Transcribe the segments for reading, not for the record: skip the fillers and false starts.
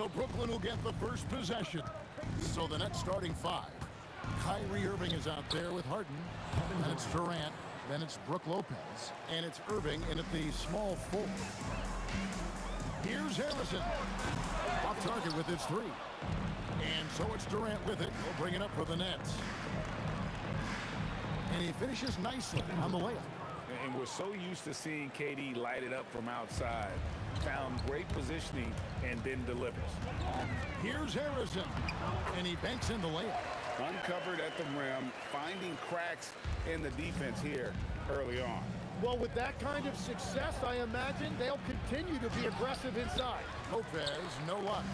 So Brooklyn will get the first possession. So the Nets starting five. Kyrie Irving is out there with Harden. Then it's Durant. Then it's Brook Lopez. And it's Irving in at the small forward. Here's Harrison. Off target with his three. And so it's Durant with it. He'll bring it up for the Nets. And he finishes nicely on the layup. And we're so used to seeing KD light it up from outside. Found great positioning and then delivers. Here's Harrison. And he banks in the layup. Uncovered at the rim, finding cracks in the defense here early on. Well, with that kind of success, I imagine they'll continue to be aggressive inside. Lopez, no luck.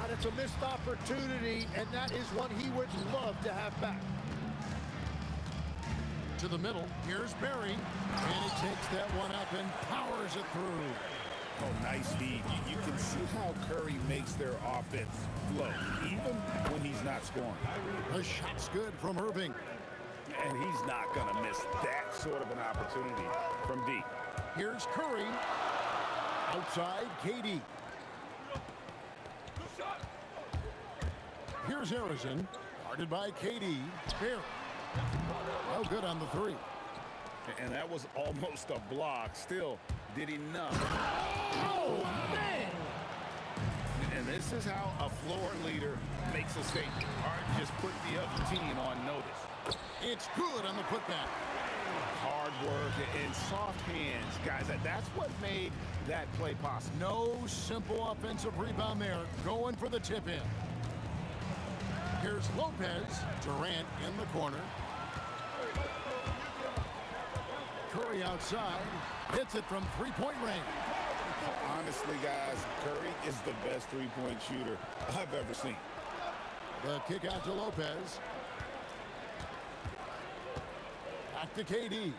That's a missed opportunity, and that is one he would love to have back. To the middle, here's Barry. And he takes that one up and powers it through. Oh, nice feed. You can see how Curry makes their offense flow, even when he's not scoring. The shot's good from Irving. And he's not going to miss that sort of an opportunity from deep. Here's Curry. Outside, KD. Here's Harrison. Guarded by KD. Barry. Oh, good on the three. And that was almost a block. Still did enough. Oh, man! And this is how a floor leader makes a statement. Hard just put the other team on notice. It's good on the putback. Hard work and soft hands, guys. That's what made that play possible. No simple offensive rebound there. Going for the tip-in. Here's Lopez. Durant in the corner. Curry outside. Hits it from three-point range. Honestly, guys, Curry is the best three-point shooter I've ever seen. The kick out to Lopez. Back to KD.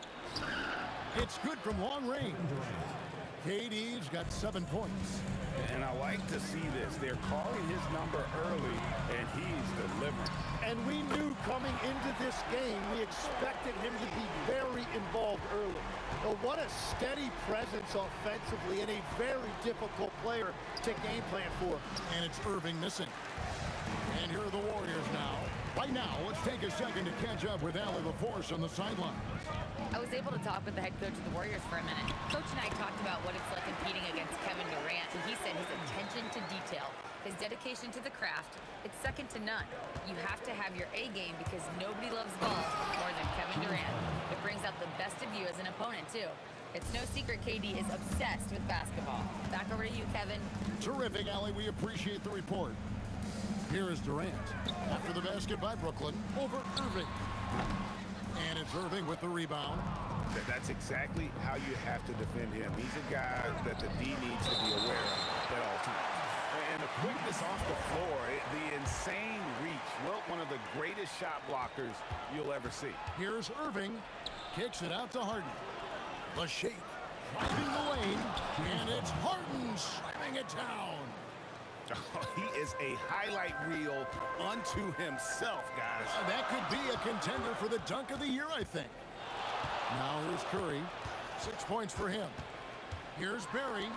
It's good from long range. KD's got 7 points. And I like to see this. They're calling his number early, and he's delivering. And we knew coming into this game, we expected him to be very involved early. But what a steady presence offensively and a very difficult player to game plan for. And it's Irving missing. And here are the Warriors now. Right now, let's take a second to catch up with Allie LaForce on the sideline. I was able to talk with the head coach of the Warriors for a minute. Coach and I talked about what it's like competing against Kevin Durant, and he said his attention to detail, his dedication to the craft, it's second to none. You have to have your A game because nobody loves ball more than Kevin Durant. It brings out the best of you as an opponent, too. It's no secret KD is obsessed with basketball. Back over to you, Kevin. Terrific, Allie. We appreciate the report. Here is Durant. After the basket by Brooklyn, over Irving. And it's Irving with the rebound. That's exactly how you have to defend him. He's a guy that the D needs to be aware of at all times. And the quickness off the floor, the insane reach. Well, one of the greatest shot blockers you'll ever see. Here's Irving. Kicks it out to Harden. The shake. Driving the lane. And it's Harden slamming it down. He is a highlight reel unto himself, guys. That could be a contender for the dunk of the year, I think. Now here's Curry. 6 points for him. Here's Barry.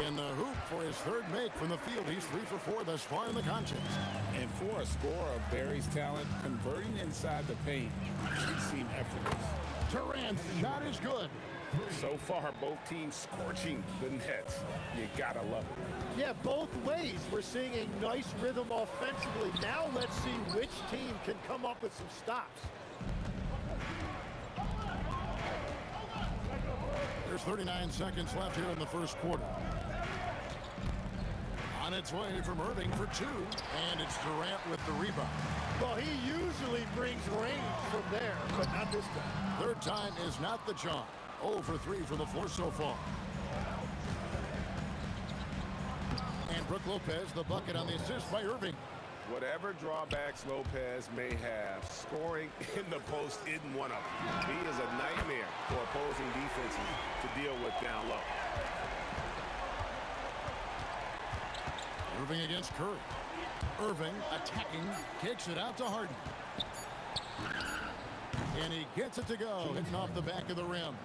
In the hoop for his third make from the field. He's 3 for 4 thus far in the contest. And for a scorer of Barry's talent, converting inside the paint should seem effortless. Durant's shot is good. So far, both teams scorching the Nets. You gotta love it. Yeah, both ways. We're seeing a nice rhythm offensively. Now let's see which team can come up with some stops. There's 39 seconds left here in the first quarter. On its way from Irving for 2. And it's Durant with the rebound. Well, he usually brings range from there, but not this time. Third time is not the charm. 0 for 3 from the floor so far. And Brook Lopez, the bucket on the assist by Irving. Whatever drawbacks Lopez may have, scoring in the post isn't one of them. He is a nightmare for opposing defenses to deal with down low. Irving against Curry. Irving attacking, kicks it out to Harden. And he gets it to go, hitting off the back of the rim.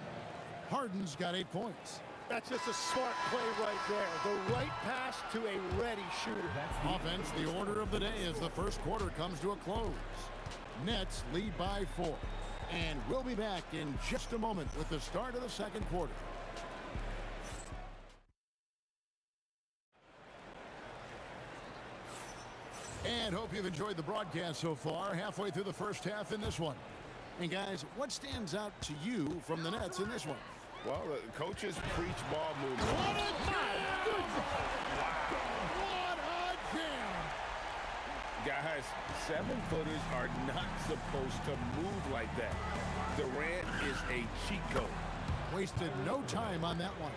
Harden's got 8 points. That's just a smart play right there. The right pass to a ready shooter. Offense, the order of the day as the first quarter comes to a close. Nets lead by 4. And we'll be back in just a moment with the start of the second quarter. And hope you've enjoyed the broadcast so far, halfway through the first half in this one. And guys, what stands out to you from the Nets in this one? Well, the coaches preach ball movement. What a jam! What a jam! Guys, 7-footers are not supposed to move like that. Durant is a cheat code. Wasted no time on that one.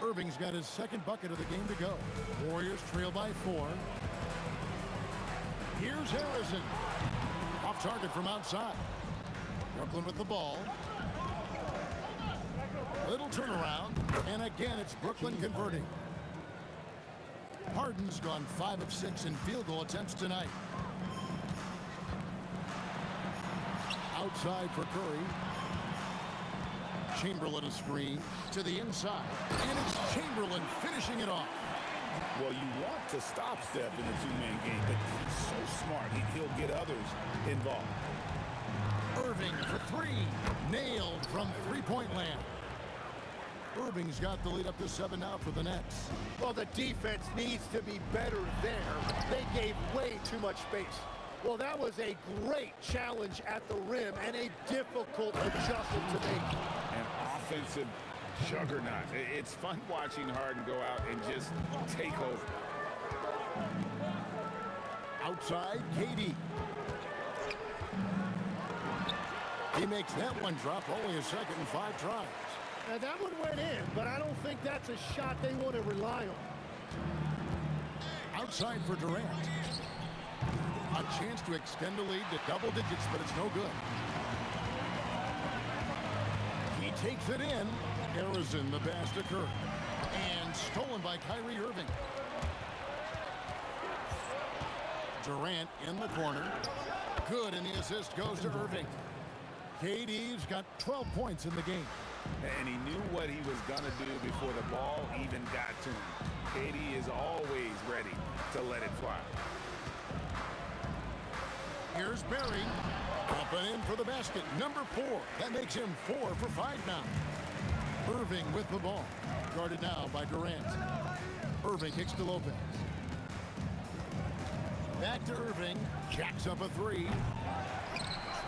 Irving's got his second bucket of the game to go. Warriors trail by 4. Here's Harrison. Off target from outside. Brooklyn with the ball. Little turnaround. And again, it's Brooklyn converting. Harden's gone 5 of 6 in field goal attempts tonight. Outside for Curry. Chamberlain a screen to the inside. And it's Chamberlain finishing it off. Well, you want to stop Steph in a two-man game, but he's so smart. He'll get others involved. Irving for 3. Nailed from three-point land. Irving's got the lead up to 7 now for the Nets. Well, the defense needs to be better there. They gave way too much space. Well, that was a great challenge at the rim and a difficult adjustment to make. An offensive juggernaut. It's fun watching Harden go out and just take over. Outside, KD. He makes that one drop, only a second and 5 tries. Now, that one went in, but I don't think that's a shot they want to rely on. Outside for Durant. A chance to extend the lead to double digits, but it's no good. He takes it in. Harrison, the pass to Curry. And stolen by Kyrie Irving. Durant in the corner. Good, and the assist goes to Irving. KD's got 12 points in the game. And he knew what he was going to do before the ball even got to him. KD is always ready to let it fly. Here's Barry. Pumping in for the basket. Number 4. That makes him 4 for 5 now. Irving with the ball. Guarded now by Durant. Irving kicks to Lopez. Back to Irving. Jacks up a 3.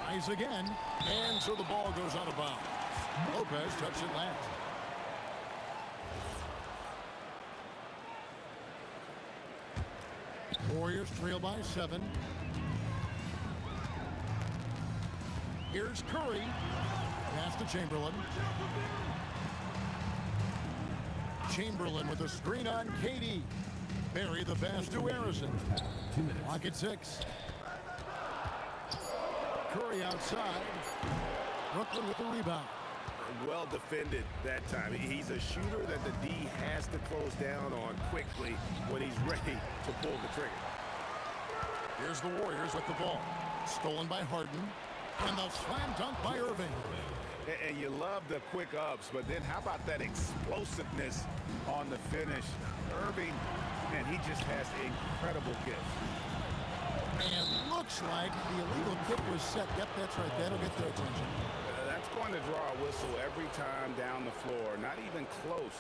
Tries again. And so the ball goes out of bounds. Lopez touched it last. Warriors trail by 7. Here's Curry. Pass to Chamberlain. Chamberlain with a screen on KD. Barry the pass to Harrison. Clock at 6. Curry outside. Brooklyn with the rebound. Well defended that time. He's a shooter that the D has to close down on quickly when he's ready to pull the trigger. Here's the Warriors with the ball. Stolen by Harden. And the slam dunk by Irving. And you love the quick ups, but then how about that explosiveness on the finish? Irving, man, he just has incredible gifts. And looks like the illegal kick was set. Yep, that's right. That'll get their attention. That's going to draw a whistle every time down the floor. Not even close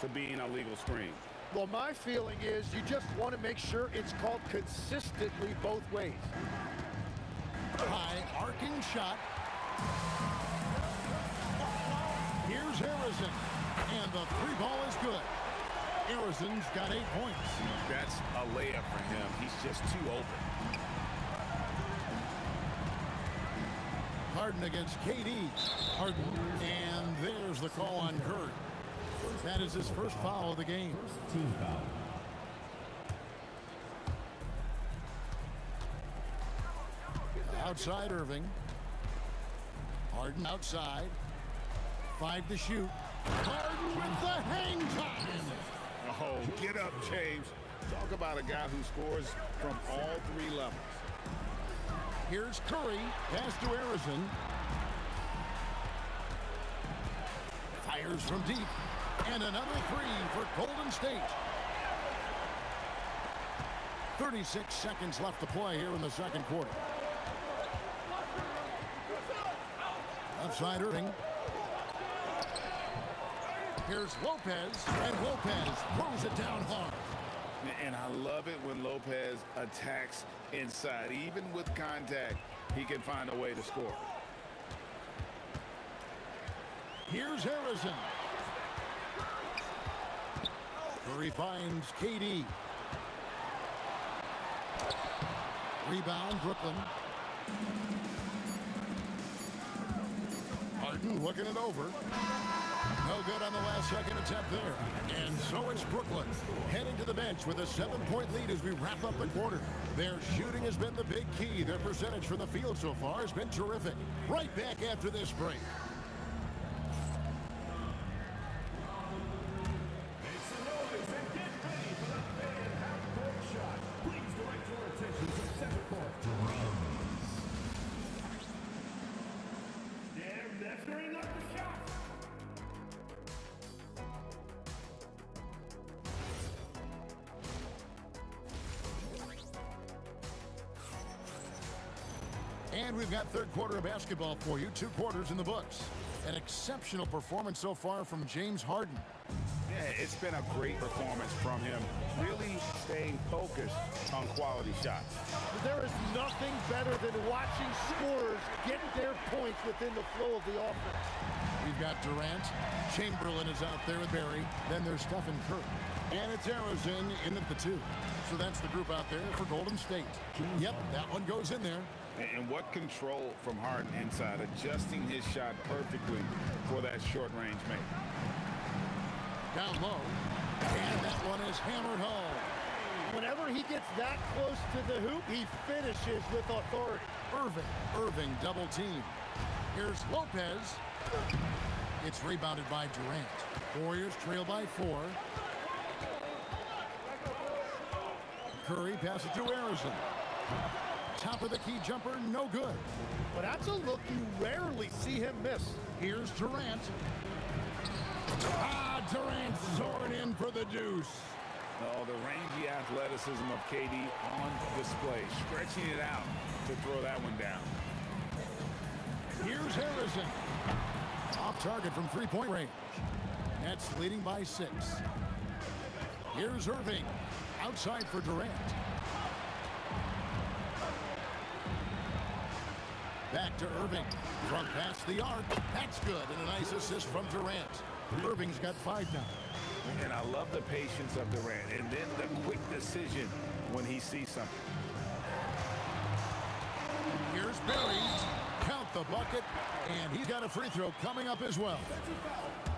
to being a legal screen. Well, my feeling is you just want to make sure it's called consistently both ways. High arcing shot. Here's Harrison. And the 3 ball is good. Harrison's got 8 points. That's a layup for him. He's just too open. Harden against KD. Harden. And there's the call on Curry. That is his first foul of the game. Team foul. Outside Irving. Harden outside. 5 to shoot. Harden with the hang time. Oh, get up, James. Talk about a guy who scores from all 3 levels. Here's Curry. Pass to Harrison. Fires from deep. And another three for Golden State. 36 seconds left to play here in the second quarter. Outside Irving. Here's Lopez, and Lopez throws it down hard. And I love it when Lopez attacks inside. Even with contact, he can find a way to score. Here's Harrison. Curry finds KD. Rebound, Brooklyn. Harden looking it over. No good on the last second attempt there. And so it's Brooklyn heading to the bench with a 7-point lead as we wrap up the quarter. Their shooting has been the big key. Their percentage from the field so far has been terrific. Right back after this break. And we've got third quarter of basketball for you. 2 quarters in the books. An exceptional performance so far from James Harden. Yeah, it's been a great performance from him. Really staying focused on quality shots. There is nothing better than watching scorers get their points within the flow of the offense. We've got Durant. Chamberlain is out there with Barry. Then there's Stephen Curry. And it's Harrison in at the 2. So that's the group out there for Golden State. Yep, that one goes in there. And what control from Harden inside, adjusting his shot perfectly for that short-range make. Down low. And that one is hammered home. Whenever he gets that close to the hoop, he finishes with authority. Irving double team. Here's Lopez. It's rebounded by Durant. Warriors trail by 4. Curry passes to Harrison. Top of the key jumper, no good. But that's a look you rarely see him miss. Here's Durant. Durant soaring in for the deuce. Oh, the rangy athleticism of KD on display, stretching it out to throw that one down. Here's Harrison. Off target from 3-point range. Nets leading by 6. Here's Irving. Outside for Durant. Back to Irving. From past the arc. That's good. And a nice assist from Durant. Irving's got 5 now. And I love the patience of Durant. And then the quick decision when he sees something. Here's Barry. Count the bucket. And he's got a free throw coming up as well.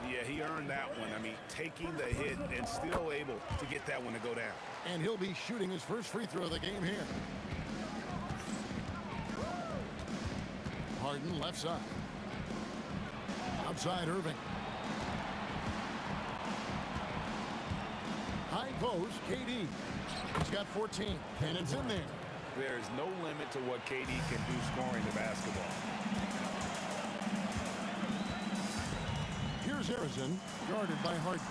Yeah, he earned that one. I mean, taking the hit and still able to get that one to go down. And he'll be shooting his first free throw of the game here. Harden left side. Outside Irving. High post, KD. He's got 14, and it's in there. There is no limit to what KD can do scoring the basketball. Here's Harrison, guarded by Harden.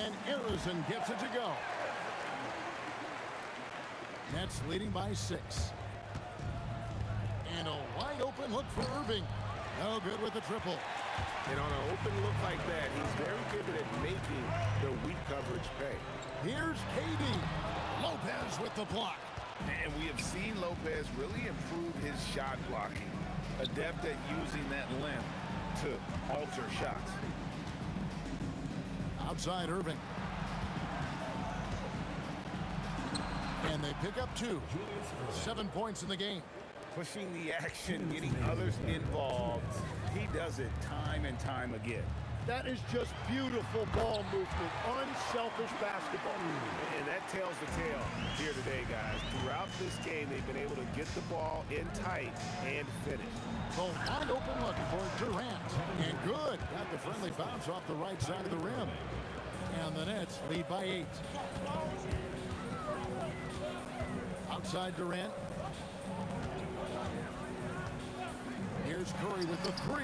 And Harrison gets it to go. Nets leading by 6. And a wide open look for Irving. No good with the triple. And on an open look like that, he's very good at making the weak coverage pay. Here's KD. Lopez with the block. And we have seen Lopez really improve his shot blocking. Adept at using that length to alter shots. Outside Irving. And they pick up 2. 7 points in the game. Pushing the action, getting others involved. He does it time and time again. That is just beautiful ball movement, unselfish basketball. And that tells the tale here today, guys. Throughout this game, they've been able to get the ball in tight and finish. So wide open look for Durant. And good. Got the friendly bounce off the right side of the rim. And the Nets lead by 8. Outside Durant. Here's Curry with the 3.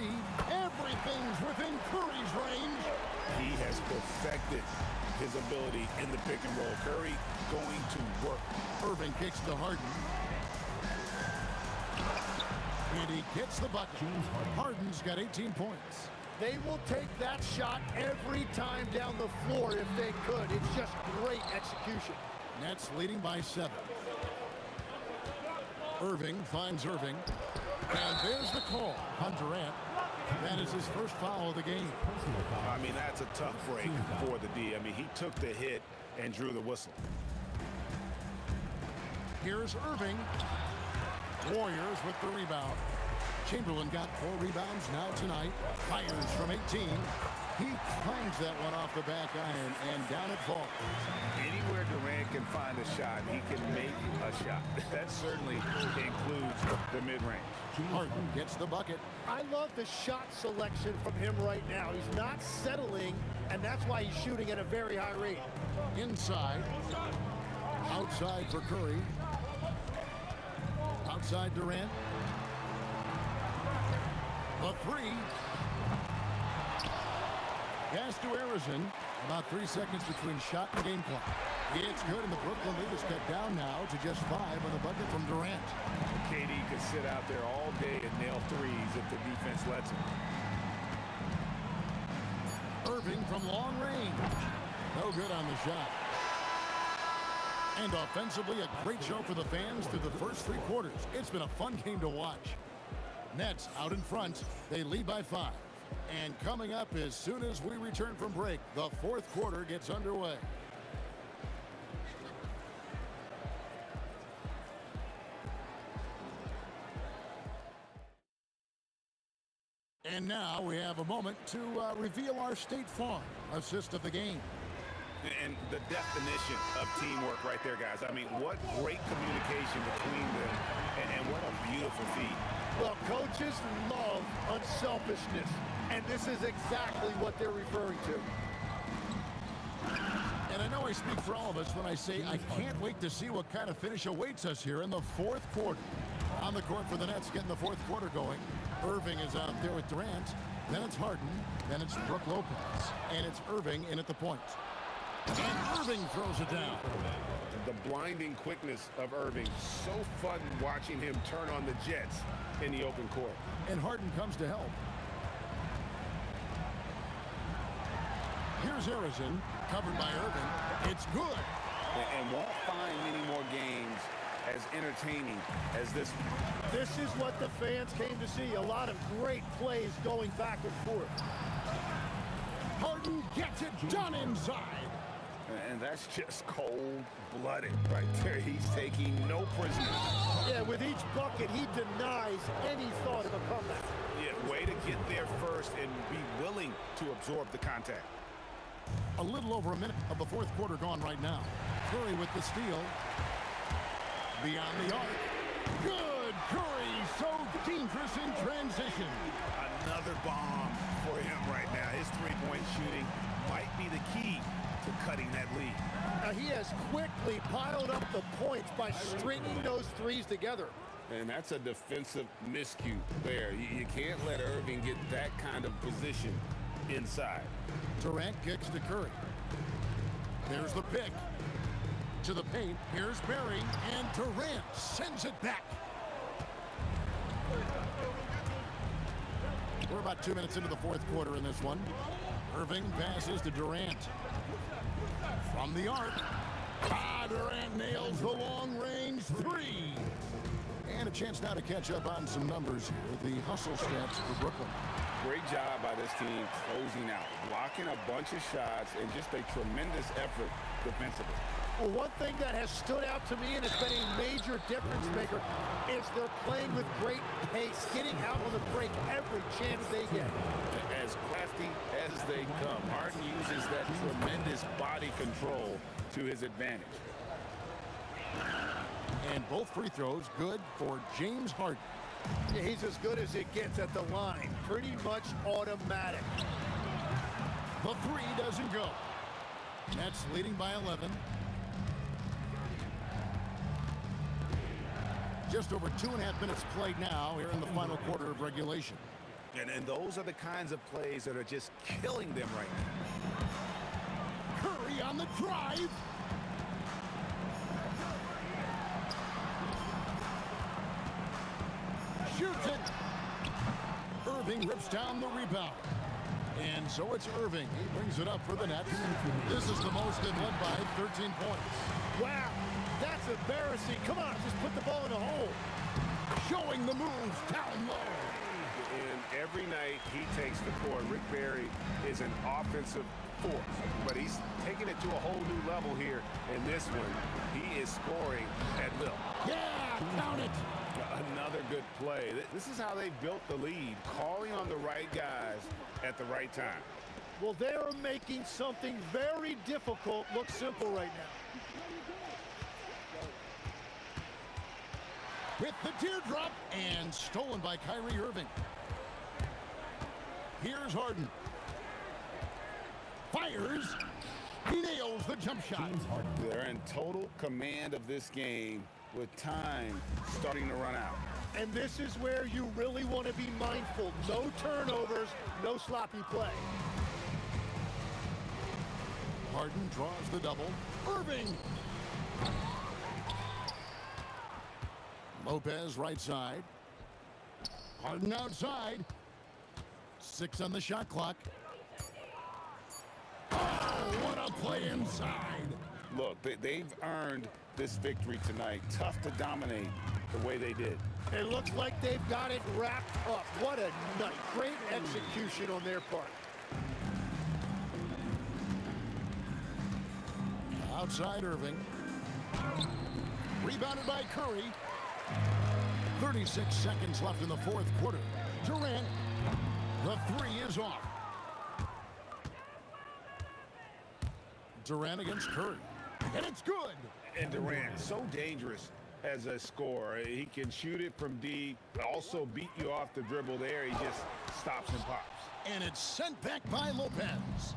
Everything's within Curry's range. He has perfected his ability in the pick and roll. Curry going to work. Irving kicks to Harden. And he gets the bucket. Harden's got 18 points. They will take that shot every time down the floor if they could. It's just great execution. Nets leading by 7. Irving finds Irving. And there's the call on Durant. That is his first foul of the game. I mean, that's a tough break for the D. I mean, he took the hit and drew the whistle. Here's Irving. Warriors with the rebound. Chamberlain got 4 rebounds now tonight. Fires from 18. He finds that one off the back iron, and down it falls. Anywhere Durant can find a shot, he can make a shot. That certainly includes the mid-range. Harden gets the bucket. I love the shot selection from him right now. He's not settling, and that's why he's shooting at a very high rate. Inside. Outside for Curry. Outside Durant. The 3. Pass to Arizon. About 3 seconds between shot and game clock. It's good, and the Brooklyn lead is cut down now to just 5 on the bucket from Durant. KD could sit out there all day and nail threes if the defense lets him. Irving from long range. No good on the shot. And offensively, a great show for the fans through the first 3 quarters. It's been a fun game to watch. Nets out in front. They lead by 5. And coming up as soon as we return from break, the 4th quarter gets underway. And now we have a moment to reveal our State Farm assist of the game. And the definition of teamwork right there, guys. I mean, what great communication between them, and what a beautiful feat. Well, coaches love unselfishness, and this is exactly what they're referring to. And I know I speak for all of us when I say I can't wait to see what kind of finish awaits us here in the 4th quarter. On the court for the Nets, getting the 4th quarter going. Irving is out there with Durant. Then it's Harden. Then it's Brook Lopez. And it's Irving in at the point. And Irving throws it down. The blinding quickness of Irving. So fun watching him turn on the Jets in the open court. And Harden comes to help. Here's Arizon, covered by Irving. It's good. And won't find many more games as entertaining as this one. This is what the fans came to see. A lot of great plays going back and forth. Harden gets it done inside. And that's just cold-blooded right there. He's taking no prisoners. Yeah, with each bucket, he denies any thought of a comeback. Yeah, way to get there first and be willing to absorb the contact. A little over a minute of the 4th quarter gone right now. Curry with the steal. Beyond the arc. Good Curry, so dangerous in transition. Another bomb for him right now. His three-point shooting might be the key to cutting that lead. Now he has quickly piled up the points by stringing those threes together. And that's a defensive miscue there. You can't let Irving get that kind of position inside. Durant kicks to Curry. There's the pick. To the paint. Here's Barry. And Durant sends it back. We're about 2 minutes into the 4th quarter in this one. Irving passes to Durant. From the arc. Durant nails the long-range 3. And a chance now to catch up on some numbers here. The hustle stats for Brooklyn. Great job by this team closing out, blocking a bunch of shots, and just a tremendous effort defensively. Well, one thing that has stood out to me, and it's been a major difference maker, is they're playing with great pace, getting out on the break every chance they get. As crafty as they come, Harden uses that tremendous body control to his advantage. And both free throws good for James Harden. Yeah, he's as good as it gets at the line. Pretty much automatic. The 3 doesn't go. Nets leading by 11. Just over 2.5 minutes played now here in the final quarter of regulation. And those are the kinds of plays that are just killing them right now. Curry on the drive. Shoots it. Irving rips down the rebound. And so it's Irving. He brings it up for the net. This is the most they've led by 13 points. Wow, that's embarrassing. Come on, just put the ball in the hole. Showing the moves down low. And every night he takes the court. Rick Barry is an offensive force, but he's taking it to a whole new level here in this one. He is scoring at will. Yeah, count it. Another good play. This is how they built the lead, calling on the right guys at the right time. Well, they're making something very difficult look simple right now. With the teardrop and stolen by Kyrie Irving. Here's Harden. Fires. He nails the jump shot. They're in total command of this game with time starting to run out. And this is where you really want to be mindful. No turnovers, no sloppy play. Harden draws the double. Irving. Lopez right side. Harden outside. 6 on the shot clock. Oh, what a play inside. Look, they've earned this victory tonight. Tough to dominate the way they did. It looks like they've got it wrapped up. What a night. Great execution on their part. Outside Irving. Rebounded by Curry. 36 seconds left in the fourth quarter. Durant. The three is off. Durant against Curry. And it's good. And Durant, so dangerous as a scorer. He can shoot it from deep, also beat you off the dribble there. He just stops and pops. And it's sent back by Lopez.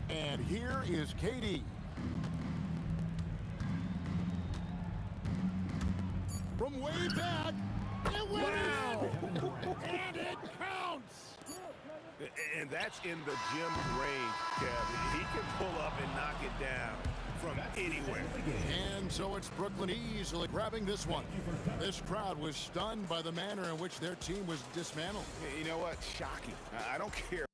And here is KD. From way back. It went in. And it counts. And that's in the gym range, Kev. He can pull up and knock it down from anywhere. And so it's Brooklyn easily grabbing this one. This crowd was stunned by the manner in which their team was dismantled. You know what? Shocking. I don't care.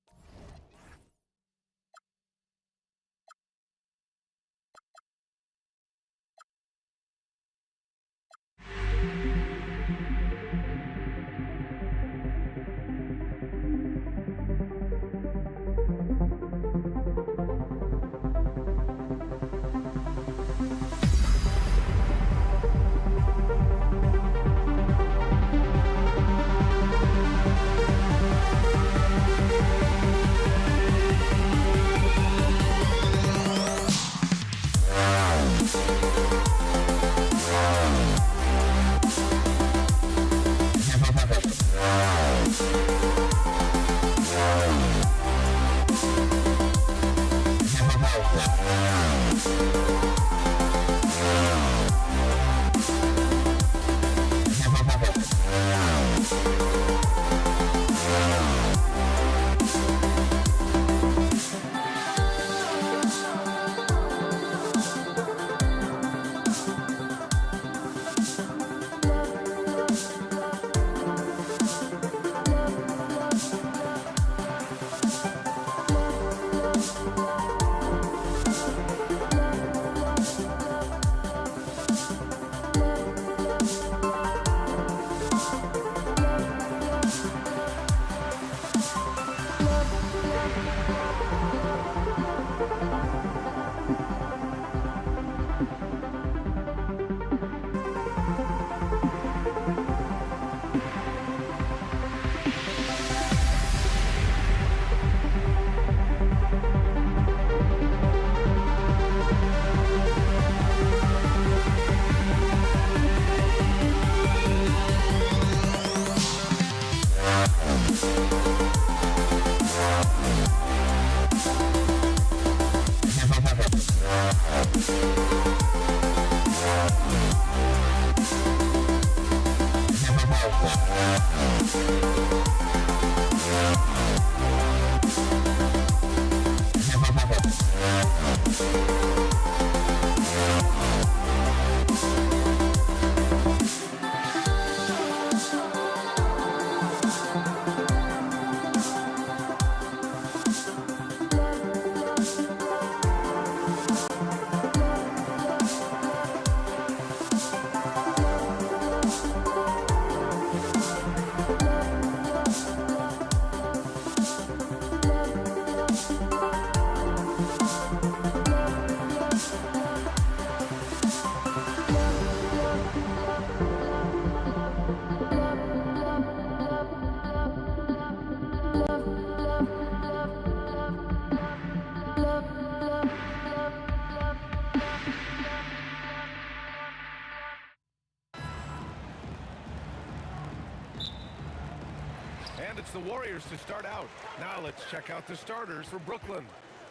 And it's the Warriors to start out. Now let's check out the starters for Brooklyn.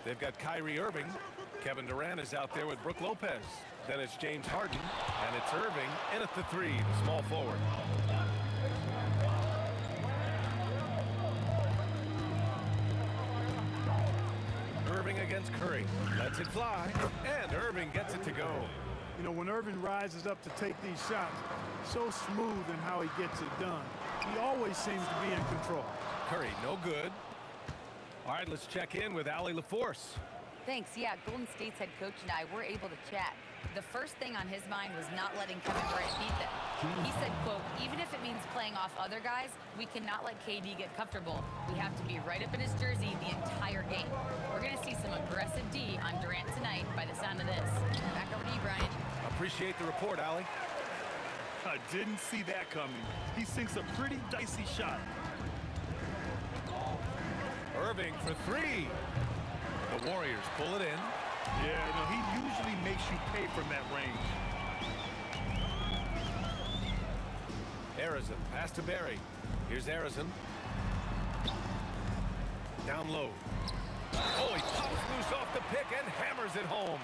They've got Kyrie Irving. Kevin Durant is out there with Brook Lopez. Then it's James Harden. And it's Irving in at the three, the small forward. Irving against Curry. Lets it fly. And Irving gets it to go. You know, when Irving rises up to take these shots, so smooth in how he gets it done. He always seems to be in control. Curry, no good. All right, let's check in with Allie LaForce. Thanks. Yeah, Golden State's head coach and I were able to chat. The first thing on his mind was not letting Kevin Durant beat them. He said, quote, even if it means playing off other guys, we cannot let KD get comfortable. We have to be right up in his jersey the entire game. We're going to see some aggressive D on Durant tonight by the sound of this. Back over to you, Brian. Appreciate the report, Allie. I didn't see that coming. He sinks a pretty dicey shot. Irving for three. The Warriors pull it in. Yeah, no, he usually makes you pay from that range. Harrison, pass to Barry. Here's Harrison. Down low. Oh, he pops loose off the pick and hammers it home.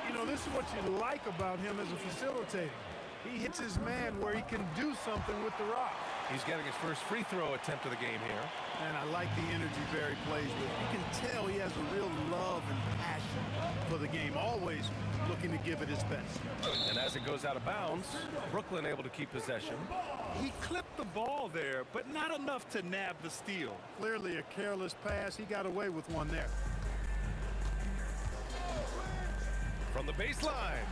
You know, this is what you like about him as a facilitator. He hits his man where he can do something with the rock. He's getting his first free throw attempt of the game here. And I like the energy Barry plays with. You can tell he has a real love and passion for the game, always looking to give it his best. And as it goes out of bounds, Brooklyn able to keep possession. He clipped the ball there, but not enough to nab the steal. Clearly a careless pass. He got away with one there. From the baseline,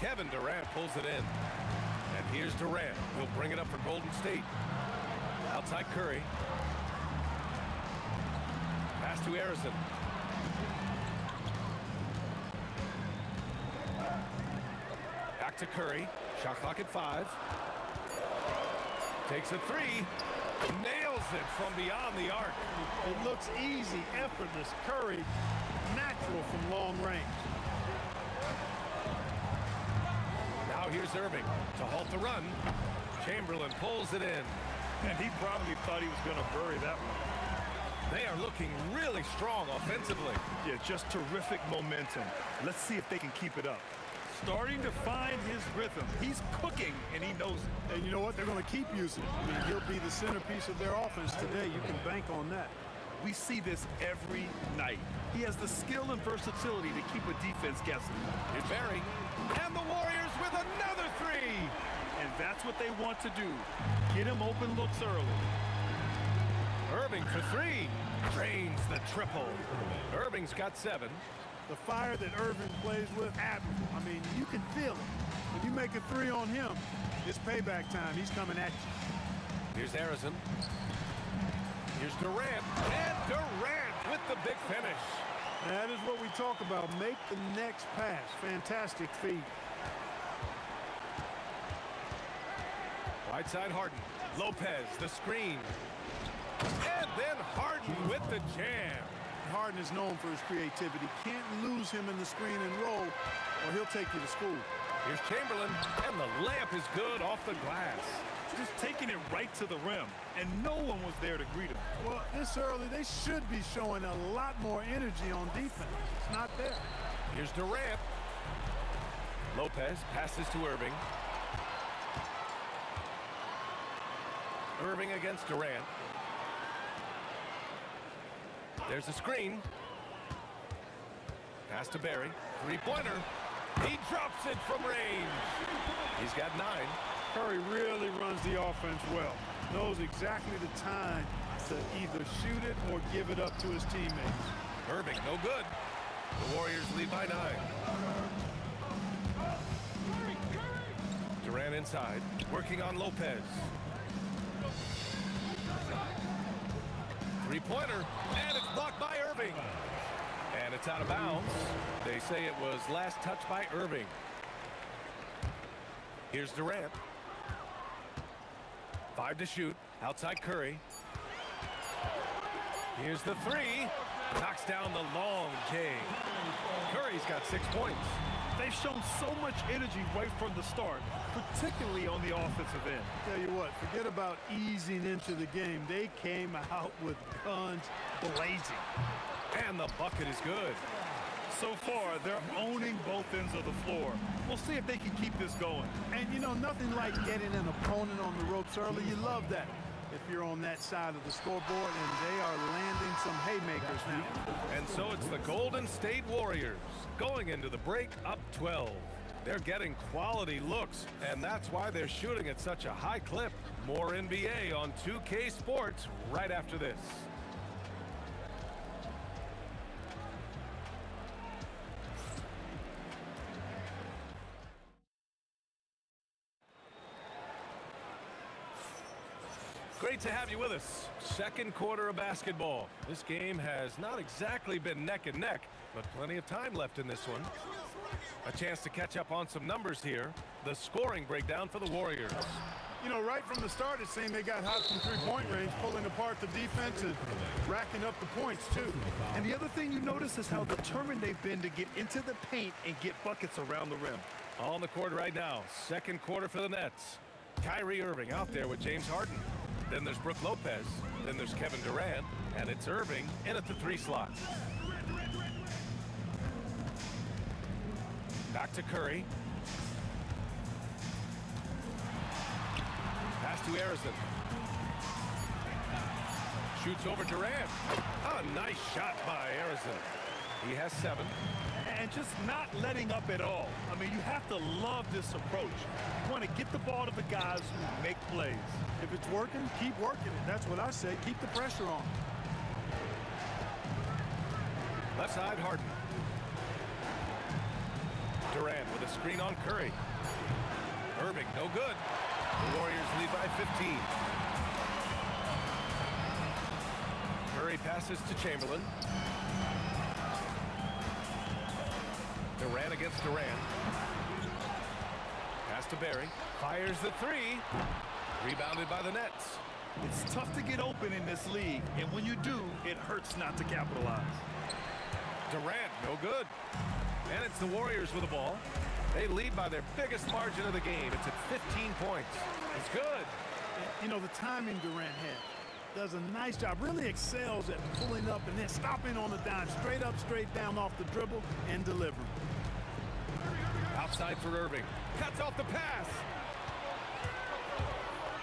Kevin Durant pulls it in. And here's Durant. He'll bring it up for Golden State. Outside Curry. Pass to Harrison. Back to Curry. Shot clock at 5. Takes a three. Nails it from beyond the arc. It looks easy, effortless. Curry, natural from long range. Now here's Irving to halt the run. Chamberlain pulls it in. And he probably thought he was going to bury that one. They are looking really strong offensively. Yeah, just terrific momentum. Let's see if they can keep it up. Starting to find his rhythm. He's cooking, and he knows it. And you know what? They're going to keep using it. I mean, he'll be the centerpiece of their offense today. You can bank on that. We see this every night. He has the skill and versatility to keep a defense guessing. Here's Barry. And the Warriors with another three. And that's what they want to do. Get him open looks early. Irving for three. Drains the triple. Irving's got 7. The fire that Irving plays with, admirable. I mean, you can feel it. When you make a three on him, it's payback time. He's coming at you. Here's Harrison. Here's Durant. And Durant with the big finish. That is what we talk about. Make the next pass. Fantastic feed. Right side Harden. Lopez, the screen. And then Harden with the jam. Harden is known for his creativity. Can't lose him in the screen and roll, or he'll take you to school. Here's Chamberlain, and the layup is good off the glass. Just taking it right to the rim, and no one was there to greet him. Well, this early, they should be showing a lot more energy on defense. It's not there. Here's Durant. Lopez passes to Irving. Irving against Durant. There's a screen. Pass to Barry. Three-pointer. He drops it from range. He's got 9. Curry really runs the offense well. Knows exactly the time to either shoot it or give it up to his teammates. Irving, no good. The Warriors lead by 9. Durant inside, working on Lopez. Three-pointer, and it's blocked by Irving. And it's out of bounds. They say it was last touched by Irving. Here's Durant. 5 to shoot. Outside Curry. Here's the 3. Knocks down the long K. Curry's got 6 points. They've shown so much energy right from the start, particularly on the offensive end. Tell you what, forget about easing into the game. They came out with guns blazing. And the bucket is good. So far, they're owning both ends of the floor. We'll see if they can keep this going. And you know, nothing like getting an opponent on the ropes early. You love that if you're on that side of the scoreboard, and they are landing some haymakers now. And so it's the Golden State Warriors going into the break up 12. They're getting quality looks, and that's why they're shooting at such a high clip. More NBA on 2K Sports right after this. Great to have you with us. Second quarter of basketball. This game has not exactly been neck and neck, but plenty of time left in this one. A chance to catch up on some numbers here. The scoring breakdown for the Warriors. You know, right from the start, it seemed they got hot from three-point range, pulling apart the defense and racking up the points, too. And the other thing you notice is how determined they've been to get into the paint and get buckets around the rim. On the court right now. Second quarter for the Nets. Kyrie Irving out there with James Harden. Then there's Brook Lopez. Then there's Kevin Durant. And it's Irving in at the 3 slot. Back to Curry. Pass to Harrison. Shoots over Durant. A nice shot by Harrison. He has 7. And just not letting up at all. I mean, you have to love this approach. You want to get the ball to the guys who make plays. If it's working, keep working it. That's what I say. Keep the pressure on. Left side, Harden. Durant with a screen on Curry. Irving, no good. The Warriors lead by 15. Curry passes to Chamberlain. Durant against Durant. Pass to Barry. Fires the 3. Rebounded by the Nets. It's tough to get open in this league, and when you do, it hurts not to capitalize. Durant, no good. And it's the Warriors with the ball. They lead by their biggest margin of the game. It's at 15 points. It's good. You know, the timing Durant has. Does a nice job, really excels at pulling up and then stopping on the dime, straight up, straight down off the dribble, and delivering. Outside for Irving. Cuts off the pass.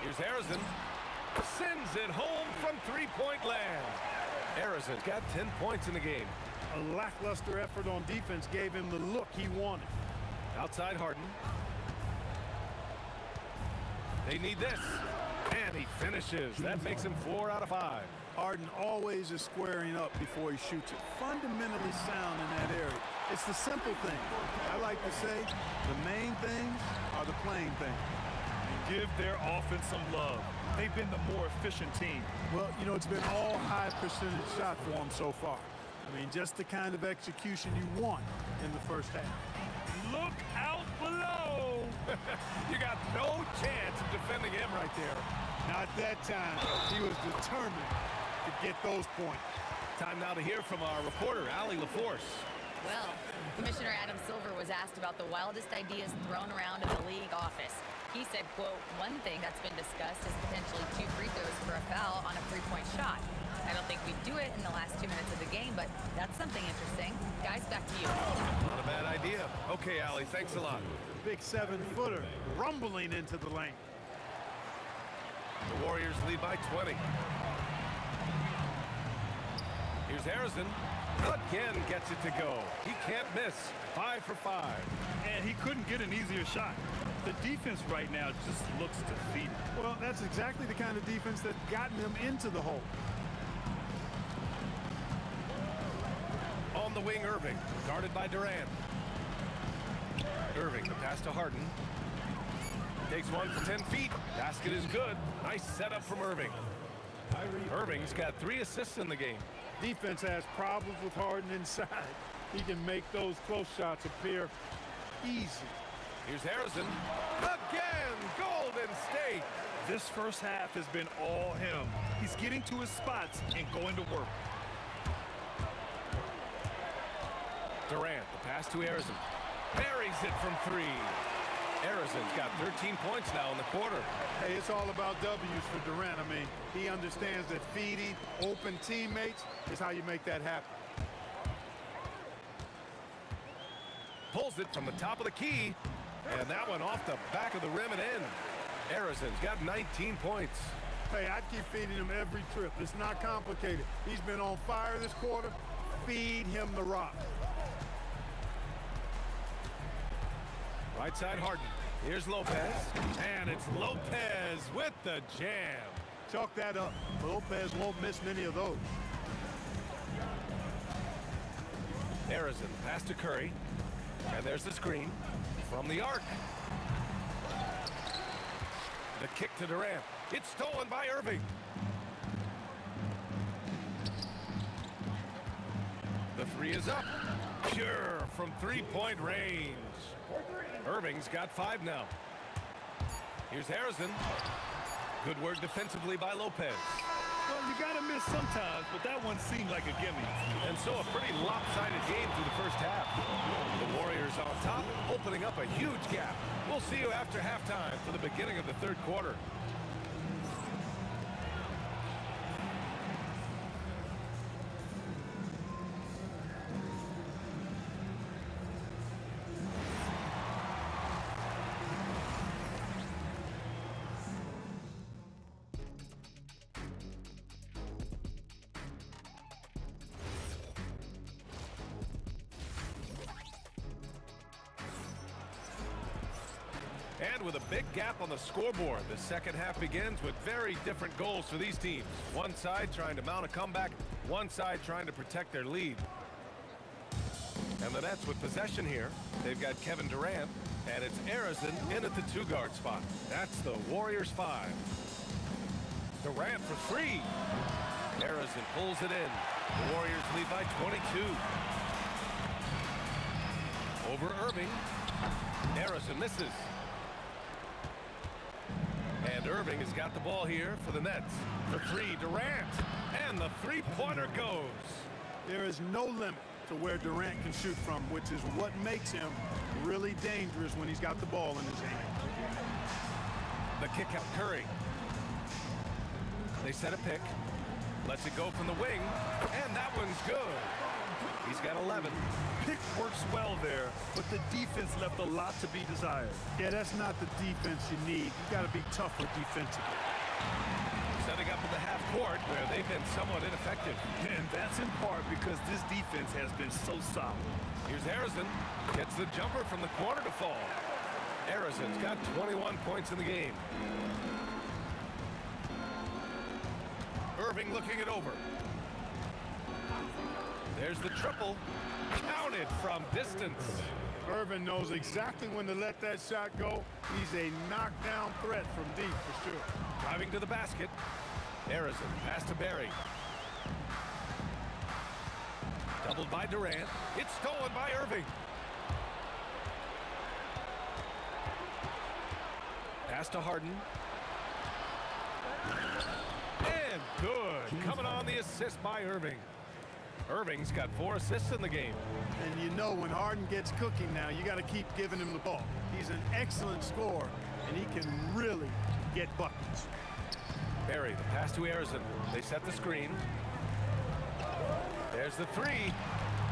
Here's Harrison. Sends it home from three-point land. Harrison's got 10 points in the game. A lackluster effort on defense gave him the look he wanted. Outside Harden. They need this. And he finishes. That makes him 4 out of 5. Harden always is squaring up before he shoots it. Fundamentally sound in that area. It's the simple thing. I like to say the main things are the plain things. Give their offense some love. They've been the more efficient team. Well, you know, it's been all high percentage shot for them so far. I mean, just the kind of execution you want in the first half. Look out below. You got no chance of defending him right there. Not that time. He was determined to get those points. Time now to hear from our reporter, Allie LaForce. Well, Commissioner Adam Silver was asked about the wildest ideas thrown around in the league office. He said, quote, one thing that's been discussed is potentially 2 free throws for a foul on a 3-point shot. I don't think we'd do it in the last 2 minutes of the game, but that's something interesting. Guys, back to you. Not a bad idea. Okay, Allie, thanks a lot. Big 7-footer rumbling into the lane. The Warriors lead by 20. Here's Harrison. Again gets it to go. He can't miss. 5 for 5. And he couldn't get an easier shot. The defense right now just looks defeated. Well, that's exactly the kind of defense that's gotten them into the hole. On the wing, Irving, guarded by Durant. Irving, the pass to Harden. Takes one for 10 feet. Basket is good. Nice setup from Irving. Irving's got 3 assists in the game. Defense has problems with Harden inside. He can make those close shots appear easy. Here's Harrison. Again, Golden State. This first half has been all him. He's getting to his spots and going to work. Durant, the pass to Harrison. Buries it from 3. Harrison's got 13 points now in the quarter. Hey, it's all about W's for Durant. I mean, he understands that feeding open teammates is how you make that happen. Pulls it from the top of the key. And that one off the back of the rim and in. Harrison's got 19 points. Hey, I keep feeding him every trip. It's not complicated. He's been on fire this quarter. Feed him the rock. Right side, Harden. Here's Lopez. And it's Lopez with the jam. Chalk that up. Lopez won't miss many of those. Harrison, pass to Curry. And there's the screen from the arc. The kick to Durant. It's stolen by Irving. The 3 is up. Pure from 3-point range. Irving's got 5 now. Here's Harrison. Good work defensively by Lopez. Well, you got to miss sometimes, but that one seemed like a gimme. And so a pretty lopsided game through the first half. The Warriors on top, opening up a huge gap. We'll see you after halftime for the beginning of the third quarter. And with a big gap on the scoreboard, the second half begins with very different goals for these teams. One side trying to mount a comeback, one side trying to protect their lead. And the Nets with possession here. They've got Kevin Durant, and it's Harrison in at the 2-guard spot. That's the Warriors 5. Durant for 3. Harrison pulls it in. The Warriors lead by 22. Over Irving. Harrison misses. And Irving has got the ball here for the Nets. The 3, Durant. And the 3-pointer goes. There is no limit to where Durant can shoot from, which is what makes him really dangerous when he's got the ball in his hand. The kick out, Curry. They set a pick. Lets it go from the wing. And that one's good. He's got 11. Pick works well there, but the defense left a lot to be desired. Yeah, that's not the defense you need. You got to be tougher defensively. Setting up in the half court where they've been somewhat ineffective. And that's in part because this defense has been so solid. Here's Harrison. Gets the jumper from the corner to fall. Harrison's got 21 points in the game. Irving looking it over. There's the triple. Counted from distance. Irving knows exactly when to let that shot go. He's a knockdown threat from deep for sure. Driving to the basket. Harrison, pass to Barry. Doubled by Durant. It's stolen by Irving. Pass to Harden. And good. Coming on the assist by Irving. Irving's got 4 assists in the game. And you know when Harden gets cooking now, you got to keep giving him the ball. He's an excellent scorer, and he can really get buckets. Barry, the pass to Harrison. They set the screen. There's the 3.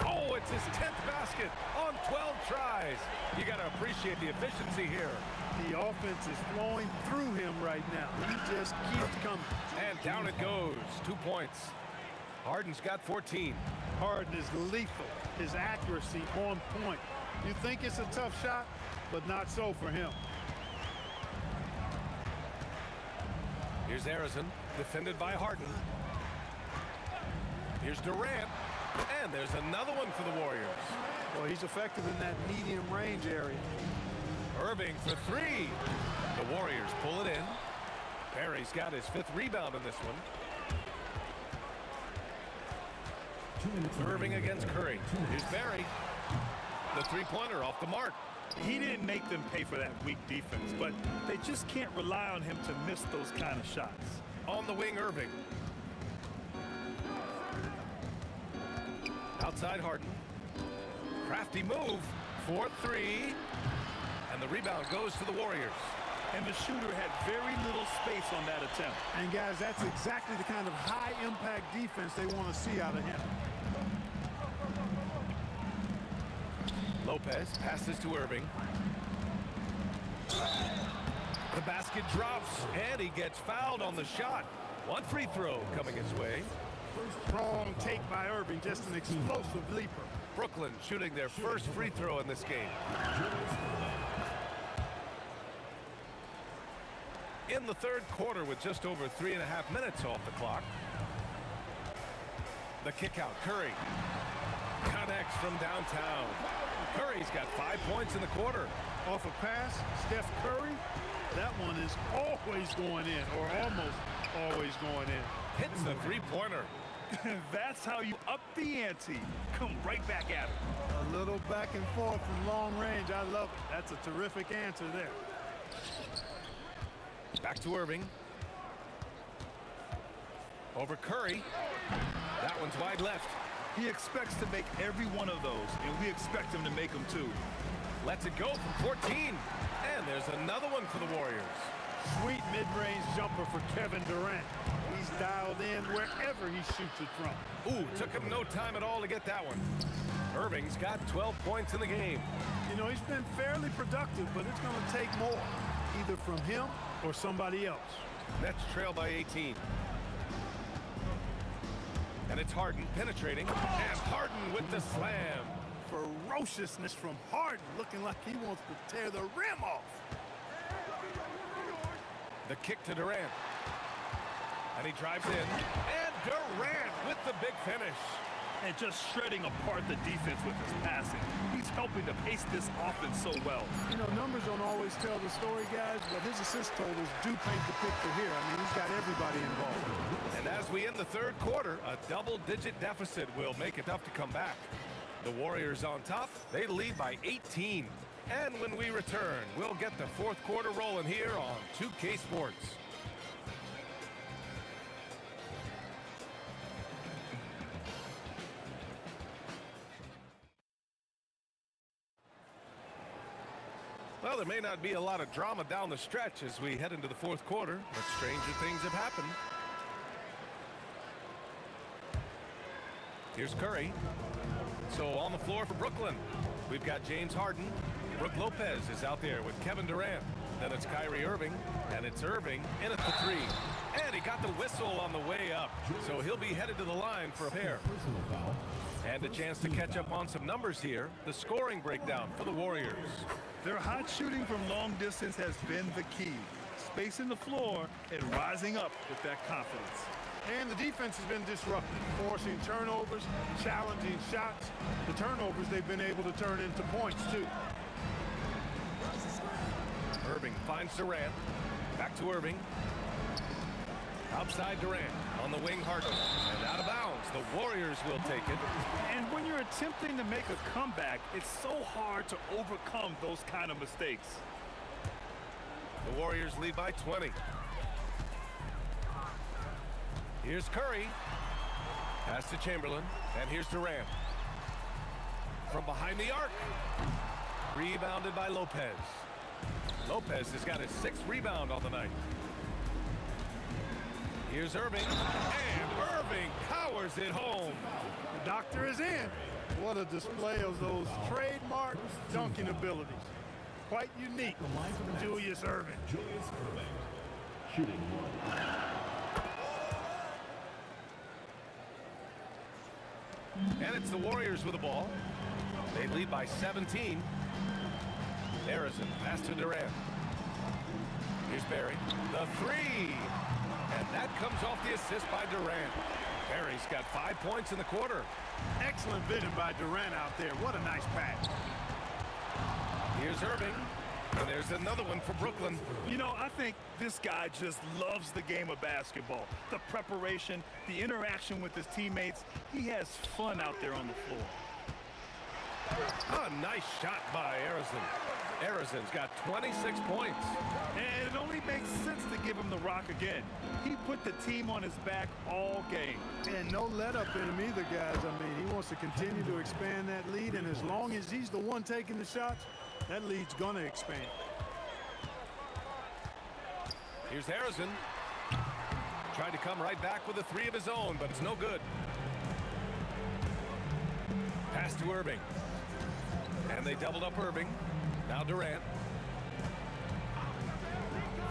Oh, it's his 10th basket on 12 tries. You got to appreciate the efficiency here. The offense is flowing through him right now. He just keeps coming. And down it goes. 2 points. Harden's got 14. Harden is lethal. His accuracy on point. You think it's a tough shot, but not so for him. Here's Arizon, defended by Harden. Here's Durant, and there's another one for the Warriors. Well, he's effective in that medium range area. Irving for three. The Warriors pull it in. Barry's got his 5th rebound in this one. Irving against Curry. Here's Barry. The three-pointer off the mark. He didn't make them pay for that weak defense, but they just can't rely on him to miss those kind of shots. On the wing, Irving. Outside Harden. Crafty move. 4-3. And the rebound goes to the Warriors. And the shooter had very little space on that attempt. And guys, that's exactly the kind of high-impact defense they want to see out of him. Lopez passes to Irving. The basket drops, and he gets fouled on the shot. 1 free throw coming his way. Strong take by Irving, just an explosive leaper. Brooklyn shooting their first free throw in this game. In the third quarter with just over 3.5 minutes off the clock. The kick out, Curry. Connects from downtown. Curry's got 5 points in the quarter. Off a pass, Steph Curry, that one is always going in, or almost always going in. Hits the three-pointer. That's how you up the ante. Come right back at it. A little back and forth from long range. I love it. That's a terrific answer there. Back to Irving. Over Curry. That one's wide left. He expects to make every one of those, and we expect him to make them too. Lets it go from 14. And there's another one for the Warriors. Sweet mid-range jumper for Kevin Durant. He's dialed in wherever he shoots it from. Ooh, took him no time at all to get that one. Irving's got 12 points in the game. You know, he's been fairly productive, but it's going to take more, either from him or somebody else. Nets trail by 18. And it's Harden penetrating, and Harden with the slam. Ferociousness from Harden, looking like he wants to tear the rim off. The kick to Durant. And he drives in. And Durant with the big finish. And just shredding apart the defense with his passing. He's helping to pace this offense so well. You know, numbers don't always tell the story, guys, but his assist totals do paint the picture here. I mean, he's got everybody involved. And as we end the third quarter, a double-digit deficit will make it tough to come back. The Warriors on top, they lead by 18. And when we return, we'll get the fourth quarter rolling here on 2K Sports. Well, there may not be a lot of drama down the stretch as we head into the fourth quarter, but stranger things have happened. Here's Curry. So on the floor for Brooklyn, we've got James Harden. Brook Lopez is out there with Kevin Durant. Then it's Kyrie Irving, and it's Irving in at the three. And he got the whistle on the way up, so he'll be headed to the line for a pair. And a chance to catch up on some numbers here. The scoring breakdown for the Warriors. Their hot shooting from long distance has been the key. Spacing the floor and rising up with that confidence. And the defense has been disruptive, forcing turnovers, challenging shots. The turnovers they've been able to turn into points, too. Irving finds Durant. Back to Irving. Outside Durant. On the wing, Harden. And out of bounds. The Warriors will take it. And when you're attempting to make a comeback, it's so hard to overcome those kind of mistakes. The Warriors lead by 20. Here's Curry. Pass to Chamberlain. And here's Durant. From behind the arc. Rebounded by Lopez. Lopez has got his 6th rebound on the night. Here's Irving. And Irving powers it home. The doctor is in. What a display of those trademark dunking abilities. Quite unique from Julius Irving. Shooting one. And it's the Warriors with the ball. They lead by 17. Harrison, pass to Durant. Here's Barry. The three. And that comes off the assist by Durant. Barry's got 5 points in the quarter. Excellent vision by Durant out there. What a nice pass. Here's Irving. And there's another one for Brooklyn. You know, I think this guy just loves the game of basketball. The preparation, the interaction with his teammates. He has fun out there on the floor. A nice shot by Harrison. Harrison's got 26 points. And it only makes sense to give him the rock again. He put the team on his back all game. And no let up in him either, guys. I mean, he wants to continue to expand that lead, and as long as he's the one taking the shots, that lead's gonna expand. Here's Harrison. Tried to come right back with a three of his own, but it's no good. Pass to Irving. And they doubled up Irving. Now Durant.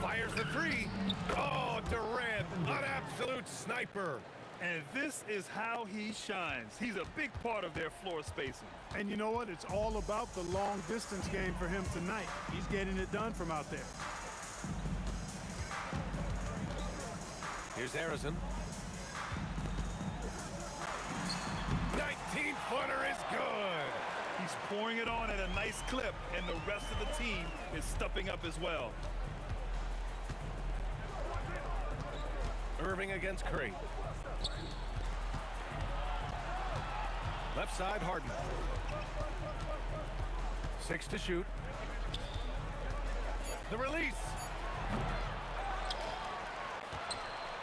Fires the three. Oh, Durant, an absolute sniper. And this is how he shines. He's a big part of their floor spacing. And you know what? It's all about the long distance game for him tonight. He's getting it done from out there. Here's Harrison. 19-footer is good. He's pouring it on at a nice clip, and the rest of the team is stepping up as well. Irving against Curry. Left side, Harden. 6 to shoot. The release.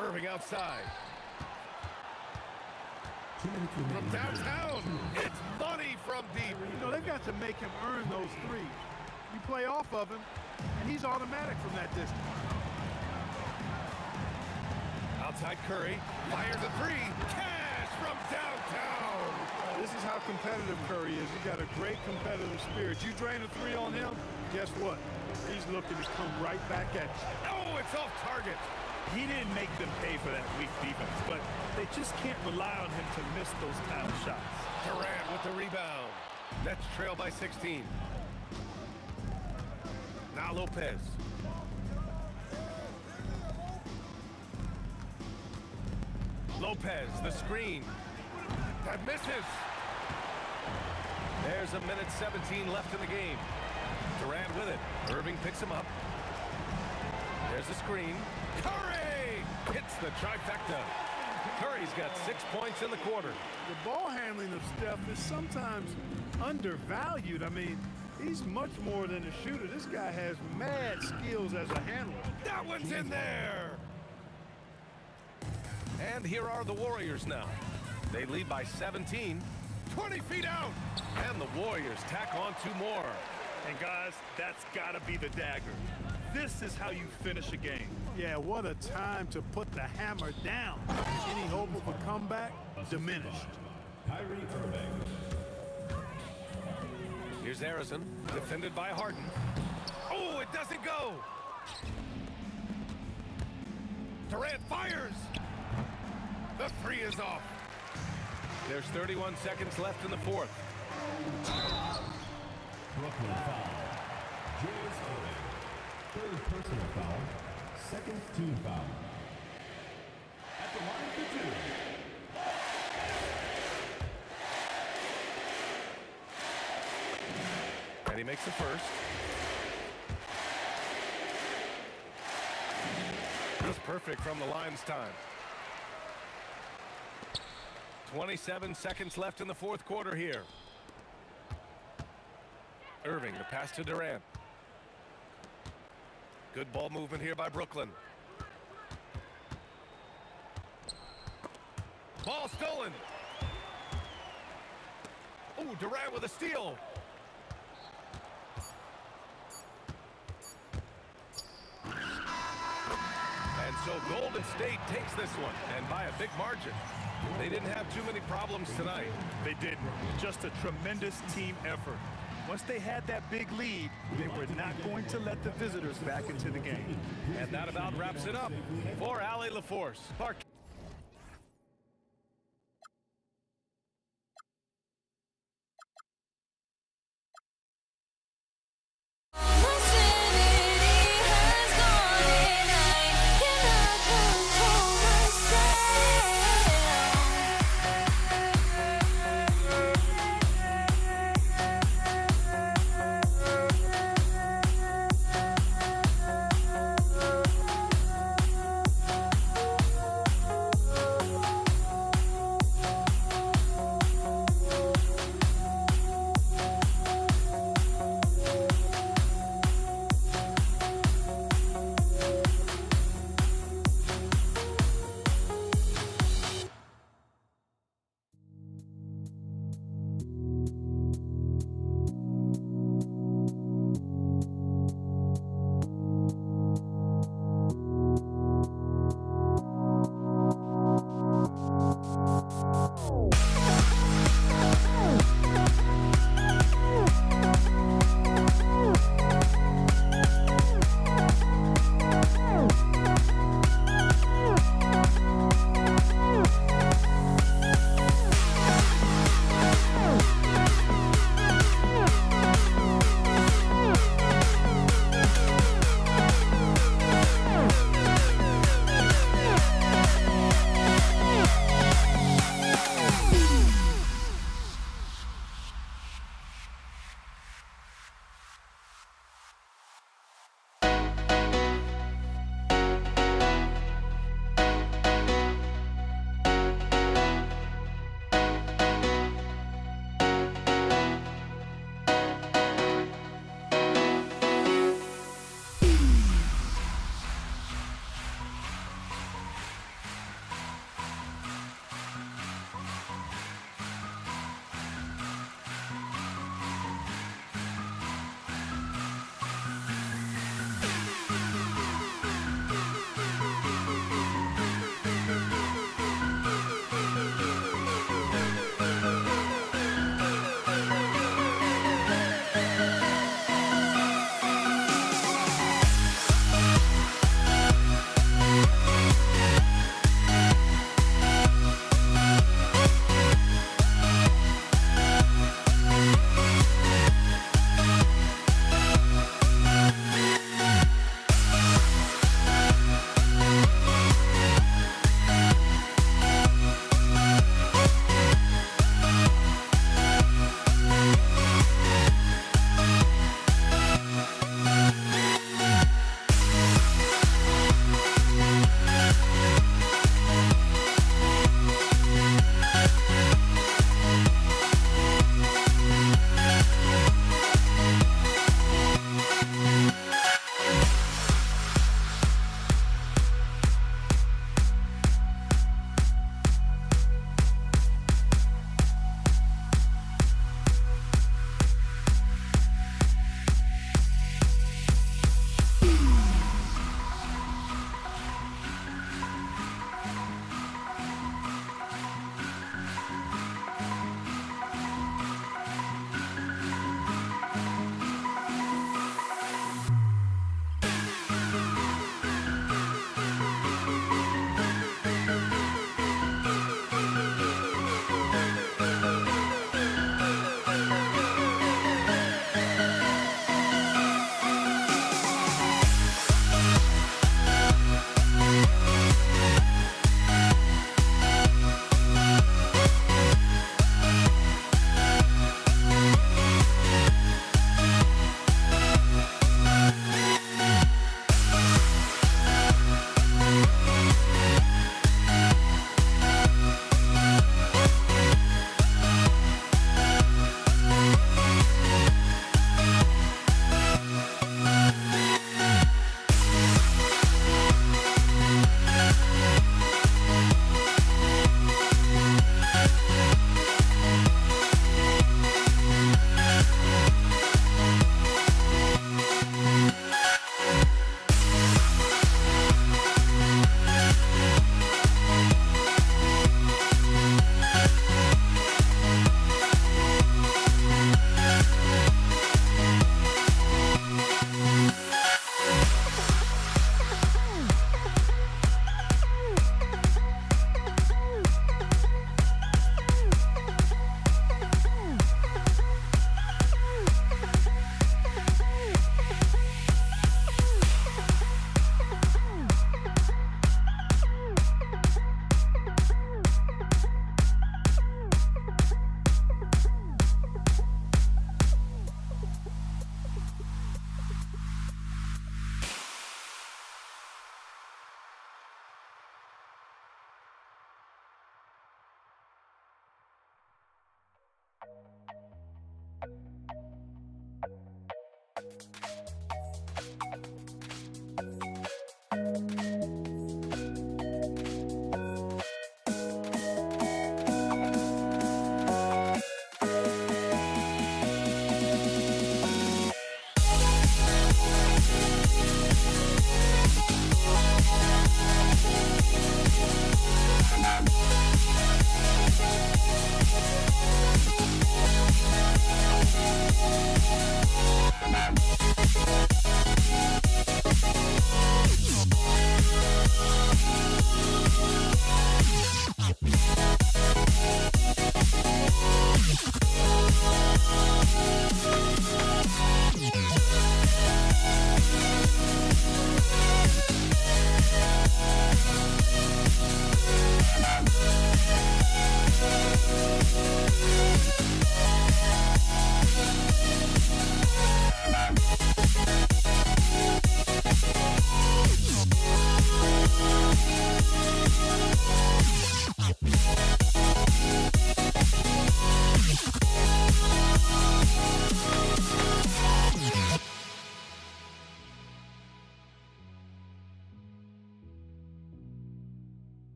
Irving outside. From downtown, it's money from deep. You know, they've got to make him earn those threes. You play off of him, and he's automatic from that distance. Outside Curry, fires a three. Cash from downtown. This is how competitive Curry is. He's got a great competitive spirit. You drain a three on him, guess what? He's looking to come right back at you. Oh, it's off target. He didn't make them pay for that weak defense, but they just can't rely on him to miss those kind of shots. Durant with the rebound. Nets trail by 16. Now Lopez. Lopez, the screen. That misses. There's a minute 17 left in the game. Durant with it. Irving picks him up. There's the screen. Curry hits the trifecta. Curry's got 6 points in the quarter. The ball handling of Steph is sometimes undervalued. I mean, he's much more than a shooter. This guy has mad skills as a handler. That one's in there. And here are the Warriors now. They lead by 17. 20 feet out. And the Warriors tack on 2 more. And guys, that's got to be the dagger. This is how you finish a game. Yeah, what a time to put the hammer down. Any hope of a comeback diminished. Kyrie Irving. Here's Harrison, defended by Harden. Oh, it doesn't go. Durant fires. The three is off. There's 31 seconds left in the fourth. Brooklyn foul. Julius Irving. Third personal foul. Second team foul. At the line for 2. And he makes the first. That's perfect from the line's time. 27 seconds left in the fourth quarter here. Irving, the pass to Durant. Good ball movement here by Brooklyn. Ball stolen. Oh, Durant with a steal. And so goal Golden State takes this one, and by a big margin. They didn't have too many problems tonight. They didn't. Just a tremendous team effort. Once they had that big lead, they were not going to let the visitors back into the game. And that about wraps it up for Allie LaForce.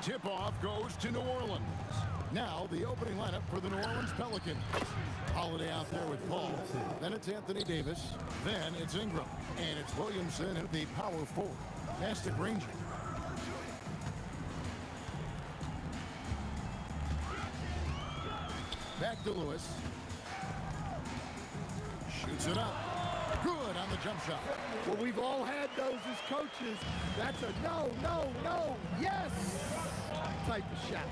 Tip-off goes to New Orleans. Now the opening lineup for the New Orleans Pelicans. Holiday out there with Paul. Then it's Anthony Davis. Then it's Ingram. And it's Williamson at the power forward. Pass to Granger. Back to Lewis. Shoots it up. Good on the jump shot. Well, we've all had those as coaches. That's a no, no, no, yes type of shot.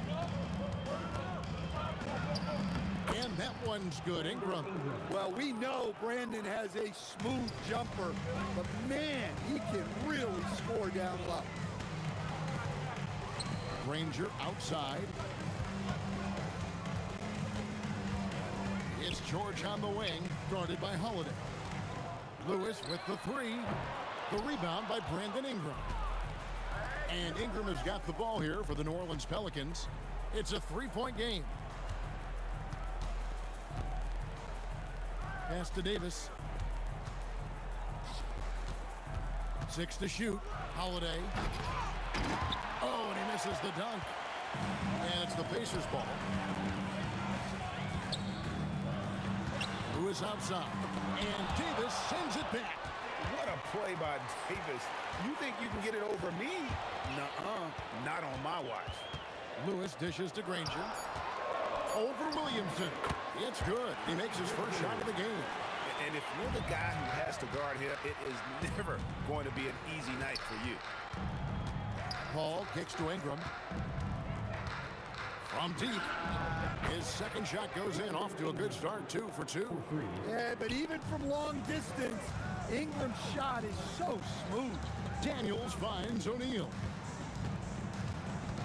And that one's good. Ingram. Well, we know Brandon has a smooth jumper, but man, he can really score down low. Granger outside. It's George on the wing, guarded by Holiday. Lewis with the three. The rebound by Brandon Ingram. And Ingram has got the ball here for the New Orleans Pelicans. It's a three-point game. Pass to Davis. 6 to shoot. Holiday. Oh, and he misses the dunk. And it's the Pacers' ball. Lewis outside. And Davis sends it back. What a play by Davis. You think you can get it over me? Nuh-uh. Not on my watch. Lewis dishes to Granger. Over Williamson. It's good. He makes his first shot of the game. And if you're the guy who has to guard him, it is never going to be an easy night for you. Paul kicks to Ingram. From deep. His second shot goes in, off to a good start, 2 for 2. Yeah, but even from long distance, Ingram's shot is so smooth. Daniels finds O'Neal.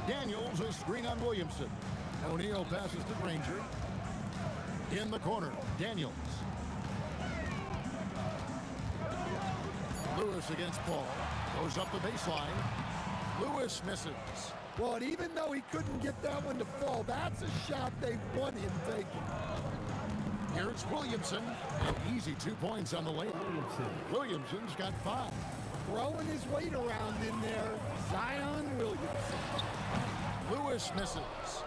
Daniels a screen on Williamson. O'Neal passes to Granger. In the corner, Daniels. Lewis against Paul. Goes up the baseline. Lewis misses. Well, and even though he couldn't get that one to fall, that's a shot they want him taking. Here's Williamson. An easy 2 points on the layup. Williamson's got 5. Throwing his weight around in there, Zion Williamson. Lewis misses.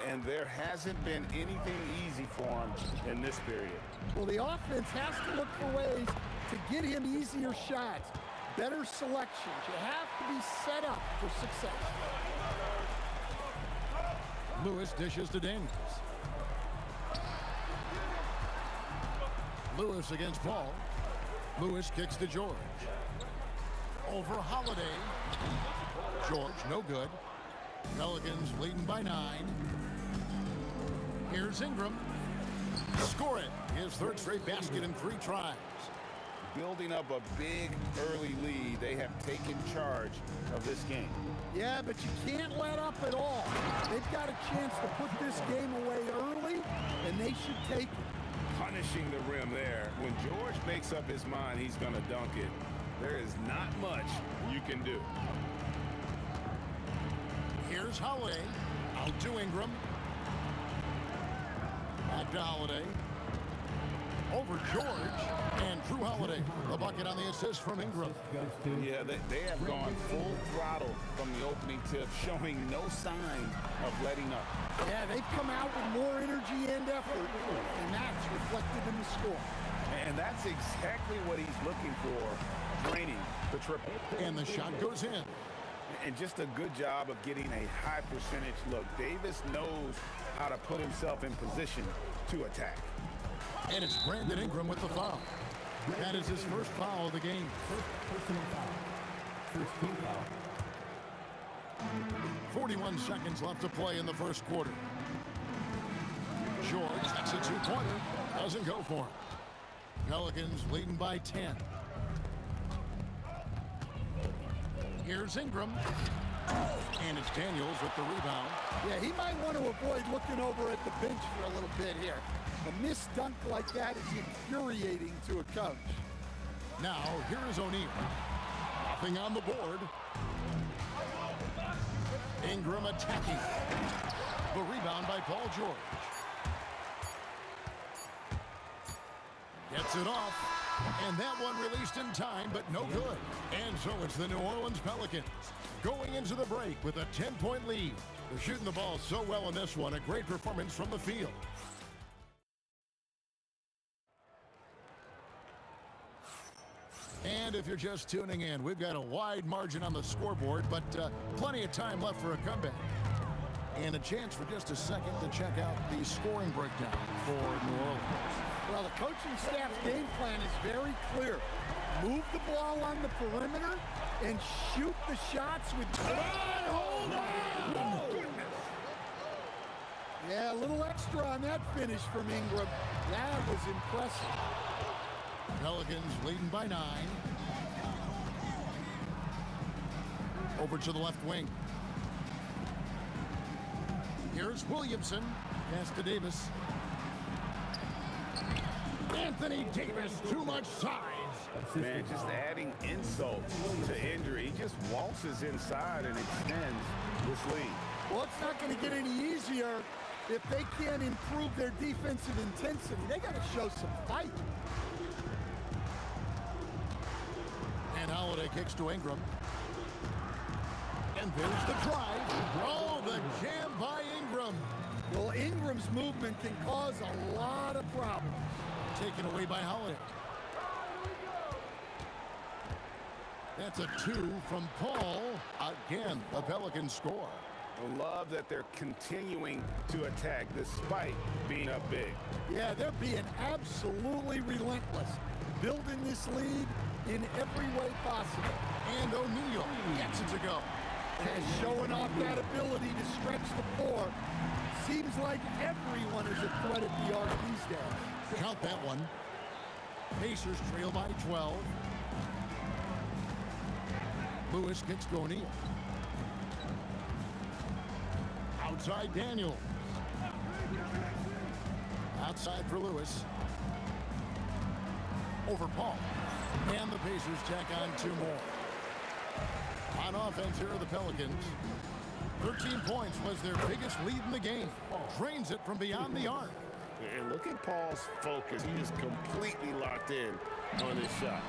And there hasn't been anything easy for him in this period. Well, the offense has to look for ways to get him easier shots, better selections. You have to be set up for success. Lewis dishes to Daniels. Lewis against Paul. Lewis kicks to George. Over Holiday. George, no good. Pelicans leading by 9. Here's Ingram. Score it. His third straight basket in 3 tries. Building up a big early lead. They have taken charge of this game. Yeah, but you can't let up at all. They've got a chance to put this game away early, and they should take it. Punishing the rim there. When George makes up his mind he's going to dunk it, there is not much you can do. Here's Holiday. Out to Ingram. Back to Holiday. Over George. And Drew Holiday. The bucket on the assist from Ingram. Yeah, they have gone full throttle from the opening tip, showing no sign of letting up. Yeah, they've come out with more energy and effort, and that's reflected in the score. And that's exactly what he's looking for, draining the triple. And the shot goes in. And just a good job of getting a high percentage look. Davis knows how to put himself in position to attack. And it's Brandon Ingram with the foul. That is his first foul of the game. Personal foul. First team foul. 41 seconds left to play in the first quarter. George takes a 2-pointer. Doesn't go for him. Pelicans leading by 10. Here's Ingram. And it's Daniels with the rebound. Yeah, he might want to avoid looking over at the bench for a little bit here. A missed dunk like that is infuriating to a coach. Now, here is O'Neal. Nothing on the board. Ingram attacking. The rebound by Paul George. Gets it off. And that one released in time, but no good. And so it's the New Orleans Pelicans going into the break with a 10-point lead. They're shooting the ball so well in this one. A great performance from the field. And if you're just tuning in, we've got a wide margin on the scoreboard, but plenty of time left for a comeback. And a chance for just a second to check out the scoring breakdown for New Orleans. Well, the coaching staff's game plan is very clear. Move the ball on the perimeter and shoot the shots with... Hold on! Yeah, a little extra on that finish from Ingram. That was impressive. Pelicans leading by 9. Over to the left wing. Here's Williamson. Pass to Davis. Anthony Davis, too much size. Man, just adding insult to injury. He just waltzes inside and extends this lead. Well, it's not going to get any easier if they can't improve their defensive intensity. They got to show some fight. And Holiday kicks to Ingram. And there's the drive. Oh, the jam by Ingram. Well, Ingram's movement can cause a lot of problems. Taken away by Holiday. That's a 2 from Paul. Again, the Pelicans score. I love that they're continuing to attack despite being up big. Yeah, they're being absolutely relentless. Building this lead in every way possible. And O'Neal gets it to go. And showing off that ability to stretch the floor. Seems like everyone is a threat at the arc these days. Count that one. Pacers trail by 12. Lewis kicks to O'Neal. Outside Daniels. Outside for Lewis. Over Paul. And the Pacers tack on 2 more. On offense here are the Pelicans. 13 points was their biggest lead in the game. Drains it from beyond the arc. And look at Paul's focus. He is completely locked in on his shot.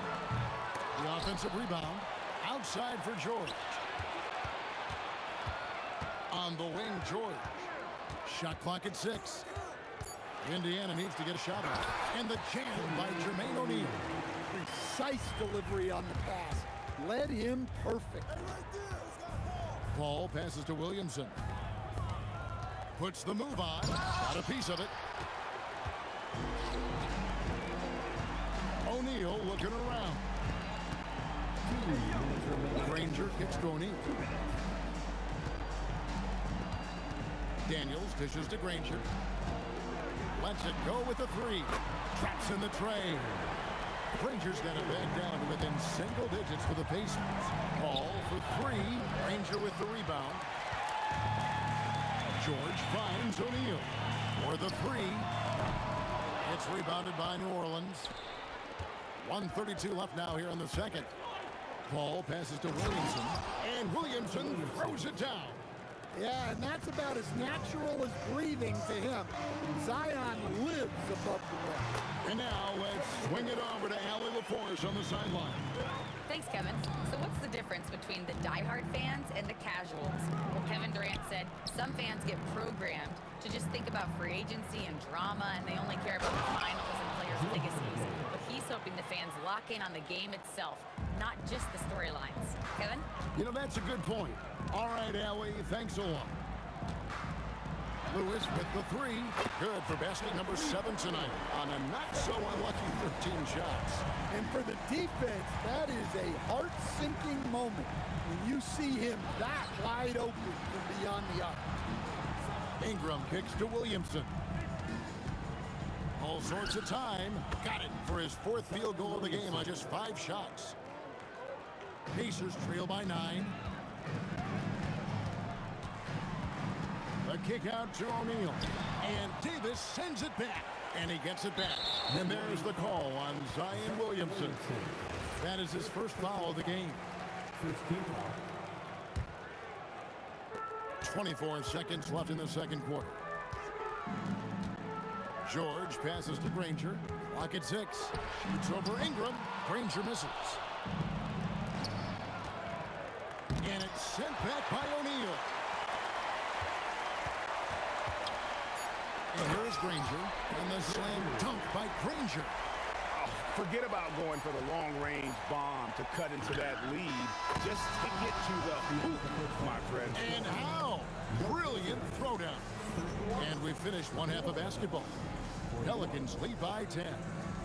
The offensive rebound. Outside for George. On the wing, George. Shot clock at 6. Indiana needs to get a shot off. And the jam by Jermaine O'Neal. Precise delivery on the pass. Led him perfect. Paul passes to Williamson. Puts the move on. Got a piece of it. kicks to O'Neal. Daniels dishes to Granger. Lets it go with the three. Traps in the tray. Granger's got it back down to within single digits for the Pacers. Ball for three. Granger with the rebound. George finds O'Neal for the three. It's rebounded by New Orleans. 1:32 left now here in the second. Ball passes to Williamson, and Williamson throws it down. Yeah, and that's about as natural as breathing to him. Zion lives above the rim. And now let's swing it over to Allie LaForce on the sideline. Thanks, Kevin. So what's the difference between the diehard fans and the casuals? Well, Kevin Durant said some fans get programmed to just think about free agency and drama, and they only care about the finals and players' legacies. But he's hoping the fans lock in on the game itself, not just the storylines. Kevin? You know, that's a good point. All right, Allie, thanks a lot. Lewis with the three. Good for basket number 7 tonight on a not-so-unlucky 13 shots. And for the defense, that is a heart-sinking moment when you see him that wide open from beyond the arc. Ingram kicks to Williamson. All sorts of time. Got it for his 4th field goal of the game on just 5 shots. Pacers trail by 9. The kick out to O'Neal. And Davis sends it back. And he gets it back. And there's the call on Zion Williamson. That is his first foul of the game. 24 seconds left in the second quarter. George passes to Granger. Clock at 6. Shoots over Ingram. Granger misses. And it's sent back by O'Neal. And here's Granger. And the slam dunk by Granger. Forget about going for the long-range bomb to cut into that lead. Just to get to the hoop, my friend. And how? Brilliant throwdown. And we've finished one half of basketball. Pelicans lead by 10.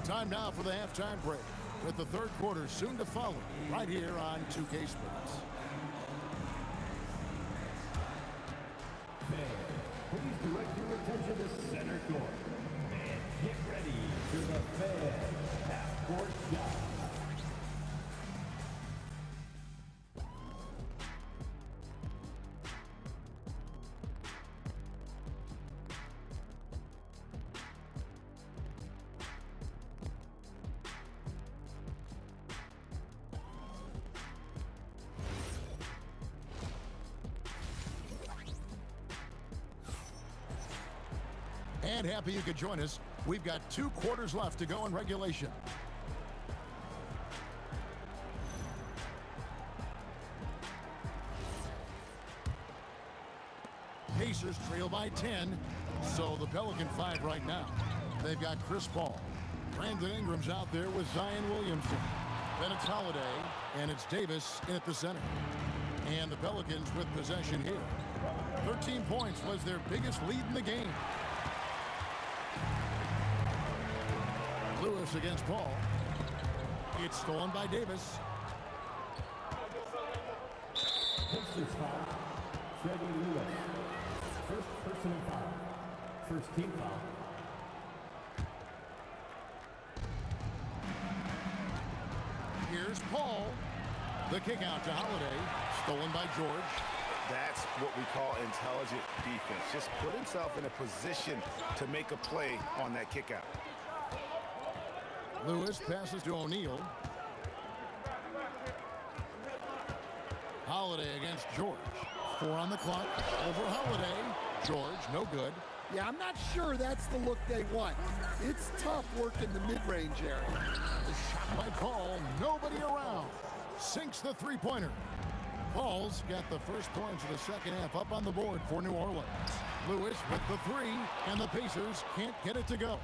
Time now for the halftime break, with the third quarter soon to follow, right here on 2K Sports. Please direct your attention to center court. And get ready for the Fan half-court shot. And happy you could join us. We've got 2 quarters left to go in regulation. Pacers trail by 10, so the Pelican 5 right now. They've got Chris Paul. Brandon Ingram's out there with Zion Williamson. Then it's Holiday, and it's Davis in at the center. And the Pelicans with possession here. 13 points was their biggest lead in the game. Lewis against Paul. It's stolen by Davis. Pacers foul. Freddie Lewis. First personal foul. First team foul. Here's Paul. The kick out to Holiday. Stolen by George. That's what we call intelligent defense. Just put himself in a position to make a play on that kick out. Lewis passes to O'Neal. Holiday against George. 4 on the clock. Over Holiday. George, no good. Yeah, I'm not sure that's the look they want. It's tough work in the mid-range area. The shot by Paul. Nobody around. Sinks the three-pointer. Paul's got the first points of the second half up on the board for New Orleans. Lewis with the 3, and the Pacers can't get it to go.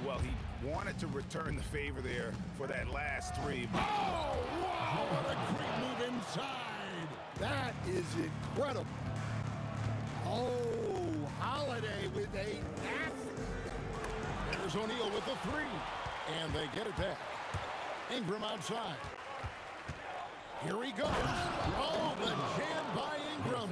Well, he wanted to return the favor there for that last 3. Oh, wow, what a great move inside. That is incredible. Oh, Holiday with a nasty. There's O'Neal with the 3, and they get it back. Ingram outside. Here he goes. Oh, the jam by Ingram.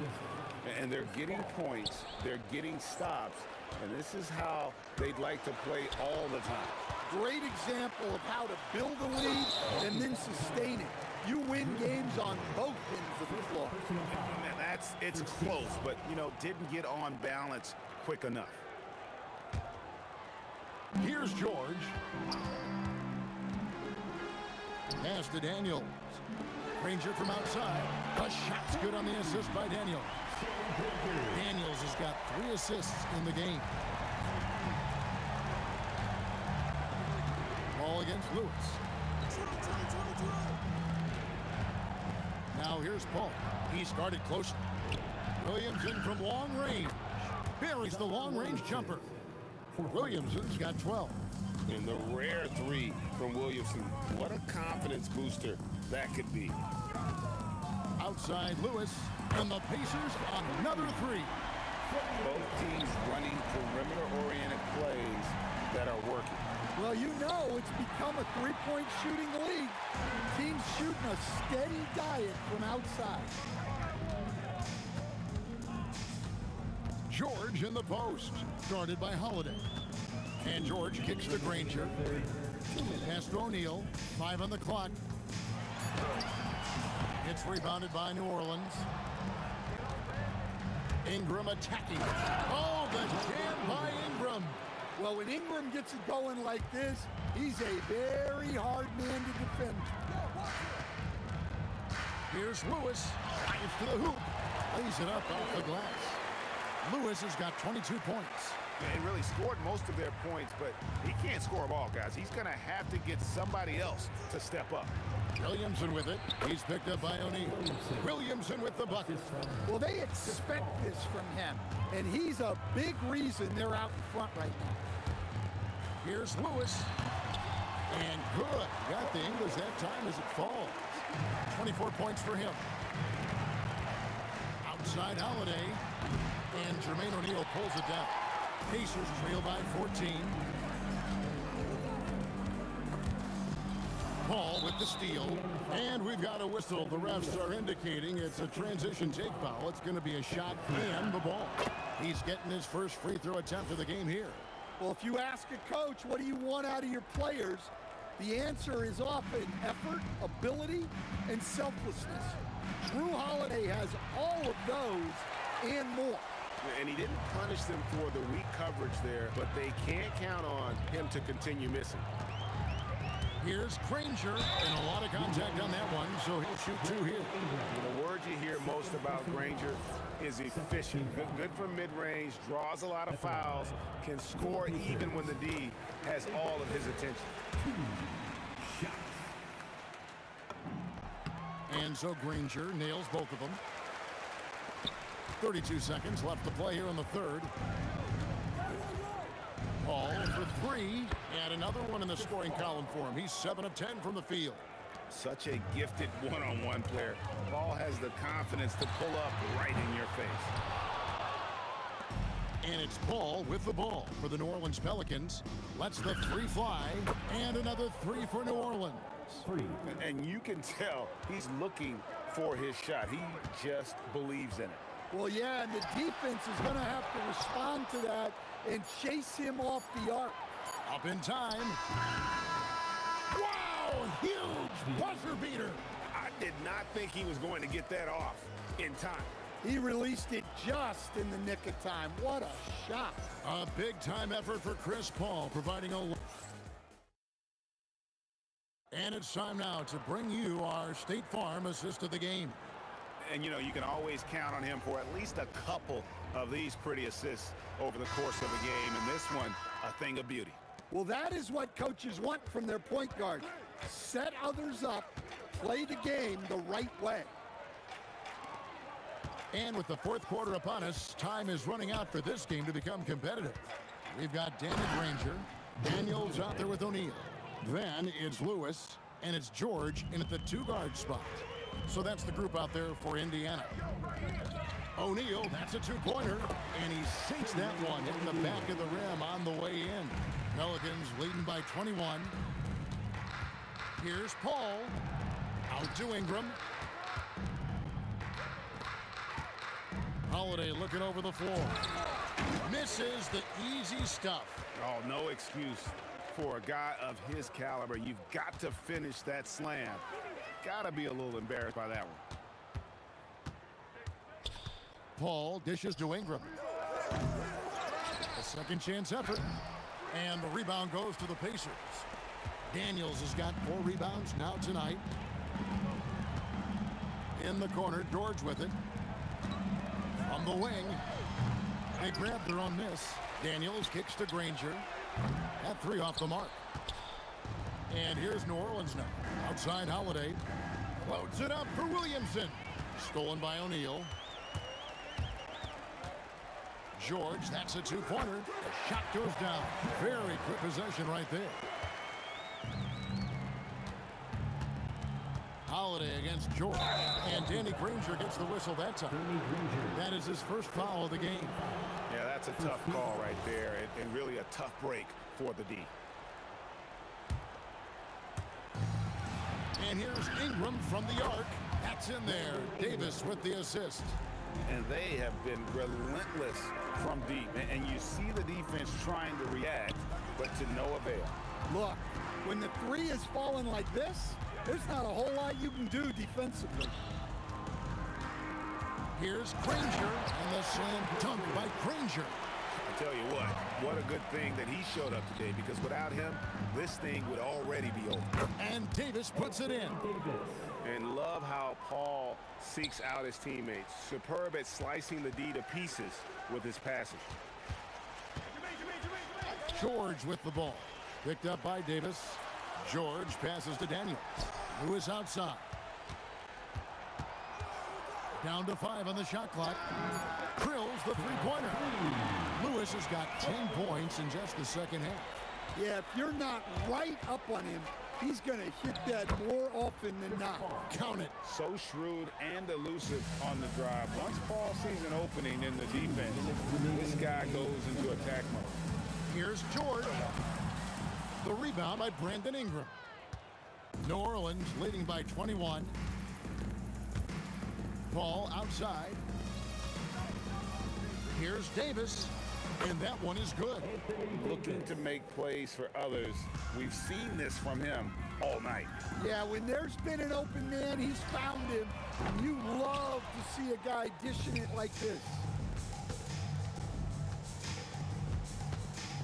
And they're getting points. They're getting stops. And this is how they'd like to play all the time. Great example of how to build a lead and then sustain it. You win games on both ends of the floor. And it's close, but, you know, didn't get on balance quick enough. Here's George. Pass to Daniels. Granger from outside. The shot's good on the assist by Daniels. Daniels has got 3 assists in the game. Ball against Lewis. Now here's Paul. He started closer. Williamson from long range. Buries the long-range jumper. Williamson's got 12. And the rare 3 from Williamson. What a confidence booster that could be. Outside Lewis. And the Pacers on another 3. Both teams running perimeter-oriented plays that are working. Well, you know it's become a three-point shooting league. Teams shooting a steady diet from outside. George in the post, guarded by Holiday. And George kicks to Granger. Pass to O'Neal, 5 on the clock. It's rebounded by New Orleans. Ingram attacking. Oh, the jam by Ingram. Well, when Ingram gets it going like this, he's a very hard man to defend. Here's Lewis. Drives to the hoop. Lays it up off the glass. Lewis has got 22 points. They really scored most of their points, but he can't score them all, guys. He's going to have to get somebody else to step up. Williamson with it. He's picked up by O'Neal. Williamson with the bucket. Well, they expect this from him, and he's a big reason they're out in front right now. Here's Lewis. And good. Got the English that time as it falls. 24 points for him. Outside Holiday. And Jermaine O'Neal pulls it down. Pacers trail by 14. Paul with the steal. And we've got a whistle. The refs are indicating it's a transition take foul. It's going to be a shot and the ball. He's getting his first free throw attempt of the game here. Well, if you ask a coach, what do you want out of your players? The answer is often effort, ability, and selflessness. Drew Holiday has all of those and more. And he didn't punish them for the weak coverage there, but they can't count on him to continue missing. Here's Granger, and a lot of contact on that one, so he'll shoot 2 here. The word you hear most about Granger is efficient. Good from mid-range, draws a lot of fouls, can score even when the D has all of his attention. And so Granger nails both of them. 32 seconds left to play here in the third. Paul for 3, and another one in the scoring column for him. He's 7 of 10 from the field. Such a gifted one-on-one player. Paul has the confidence to pull up right in your face. And it's Paul with the ball for the New Orleans Pelicans. Lets the 3 fly, and another 3 for New Orleans. And you can tell he's looking for his shot. He just believes in it. Well, yeah, and the defense is going to have to respond to that and chase him off the arc. Up in time. Wow, huge buzzer beater. I did not think he was going to get that off in time. He released it just in the nick of time. What a shot. A big-time effort for Chris Paul, providing a... And it's time now to bring you our State Farm assist of the game. And, you know, you can always count on him for at least a couple of these pretty assists over the course of a game. And this one, a thing of beauty. Well, that is what coaches want from their point guard. Set others up, play the game the right way. And with the fourth quarter upon us, time is running out for this game to become competitive. We've got Danny Granger. Daniels out there with O'Neal. Then it's Lewis, and it's George in at the 2-guard spot. So that's the group out there for Indiana. O'Neal, that's a 2-pointer, and he sinks that one hitting the back of the rim on the way in. Pelicans leading by 21. Here's Paul. Out to Ingram. Holiday looking over the floor. Misses the easy stuff. Oh, no excuse for a guy of his caliber. You've got to finish that slam. Got to be a little embarrassed by that one. Paul dishes to Ingram. A second chance effort. And the rebound goes to the Pacers. Daniels has got 4 rebounds now tonight. In the corner, George with it. From the wing, they grab their own miss. Daniels kicks to Granger. That 3 off the mark. And here's New Orleans now. Outside Holiday. Floats it up for Williamson. Stolen by O'Neal. George, that's a 2-pointer. The shot goes down. Very quick possession right there. Holiday against George. And Danny Granger gets the whistle that time. That is his first foul of the game. Yeah, that's a tough call right there, and really a tough break for the D. And here's Ingram from the arc. That's in there. Davis with the assist. And they have been relentless from deep. And you see the defense trying to react, but to no avail. Look, when the 3 is falling like this, there's not a whole lot you can do defensively. Here's Granger, and the slam dunk by Granger. I tell you what a good thing that he showed up today, because without him, this thing would already be over. And Davis puts it in. And love how Paul seeks out his teammates. Superb at slicing the D to pieces with his passing. George with the ball. Picked up by Davis. George passes to Daniels. Lewis outside. Down to 5 on the shot clock. Drills the 3-pointer. Lewis has got 10 points in just the second half. Yeah, if you're not right up on him, he's going to hit that more often than not. Count it. So shrewd and elusive on the drive. Once Paul sees an opening in the defense, this guy goes into attack mode. Here's George. The rebound by Brandon Ingram. New Orleans leading by 21. Paul outside. Here's Davis, and that one is good. Looking to make plays for others. We've seen this from him all night. Yeah, when there's been an open man, he's found him. And you love to see a guy dishing it like this.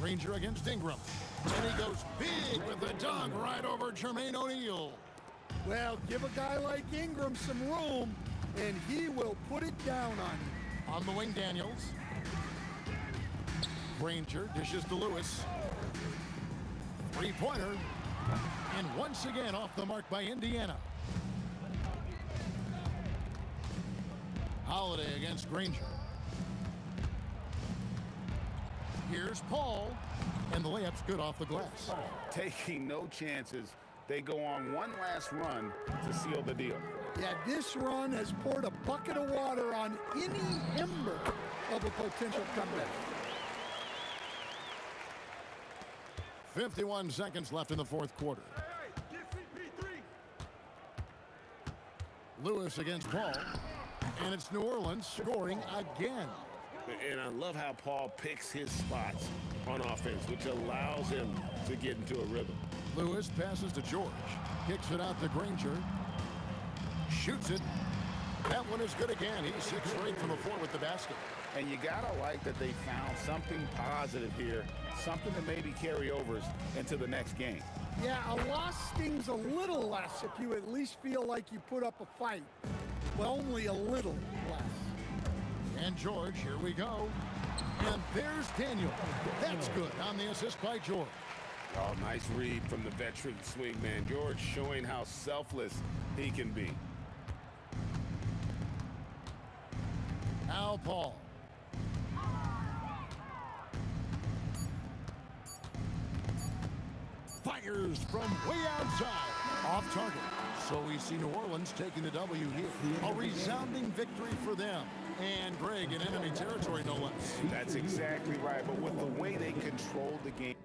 Granger against Ingram. And he goes big with the dunk right over Jermaine O'Neal. Well, give a guy like Ingram some room, and he will put it down on you. On the wing, Daniels. Granger dishes to Lewis. 3-pointer. And once again off the mark by Indiana. Holiday against Granger. Here's Paul. And the layup's good off the glass. Taking no chances. They go on one last run to seal the deal. Yeah, this run has poured a bucket of water on any ember of a potential comeback. 51 seconds left in the fourth quarter. Lewis against Paul. And it's New Orleans scoring again. And I love how Paul picks his spots on offense, which allows him to get into a rhythm. Lewis passes to George. Kicks it out to Granger. Shoots it. That one is good again. He's 6 straight from the floor with the basket. And you gotta like that they found something positive here, something to maybe carry overs into the next game. Yeah, a loss stings a little less if you at least feel like you put up a fight. Well, only a little less. And George, here we go. And there's Daniel. That's good on the assist by George. Oh, nice read from the veteran swingman. George showing how selfless he can be. Now Paul. Fires from way outside. Off target. So we see New Orleans taking the W here. A resounding victory for them. And Greg in enemy territory, no less. That's exactly right. But with the way they controlled the game.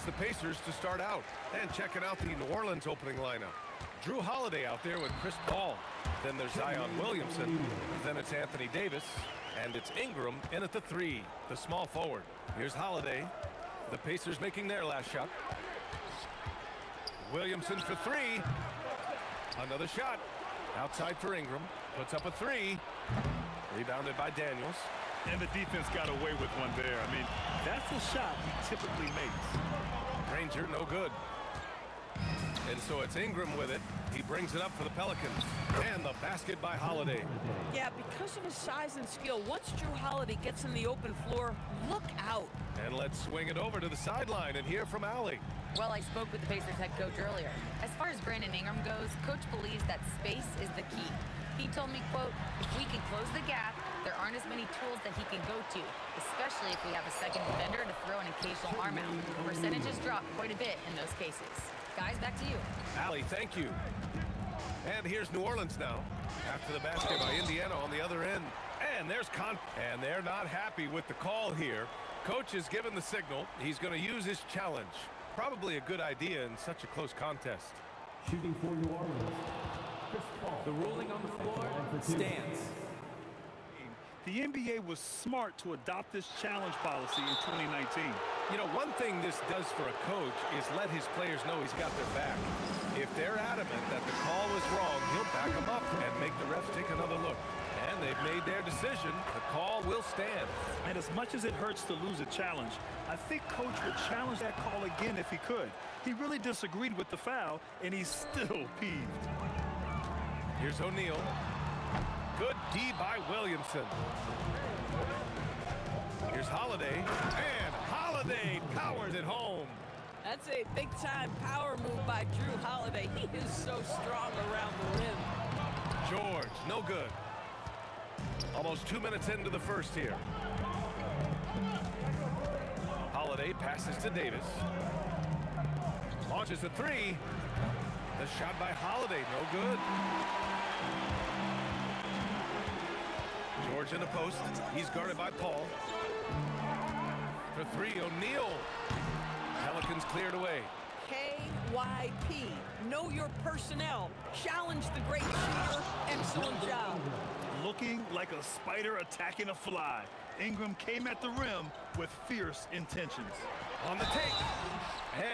The Pacers to start out. And checking out the New Orleans opening lineup. Drew Holiday out there with Chris Paul. Then there's Zion Williamson. Then it's Anthony Davis. And it's Ingram in at the 3, the small forward. Here's Holiday. The Pacers making their last shot. Williamson for 3. Another shot. Outside for Ingram. Puts up a 3. Rebounded by Daniels. And the defense got away with one there. I mean, that's a shot he typically makes. Ranger, no good. And so it's Ingram with it. He brings it up for the Pelicans. And the basket by Holiday. Yeah, because of his size and skill, once Drew Holiday gets in the open floor, look out. And let's swing it over to the sideline and hear from Allie. Well, I spoke with the Pacers head coach earlier. As far as Brandon Ingram goes, coach believes that space is the key. He told me, quote, if we can close the gap, there aren't as many tools that he can go to, especially if we have a second defender to throw an occasional arm out. Percentages drop quite a bit in those cases. Guys, back to you. Allie, thank you. And here's New Orleans now. After the basket by Indiana on the other end. And there's and they're not happy with the call here. Coach has given the signal. He's going to use his challenge. Probably a good idea in such a close contest. Shooting for New Orleans. The ruling on the floor stands. The NBA was smart to adopt this challenge policy in 2019. You know, one thing this does for a coach is let his players know he's got their back. If they're adamant that the call was wrong, he'll back them up and make the refs take another look. And they've made their decision. The call will stand. And as much as it hurts to lose a challenge, I think Coach would challenge that call again if he could. He really disagreed with the foul, and he's still peeved. Here's O'Neal. Good D by Williamson. Here's Holiday. And Holiday powers it home. That's a big-time power move by Drew Holiday. He is so strong around the rim. George No good. Almost 2 minutes into the first here. Holiday passes to Davis. Launches a three. The shot by Holiday, no good. George in the post. He's guarded by Paul. For three, O'Neal. Pelicans cleared away. KYP. Know your personnel. Challenge the great shooter. Excellent job. Looking like a spider attacking a fly. Ingram came at the rim with fierce intentions. On the take.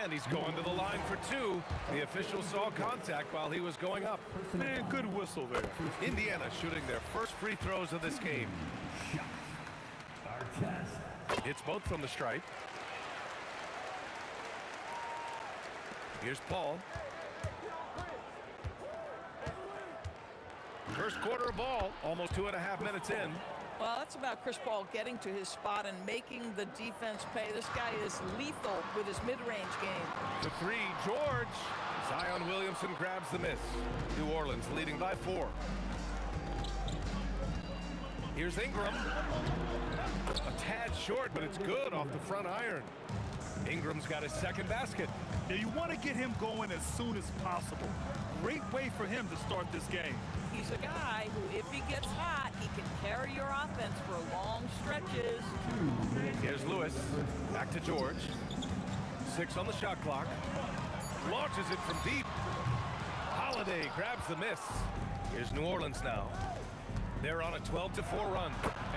And he's going to the line for two. The official saw contact while he was going up. Man, good whistle there. Indiana shooting their first free throws of this game. It's both from the stripe. Here's Paul. First quarter of ball, almost 2.5 minutes in. Well, that's about Chris Paul getting to his spot and making the defense pay. This guy is lethal with his mid-range game. The three, George. Zion Williamson grabs the miss. New Orleans leading by 4. Here's Ingram. A tad short, but it's good off the front iron. Ingram's got his second basket. Now you want to get him going as soon as possible. Great way for him to start this game. He's a guy who, if he gets hot, he can carry your offense for long stretches. Here's Lewis. Back to George. 6 on the shot clock. Launches it from deep. Holiday grabs the miss. Here's New Orleans now. They're on a 12-4 run.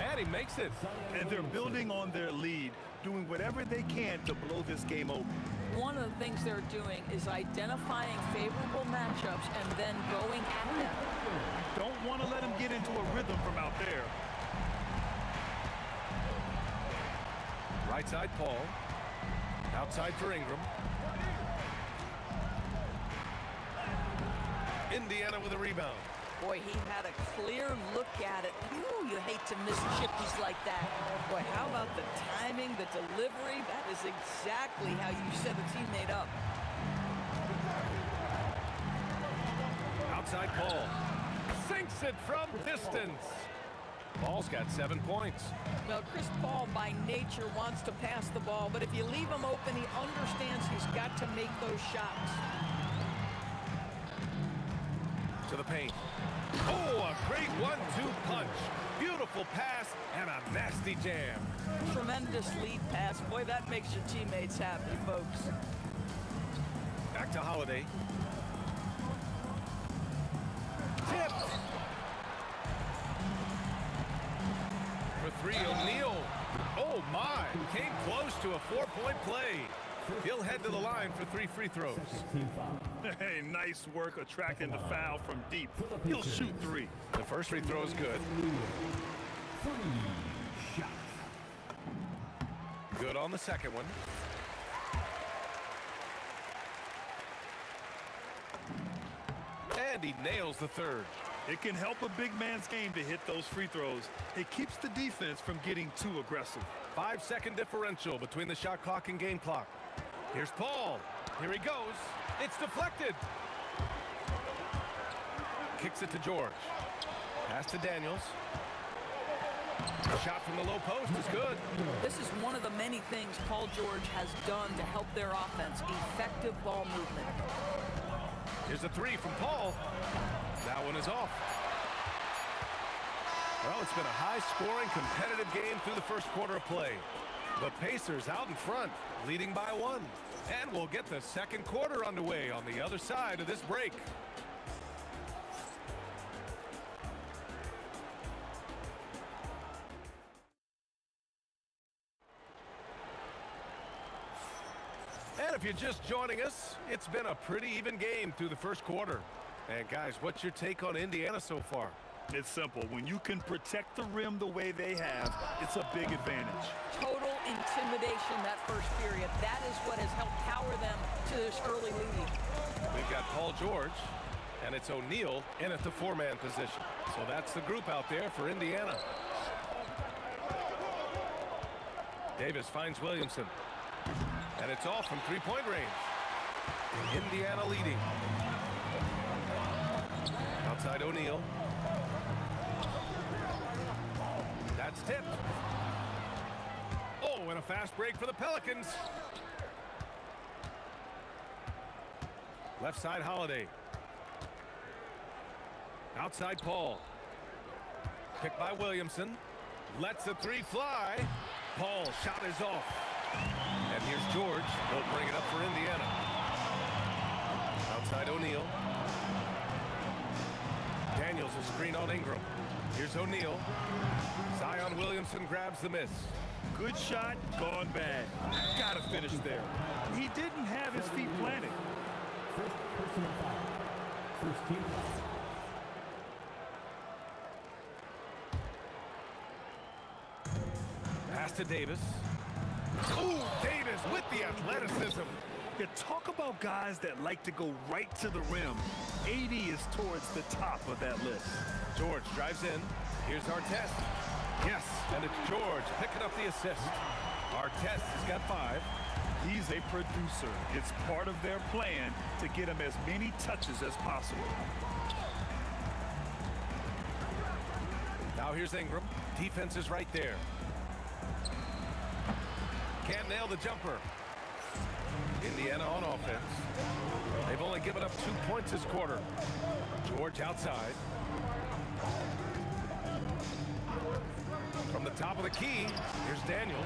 And he makes it. And they're building on their lead, doing whatever they can to blow this game open. One of the things they're doing is identifying favorable matchups and then going at them. Don't want to let him get into a rhythm from out there. Right side, Paul. Outside for Ingram. Indiana with a rebound. Boy, he had a clear look at it. Ooh, you hate to miss chippies like that. Boy, how about the timing, the delivery? That is exactly how you set a teammate up. Outside Paul. Sinks it from distance. Paul's got 7 points. Well, Chris Paul by nature wants to pass the ball, but if you leave him open, he understands he's got to make those shots. To the paint. Oh, a great 1-2 punch. Beautiful pass and a nasty jam. Tremendous lead pass. Boy, that makes your teammates happy, folks. Back to Holiday. Tip. For three, O'Neal. Oh, my. Came close to a 4-point play. He'll head to the line for 3 free throws. Hey, nice work attracting the foul from deep. He'll shoot 3. The first free throw is good. Good on the second one. And he nails the third. It can help a big man's game to hit those free throws. It keeps the defense from getting too aggressive. 5-second differential between the shot clock and game clock. Here's Paul. Here he goes. It's deflected. Kicks it to George. Pass to Daniels. Shot from the low post is good. This is one of the many things Paul George has done to help their offense. Effective ball movement. Here's a 3 from Paul. That one is off. Well, it's been a high-scoring, competitive game through the first quarter of play. The Pacers out in front, leading by 1. And we'll get the second quarter underway on the other side of this break. And if you're just joining us, it's been a pretty even game through the first quarter. And guys, what's your take on Indiana so far? It's simple. When you can protect the rim the way they have, it's a big advantage. Total intimidation that first period. That is what has helped power them to this early lead. We've got Paul George, and it's O'Neal in at the 4-man position. So that's the group out there for Indiana. Davis finds Williamson. And it's off from 3-point range. Indiana leading. Outside O'Neal. tipped. Oh, and a fast break for the Pelicans. Left side, Holiday. Outside, Paul. Picked by Williamson. Lets the three fly. Paul's shot is off. And here's George. He'll bring it up for Indiana. Outside O'Neal. Daniels a screen on Ingram. Here's O'Neal. Zion Williamson grabs the miss. Good shot, gone bad. Gotta finish there. He didn't have his feet planted. First personal foul. First team foul. Pass to Davis. Ooh, Davis with the athleticism. You talk about guys that like to go right to the rim. AD is towards the top of that list. George drives in. Here's Artest. Yes, and it's George picking up the assist. Artest has got 5. He's a producer. It's part of their plan to get him as many touches as possible. Now here's Ingram. Defense is right there. Can't nail the jumper. Indiana on offense. They've only given up 2 points this quarter. George outside. From the top of the key, here's Daniels.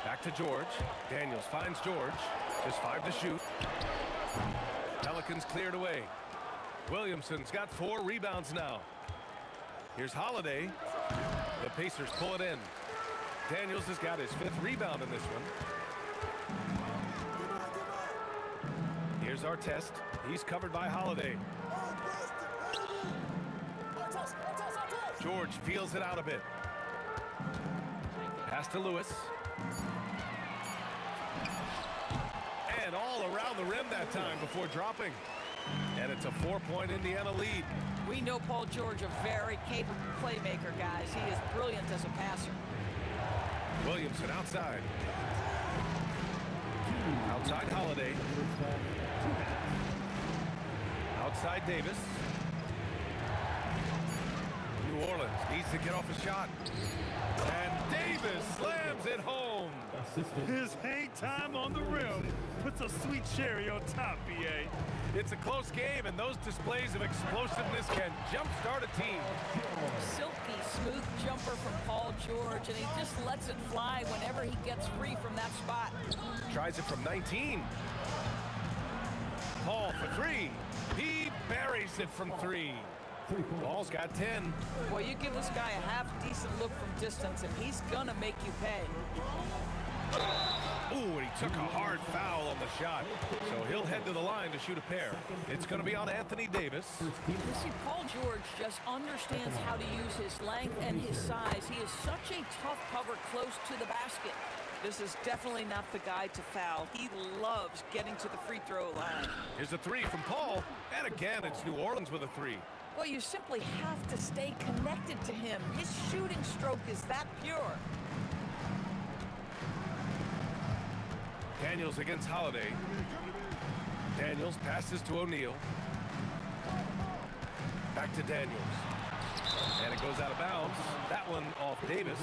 Back to George. Daniels finds George. Just 5 to shoot. Pelicans cleared away. Williamson's got 4 rebounds now. Here's Holiday. The Pacers pull it in. Daniels has got his 5th rebound in this one. Here's Artest. He's covered by Holiday. George feels it out a bit. Pass to Lewis. And all around the rim that time before dropping. And it's a 4-point Indiana lead. We know Paul George, a very capable playmaker, guys. He is brilliant as a passer. Williamson outside. Outside Holiday. Outside Davis. New Orleans needs to get off a shot. And Davis slams it home. His hang time on the rim puts a sweet cherry on top, BA. It's a close game, and those displays of explosiveness can jumpstart a team. Silky smooth jumper from Paul George, and he just lets it fly whenever he gets free from that spot. Tries it from 19. Paul for 3. He buries it from 3. Paul's got 10. Well, you give this guy a half-decent look from distance, and he's gonna make you pay. Ooh, and he took a hard foul on the shot. So he'll head to the line to shoot a pair. It's going to be on Anthony Davis. You see, Paul George just understands how to use his length and his size. He is such a tough cover close to the basket. This is definitely not the guy to foul. He loves getting to the free throw line. Here's a 3 from Paul. And again, it's New Orleans with a 3. Well, you simply have to stay connected to him. His shooting stroke is that pure. Daniels against Holiday. Daniels passes to O'Neal. Back to Daniels. And it goes out of bounds. That one off Davis.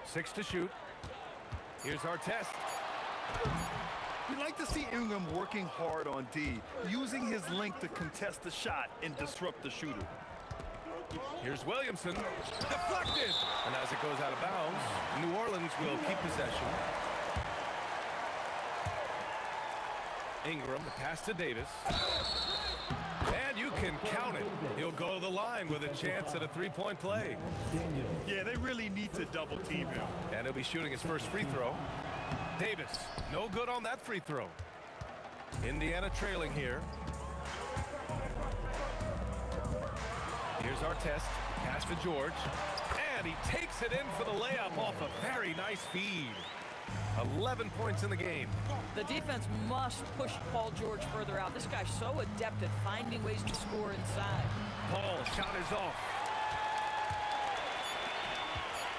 Six to shoot. Here's Artest. You'd like to see Ingram working hard on D, using his length to contest the shot and disrupt the shooter. Here's Williamson. Deflected. And as it goes out of bounds, New Orleans will keep possession. Ingram, the pass to Davis. And you can count it. He'll go to the line with a chance at a 3-point play. Yeah, they really need to double team him. And he'll be shooting his first free throw. Davis, no good on that free throw. Indiana trailing here. Here's Artest, pass to George, and he takes it in for the layup off a very nice feed. 11 points in the game. The defense must push Paul George further out. This guy's so adept at finding ways to score inside. Paul, shot is off.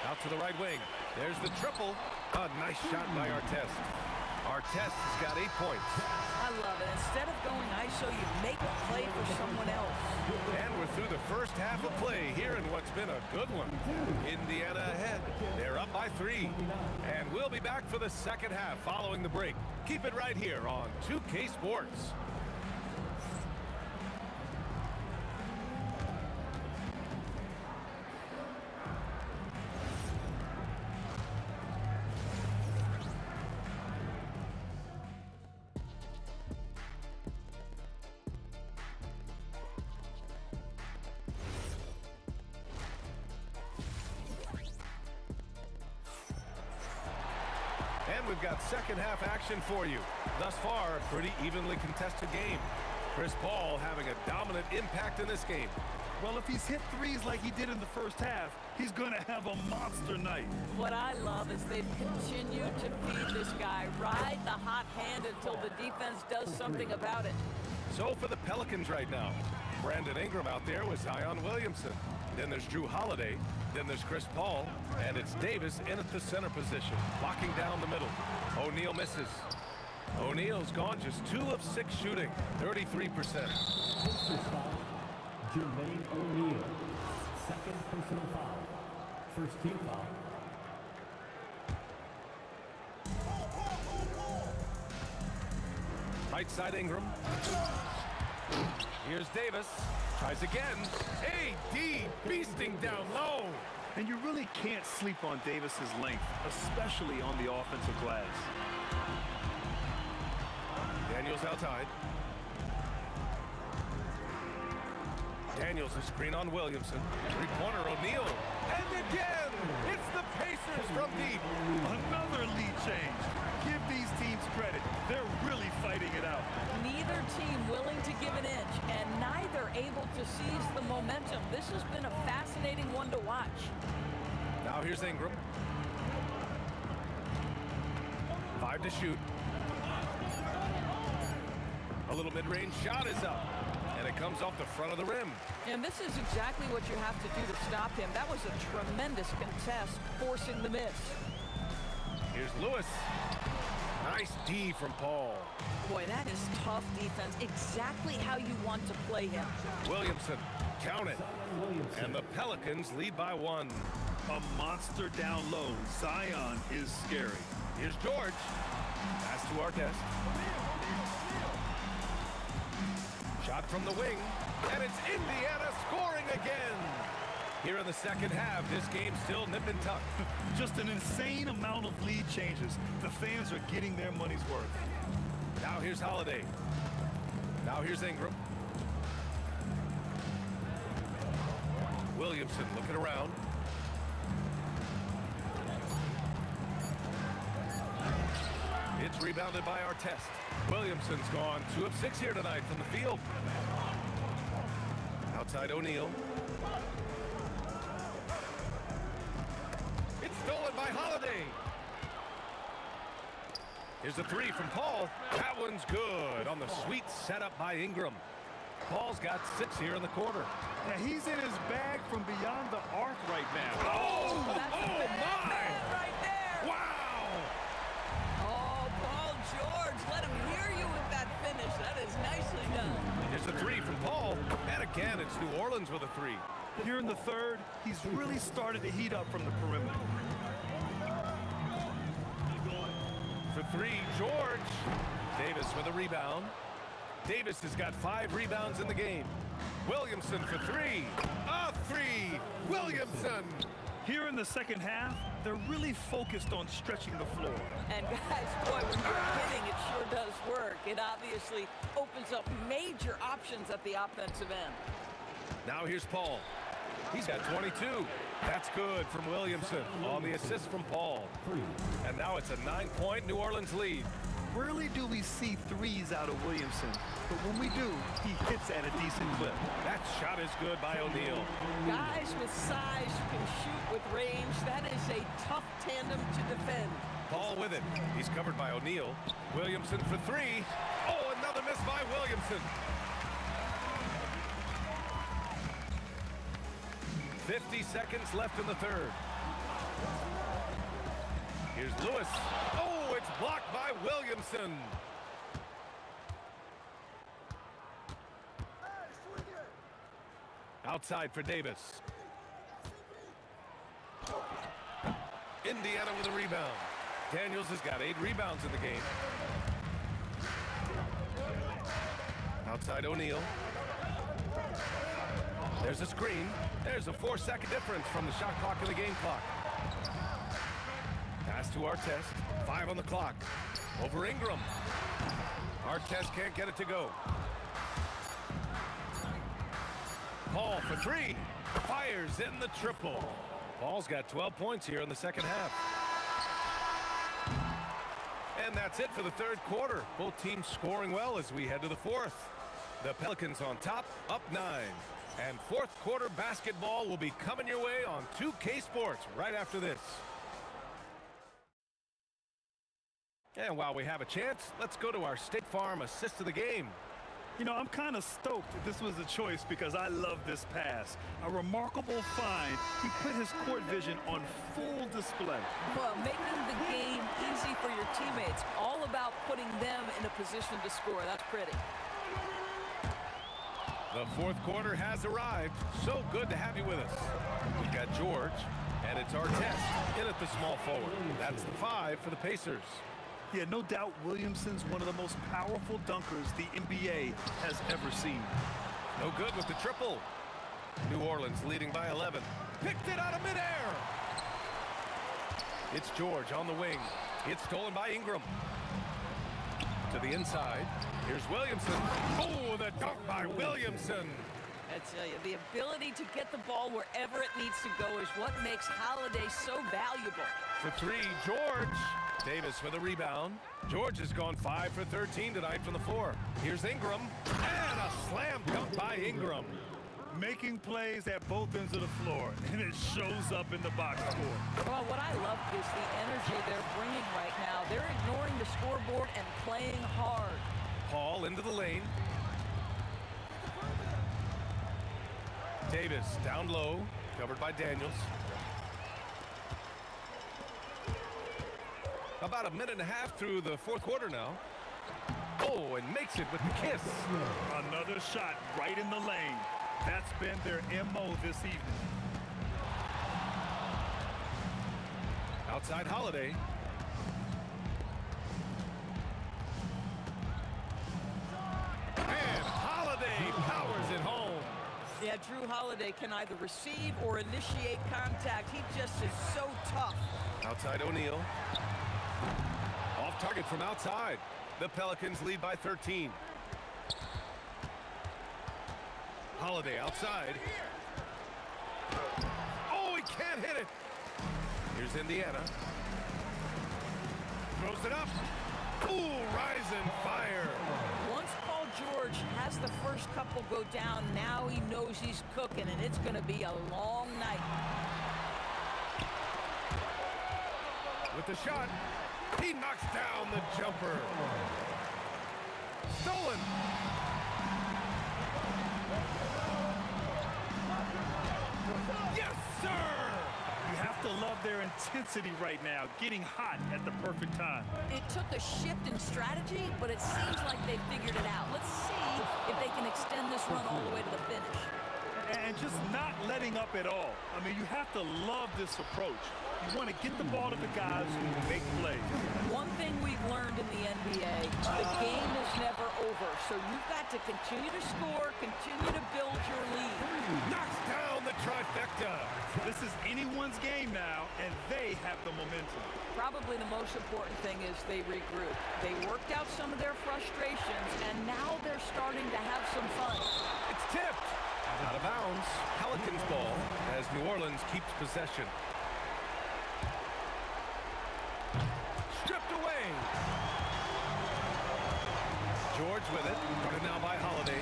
Out to the right wing. There's the triple. A nice shot by Artest. Artest has got 8 points. I love it. Instead of going ISO, you make a play for someone else. And we're through the first half of play here in what's been a good one. Indiana ahead. They're up by 3. And we'll be back for the second half following the break. Keep it right here on 2K Sports. And we've got second half action for you. Thus far, a pretty evenly contested game. Chris Paul having a dominant impact in this game. Well, if he's hit threes like he did in the first half, he's going to have a monster night. What I love is they've continued to feed this guy, ride the hot hand until the defense does something about it. So for the Pelicans right now, Brandon Ingram out there with Zion Williamson. Then there's Drew Holiday. Then there's Chris Paul. And it's Davis in at the center position, locking down the middle. O'Neal misses. O'Neal's gone just 2 of 6 shooting, 33%. Jermaine O'Neal, second personal foul. First team foul. Right side Ingram. Here's Davis. Tries again. AD beasting down low. And you really can't sleep on Davis's length, especially on the offensive glass. Daniels outside. Daniels a screen on Williamson. Three-pointer O'Neal. And again, it's the Pacers from deep. Another lead change. Give these teams credit. They're really fighting it out. Neither team willing to give an inch, and neither able to seize the momentum. This has been a fascinating one to watch. Now here's Ingram. 5 to shoot. A little mid-range shot is up, and it comes off the front of the rim. And this is exactly what you have to do to stop him. That was a tremendous contest, forcing the miss. Here's Lewis. Nice D from Paul. Boy, that is tough defense. Exactly how you want to play him. Williamson, count it. And the Pelicans lead by 1. A monster down low. Zion is scary. Here's George. Pass to Artest. Shot from the wing. And it's Indiana scoring again. Here in the second half, this game's still nip and tuck. Just an insane amount of lead changes. The fans are getting their money's worth. Now here's Holiday. Now here's Ingram. Williamson looking around. It's rebounded by Artest. Williamson's gone 2 of 6 here tonight from the field. Outside O'Neal. It's stolen by Holiday. Here's a 3 from Paul. That one's good on the sweet setup by Ingram. Paul's got 6 here in the quarter. Now he's in his bag from beyond the arc right now. Oh, That's a bad man right there. Wow! Oh, Paul George, let him hear you with that finish. That is nicely done. Here's a 3 from Paul. And again, it's New Orleans with a 3. Here in the third, he's really started to heat up from the perimeter. For 3, George. Davis with a rebound. Davis has got 5 rebounds in the game. Williamson for 3. A 3. Williamson. Here in the second half, they're really focused on stretching the floor. And guys, boy, when you're hitting, it sure does work. It obviously opens up major options at the offensive end. Now here's Paul. He's got 22. That's good from Williamson on the assist from Paul. And now it's a 9-point New Orleans lead. Rarely do we see threes out of Williamson, but when we do, he hits at a decent clip. That shot is good by O'Neal. Guys with size who can shoot with range, that is a tough tandem to defend. Paul with it. He's covered by O'Neal. Williamson for 3. Oh, another miss by Williamson. 50 seconds left in the third. Here's Lewis. Oh, it's Blocked by Williamson. Outside for Davis. Indiana with a rebound. Daniels has got 8 rebounds in the game. Outside O'Neal. There's a screen. There's a 4-second difference from the shot clock to the game clock. Pass to Artest. 5 on the clock. Over Ingram. Artest can't get it to go. Paul for 3. Fires in the triple. Paul's got 12 points here in the second half. And that's it for the third quarter. Both teams scoring well as we head to the fourth. The Pelicans on top, up 9. And fourth quarter basketball will be coming your way on 2K Sports right after this. And while we have a chance, let's go to our State Farm assist of the game. You know, I'm kind of stoked that this was a choice because I love this pass. A remarkable find. He put his court vision on full display. Well, making the game easy for your teammates. All about putting them in a position to score. That's pretty. The fourth quarter has arrived. So good to have you with us. We've got George, and it's Artest in at the small forward. That's the 5 for the Pacers. Yeah, no doubt Williamson's one of the most powerful dunkers the NBA has ever seen. No good with the triple. New Orleans leading by 11. Picked it out of midair. It's George on the wing. It's stolen by Ingram. To the inside. Here's Williamson. Oh, the dunk by Williamson. I tell you, the ability to get the ball wherever it needs to go is what makes Holiday so valuable. For 3, George. Davis for the rebound. George has gone 5 for 13 tonight from the floor. Here's Ingram. And a slam dunk by Ingram. Making plays at both ends of the floor, and it shows up in the box score. Well, what I love is the energy they're bringing right now. They're ignoring the scoreboard and playing hard. Paul into the lane. Davis down low, covered by Daniels. About a minute and a half through the fourth quarter now. Oh, and makes it with the kiss. Another shot right in the lane. That's been their MO this evening. Outside Holiday. And Holiday powers it home. Yeah, Drew Holiday can either receive or initiate contact. He just is so tough. Outside O'Neal. Off target from outside. The Pelicans lead by 13. Holiday outside. Oh, he can't hit it. Here's Indiana. Throws it up. Ooh, rising fire. Once Paul George has the first couple go down, now he knows he's cooking, and it's going to be a long night. With the shot, he knocks down the jumper. Stolen. Yes, sir! You have to love their intensity right now, getting hot at the perfect time. It took a shift in strategy, but it seems like they figured it out. Let's see if they can extend this run all the way to the finish. And just not letting up at all. I mean, you have to love this approach. You want to get the ball to the guys who make plays. One thing we've learned in the NBA, the game is never over. So you've got to continue to score, continue to build your lead. Knocks down the trifecta. This is anyone's game now, and they have the momentum. Probably the most important thing is they regroup. They worked out some of their frustrations, and now they're starting to have some fun. It's tipped. Out of bounds. Pelicans ball as New Orleans keeps possession. Stripped away. George with it. Guarded now by Holiday.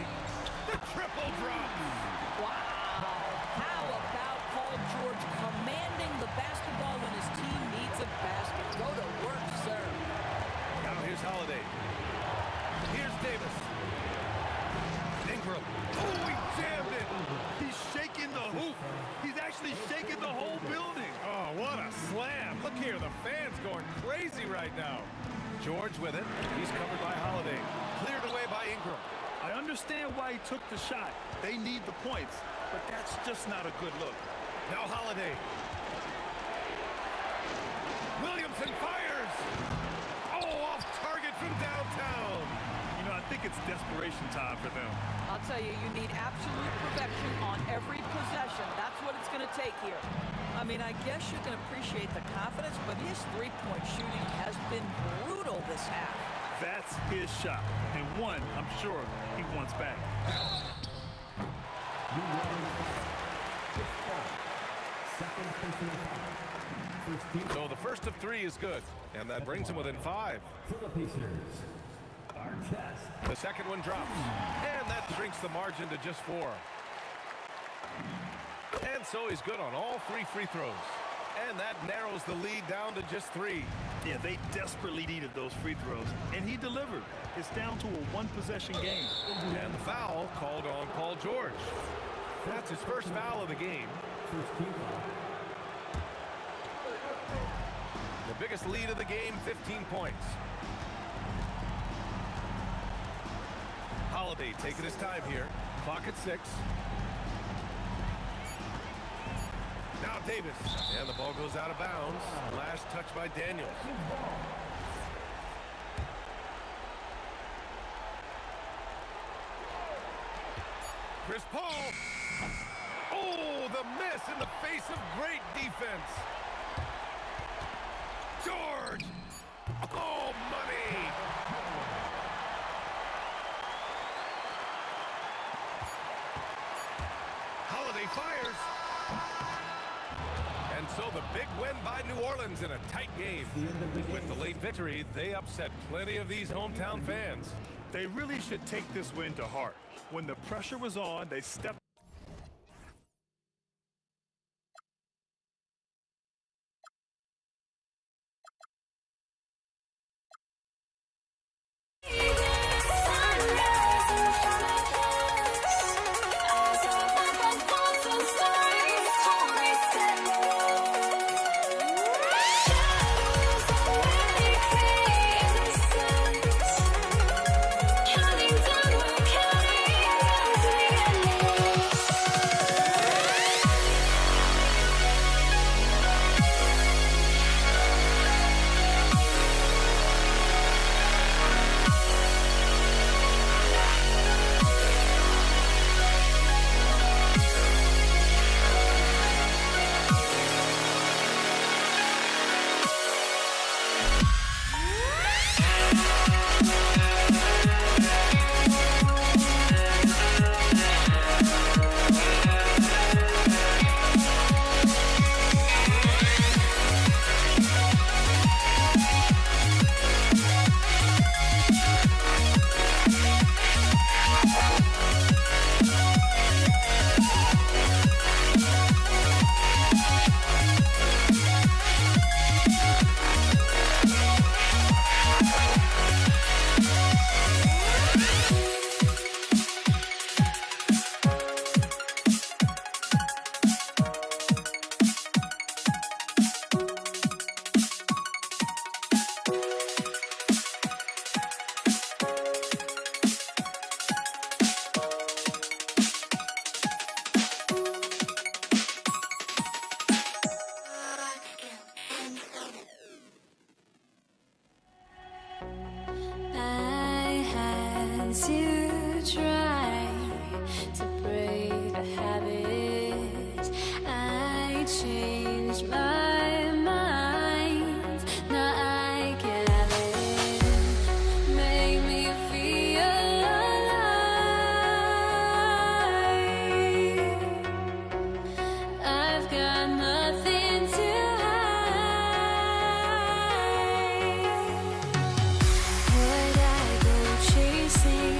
The triple drop. Wow. How about Paul George commanding the basketball when his team needs a basket? Go to work, sir. Now here's Holiday. Here's Davis. Ingram. Oh, he jammed it. He's shaking the hoop. He's actually shaking the whole building. Oh, what a slam. Look here, the fans going crazy right now. George with it. He's covered by Holiday. Cleared away by Ingram. I understand why he took the shot. They need the points, but that's just not a good look. Now Holiday. Williamson fires. Oh, off target from downtown. You know, I think it's desperation time for them. I'll tell you, you need absolute perfection on every possession. That's what it's going to take here. I mean, I guess you can appreciate the confidence, but his three-point shooting has been brutal this half. That's his shot, and one I'm sure he wants back. So the first of three is good, and that brings him within 5. The second one drops, and that shrinks the margin to just 4. And so he's good on all 3 free throws. And that narrows the lead down to just 3. Yeah, they desperately needed those free throws, and he delivered. It's down to a one-possession game. And the foul called on Paul George. That's his first foul of the game. The biggest lead of the game, 15 points. Holiday taking his time here. Clock at 6. Now Davis. And the ball goes out of bounds. Last touch by Daniels. Chris Paul. Oh, the miss in the face of great defense. George. Oh, money. Holiday fires. And so the big win by New Orleans in a tight game. With the late victory, they upset plenty of these hometown fans. They really should take this win to heart. When the pressure was on, they stepped. Would I go chasing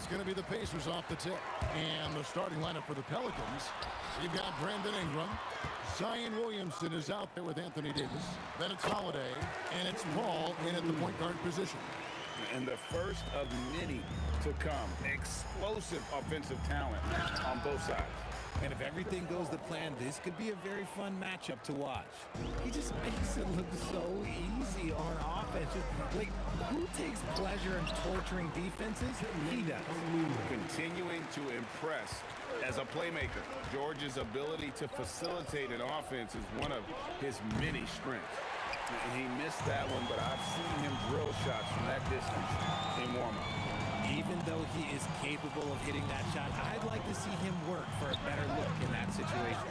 going to be the Pacers off the tip. And the starting lineup for the Pelicans. You've got Brandon Ingram. Zion Williamson is out there with Anthony Davis. Then it's Holiday. And it's Paul in at the point guard position. And the first of many to come. Explosive offensive talent on both sides. And if everything goes to plan, this could be a very fun matchup to watch. He just makes it look so easy on offense. Like, who takes pleasure in torturing defenses? He does. Continuing to impress as a playmaker. George's ability to facilitate an offense is one of his many strengths. And he missed that one, but I've seen him drill shots from that distance in warm-up. Even though he is capable of hitting that shot, I'd like to see him work for a better look in that situation.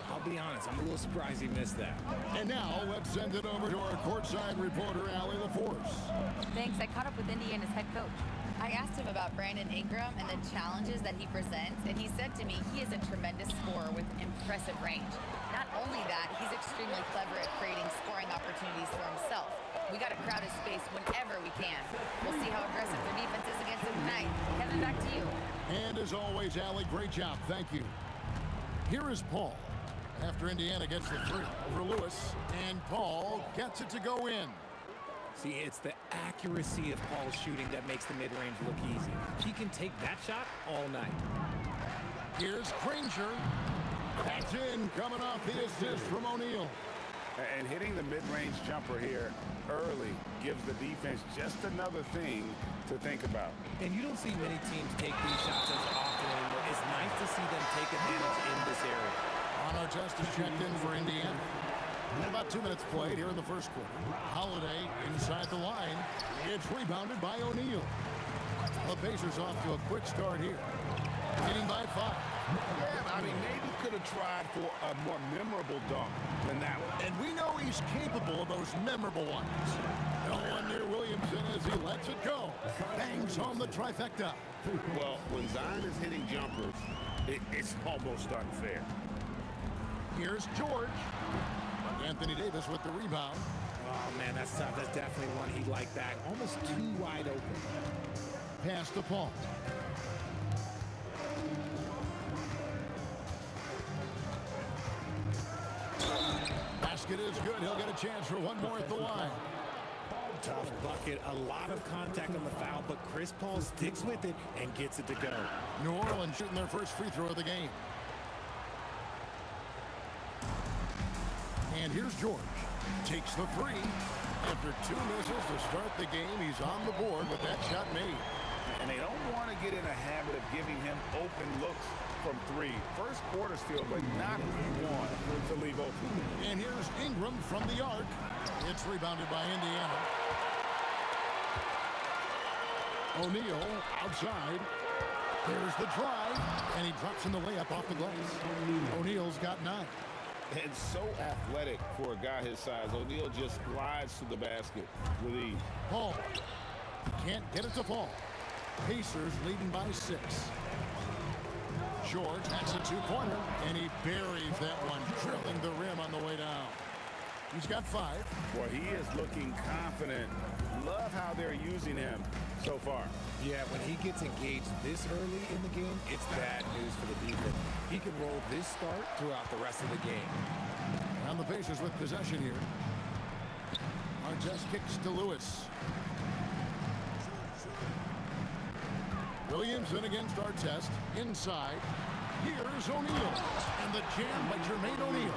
I'll be honest, I'm a little surprised he missed that. And now let's send it over to our courtside reporter, Allie LaForce. Thanks. I caught up with Indiana's head coach. I asked him about Brandon Ingram and the challenges that he presents, and he said to me he is a tremendous scorer with impressive range. Not only that, he's extremely clever at creating scoring opportunities for himself. We got to crowd his space whenever we can. We'll see how aggressive their defense is against him tonight. Kevin, back to you. And as always, Allie, great job. Thank you. Here is Paul. After Indiana gets the three over Lewis, and Paul gets it to go in. See, it's the accuracy of Paul's shooting that makes the mid-range look easy. He can take that shot all night. Here's Granger. That's in, coming off the assist from O'Neal. And hitting the mid-range jumper here early gives the defense just another thing to think about. And you don't see many teams take these shots as often anymore. It's nice to see them take advantage in this area. On our test is checked in for Indiana. And about 2 minutes played here in the first quarter. Holiday inside the line. It's rebounded by O'Neal. The Pacers off to a quick start here. Leading by 5. Yeah, I mean, maybe could have tried for a more memorable dunk than that one. And we know he's capable of those memorable ones. No one near Williamson as he lets it go. Bangs home the trifecta. Well, when Zion is hitting jumpers, it's almost unfair. Here's George. Anthony Davis with the rebound. Oh, man, that's tough. That's definitely one he'd like back. Almost too wide open. Pass to Paul. Basket is good. He'll get a chance for one more at the line. Tough bucket. A lot of contact on the foul, but Chris Paul sticks with it and gets it to go. New Orleans shooting their first free throw of the game. And here's George. Takes the three. After 2 misses to start the game, he's on the board with that shot made. And they don't want to get in a habit of giving him open looks from 3. First quarter still, but not who you want to leave open. And here's Ingram from the arc. It's rebounded by Indiana. O'Neal outside. Here's the drive, and he drops in the layup off the glass. O'Neal's got 9. And so athletic for a guy his size. O'Neal just glides to the basket with ease. Paul can't get it to fall. Pacers leading by 6. George has a 2-pointer, and he buries that one, drilling the rim on the way down. He's got 5. Boy, he is looking confident. Love how they're using him so far. Yeah, when he gets engaged this early in the game, it's bad news for the defense. He can roll this start throughout the rest of the game. And the Pacers with possession here. Artest kicks to Lewis. Williamson against Artest. Inside. Here's O'Neal. And the jam by Jermaine O'Neal.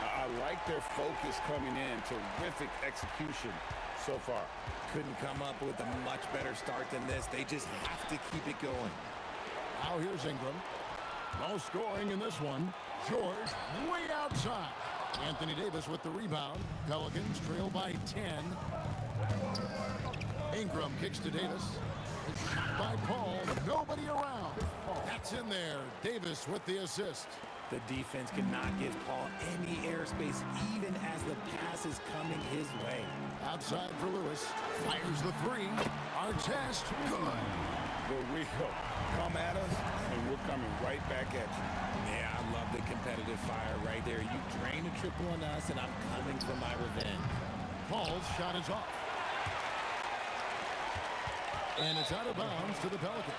I like their focus coming in. Terrific execution so far. Couldn't come up with a much better start than this. They just have to keep it going. Now here's Ingram. No scoring in this one. George way outside. Anthony Davis with the rebound. Pelicans trail by 10. Ingram kicks to Davis. It's shot by Paul. Nobody around. That's in there. Davis with the assist. The defense cannot give Paul any airspace, even as the pass is coming his way. Outside for Lewis. Fires the 3. Artest. Good. The Rico. Come at us, and we're coming right back at you. Yeah, I love the competitive fire right there. You drain a triple on us, and I'm coming for my revenge. Paul's shot is off. And it's out of bounds to the Pelicans.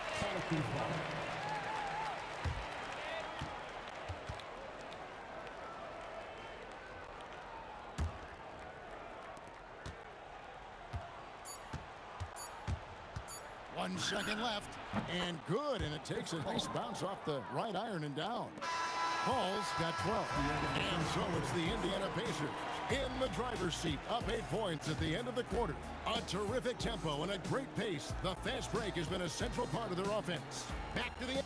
One second left, and good, and it takes a nice bounce off the right iron and down. Paul's got 12, and so it's the Indiana Pacers in the driver's seat, up 8 points at the end of the quarter. A terrific tempo and a great pace. The fast break has been a central part of their offense. Back to the...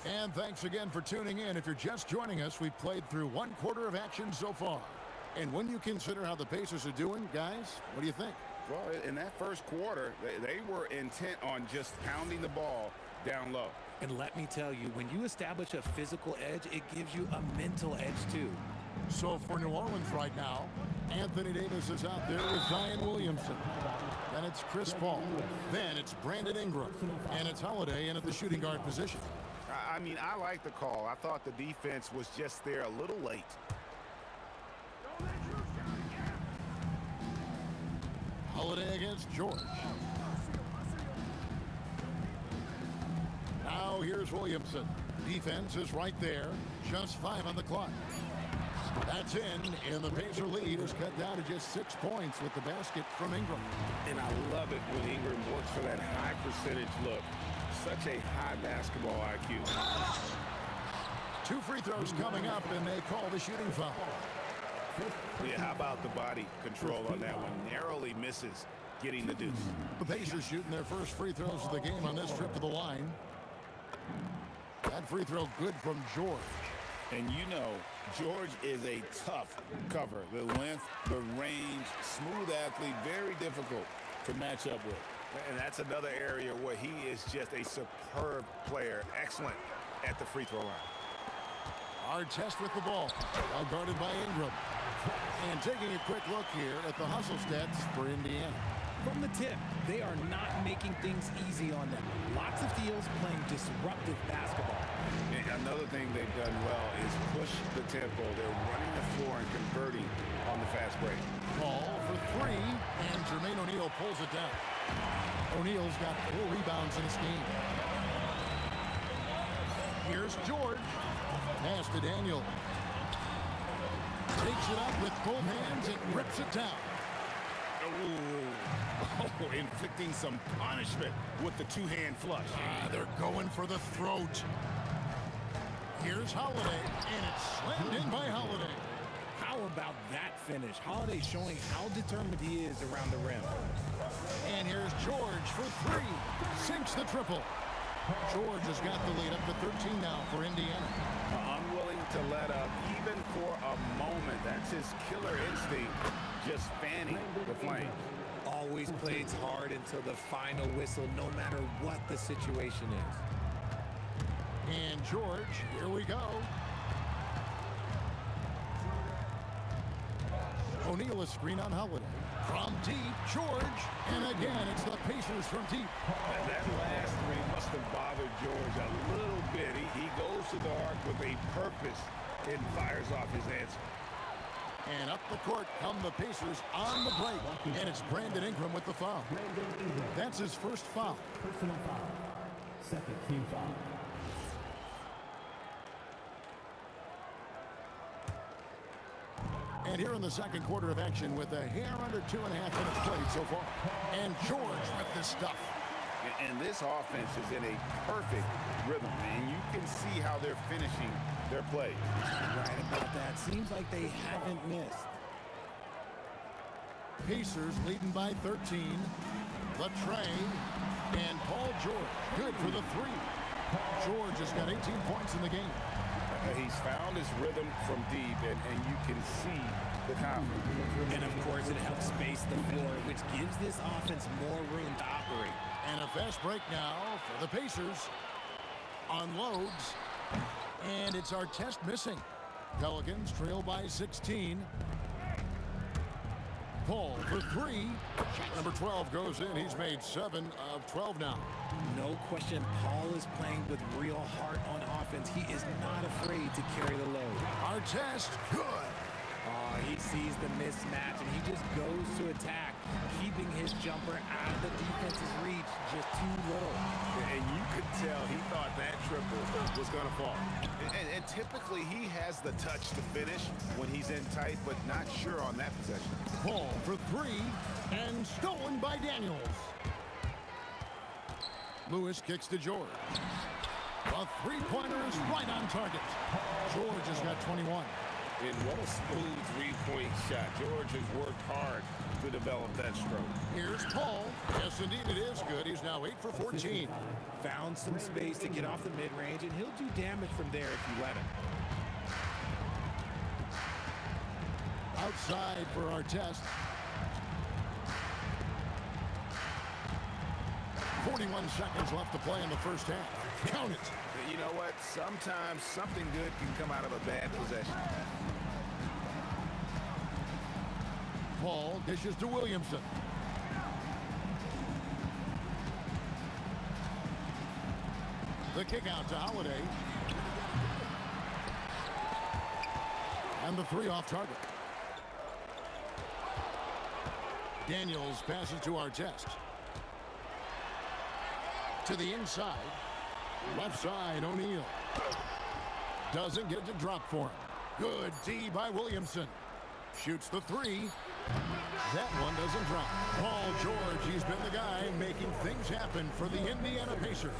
And thanks again for tuning in. If you're just joining us, we've played through 1 quarter of action so far. And when you consider how the Pacers are doing, guys, what do you think? Well, in that first quarter, they were intent on just pounding the ball down low. And let me tell you, when you establish a physical edge, it gives you a mental edge too. So for New Orleans right now, Anthony Davis is out there with Zion Williamson. Then it's Chris Paul. Then it's Brandon Ingram. And it's Holiday in at the shooting guard position. I mean, I like the call. I thought the defense was just there a little late. Holiday against George. Now here's Williamson. Defense is right there. Just 5 on the clock. That's in, and the Pacer lead is cut down to just 6 points with the basket from Ingram. And I love it when Ingram works for that high percentage look. Such a high basketball IQ. 2 free throws coming up, and they call the shooting foul. Yeah, how about the body control on that one? Narrowly misses getting the deuce. The Pacers shooting their first free throws of the game on this trip to the line. That free throw good from George. And you know, George is a tough cover. The length, the range, smooth athlete, very difficult to match up with. And that's another area where he is just a superb player. Excellent at the free throw line. Artest with the ball, well guarded by Ingram. And taking a quick look here at the hustle stats for Indiana. From the tip, they are not making things easy on them. Lots of deals playing disruptive basketball. And another thing they've done well is push the tempo. They're running the floor and converting on the fast break. Ball for 3, and Jermaine O'Neal pulls it down. O'Neal's got 4 rebounds in this game. Here's George. Pass to Daniel. Takes it up with both hands and rips it down. Oh, inflicting some punishment with the 2-hand flush. They're going for the throat. Here's Holiday, and it's slammed in by Holiday. How about that finish? Holiday showing how determined he is around the rim. And here's George for 3. Sinks the triple. George has got the lead up to 13 now for Indiana. Unwilling to let up even for a moment. That's his killer instinct, just fanning the flame. Always plays hard until the final whistle, no matter what the situation is. And George, here we go. O'Neal is screen on Holiday. From deep, George. And again, it's the Pacers from deep. That last 3 must have bothered George a little bit. He goes to the arc with a purpose and fires off his answer. And up the court come the Pacers on the break. And it's Brandon Ingram with the foul. That's his first foul. Personal foul. Second team foul. And here in the second quarter of action with a hair under 2.5 minutes played so far. And George with this stuff. And this offense is in a perfect rhythm, and you can see how they're finishing their play. Right about that. Seems like they haven't missed. Pacers leading by 13. Latre and Paul George. Good for the 3. George has got 18 points in the game. He's found his rhythm from deep, and you can see the confidence. And, of course, it helps space the floor, which gives this offense more room to operate. And a fast break now for the Pacers. Unloads. And it's Artest missing. Pelicans trail by 16. Paul for 3. Shot number 12 goes in. He's made 7 of 12 now. No question, Paul is playing with real heart on offense. He is not afraid to carry the load. Artest, good. Oh, he sees the mismatch, and he just goes to attack, keeping his jumper out of the defense's reach just too little. And you could tell he thought that triple was going to fall. And typically he has the touch to finish when he's in tight, but not sure on that possession. Ball for three, and stolen by Daniels. Lewis kicks to George. A three-pointer is right on target. George has got 21. And what a smooth three-point shot. George has worked hard to develop that stroke. Here's Paul. Yes, indeed, it is good. He's now 8 for 14. Found some space to get off the mid-range, and he'll do damage from there if you let him. Outside for our test. 41 seconds left to play in the first half. Count it. You know what? Sometimes something good can come out of a bad possession. Paul dishes to Williamson. The kick out to Holiday. And the three off target. Daniels passes to Artest. To the inside. Left side, O'Neal. Doesn't get it to drop for him. Good D by Williamson. Shoots the three. That one doesn't drop. Paul George, he's been the guy making things happen for the Indiana Pacers.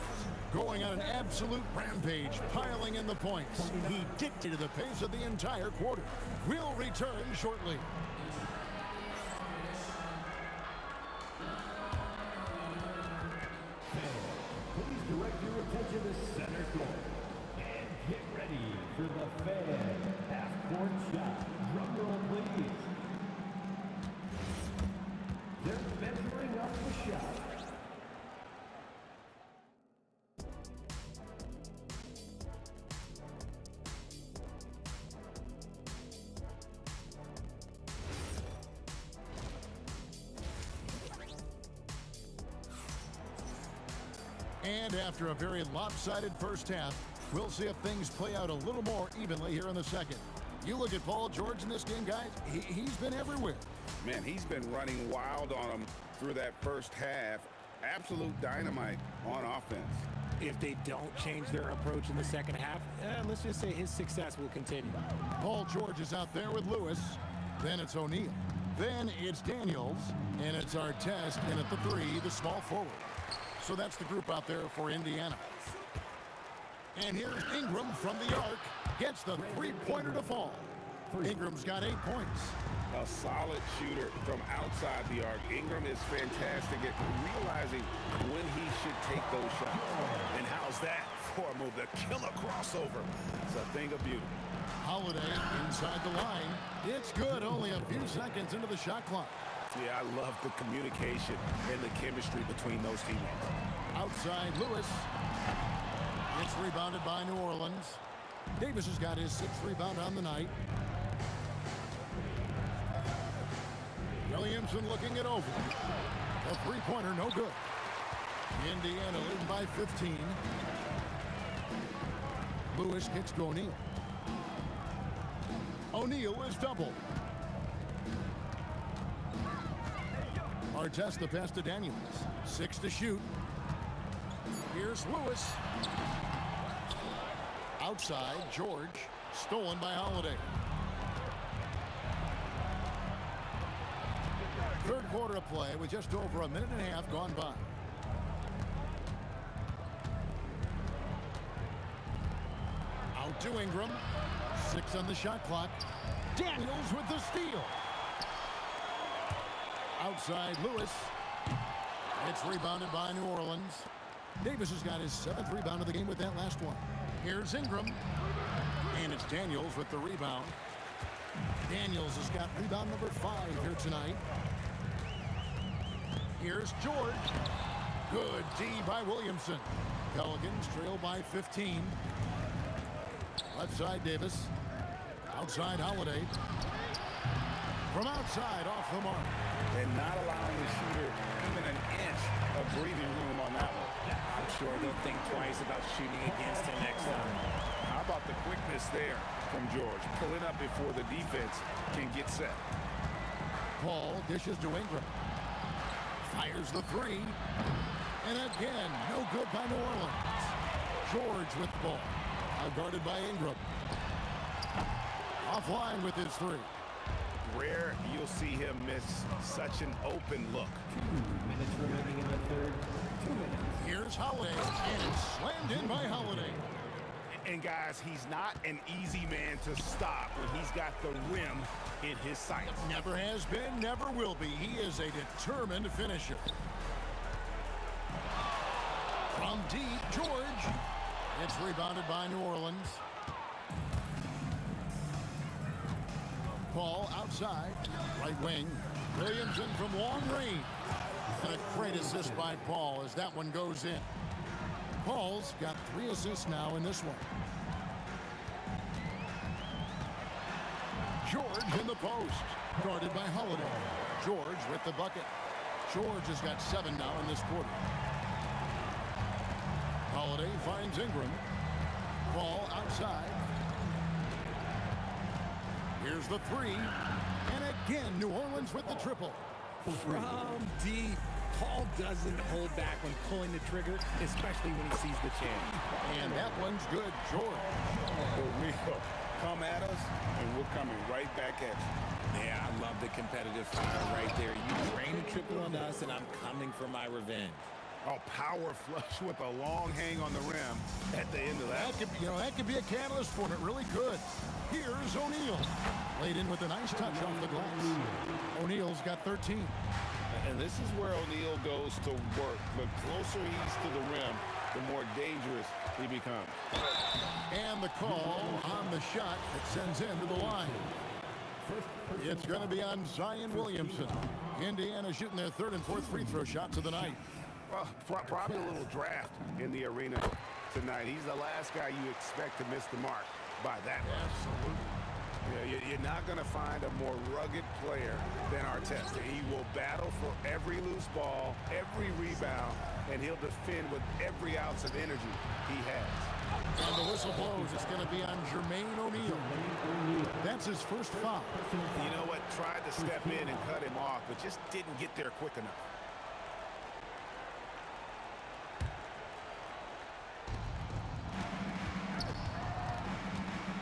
Going on an absolute rampage, piling in the points. He dictated the pace of the entire quarter. We'll return shortly. Please direct your attention to center court. And get ready for the fan half-court shot. Drum roll, please. They're measuring up the shot. And after a very lopsided first half, we'll see if things play out a little more evenly here in the second. You look at Paul George in this game, guys, he's been everywhere. Man, he's been running wild on him through that first half. Absolute dynamite on offense. If they don't change their approach in the second half, let's just say his success will continue. Paul George is out there with Lewis. Then it's O'Neal. Then it's Daniels. And it's Artest in at the three, the small forward. So that's the group out there for Indiana. And here's Ingram from the arc. Gets the three-pointer to fall. Ingram's got 8 points. A solid shooter from outside the arc. Ingram is fantastic at realizing when he should take those shots. And how's that for a move? The killer crossover. It's a thing of beauty. Holiday inside the line. It's good, only a few seconds into the shot clock. Yeah, I love the communication and the chemistry between those teammates. Outside Lewis. It's rebounded by New Orleans. Davis has got his 6th rebound on the night. Williamson looking it over. A three-pointer, no good. Indiana leading by 15. Lewis kicks to O'Neal. O'Neal is doubled. Artest the pass to Daniels. 6 to shoot. Here's Lewis. Outside, George. Stolen by Holiday. Third quarter of play with just over a minute and a half gone by. Out to Ingram. 6 on the shot clock. Daniels with the steal. Outside Lewis. It's rebounded by New Orleans. Davis has got his 7th rebound of the game with that last one. Here's Ingram. And it's Daniels with the rebound. Daniels has got rebound number 5 here tonight. Here's George. Good D by Williamson. Pelicans trail by 15. Left side Davis. Outside Holiday. From outside off the mark. And not allowing the shooter even an inch of breathing room on that one. I'm sure they'll think twice about shooting against him next time. How about the quickness there from George? Pulling up before the defense can get set. Paul dishes to Ingram. Fires the three. And again, no good by New Orleans. George with the ball. Guarded by Ingram. Offline with his three. Rare you'll see him miss such an open look. 2 minutes remaining in the third. 2 minutes. Here's Holiday, and it's slammed in by Holiday. And guys, he's not an easy man to stop when he's got the rim in his sights. Never has been, never will be. He is a determined finisher. From deep, George. It's rebounded by New Orleans. Paul outside, right wing. Williamson from long range. And a great assist by Paul as that one goes in. Paul's got 3 assists now in this one. George in the post. Guarded by Holiday. George with the bucket. George has got 7 now in this quarter. Holiday finds Ingram. Paul outside. Here's the three. And again, New Orleans with the triple. From deep, Paul doesn't hold back when pulling the trigger, especially when he sees the chance. And that one's good, George. We come at us, and we're coming right back at you. Yeah, I love the competitive fire right there. You drain a triple on us, and I'm coming for my revenge. Oh, power flush with a long hang on the rim at the end of that. That could be a catalyst for it. Really good. Here's O'Neal. Laid in with a nice touch off the glass. O'Neal's got 13. And this is where O'Neal goes to work. The closer he's to the rim, the more dangerous he becomes. And the call on the shot that sends him to the line. It's going to be on Zion Williamson. Indiana shooting their 3rd and 4th free throw shots of the night. Well, probably a little draft in the arena tonight. He's the last guy you expect to miss the mark by that much. Absolutely. Yeah, you're not going to find a more rugged player than Artest. He will battle for every loose ball, every rebound, and he'll defend with every ounce of energy he has. And the whistle blows. It's going to be on Jermaine O'Neal. That's his first foul. You know what? Tried to step in and cut him off, but just didn't get there quick enough.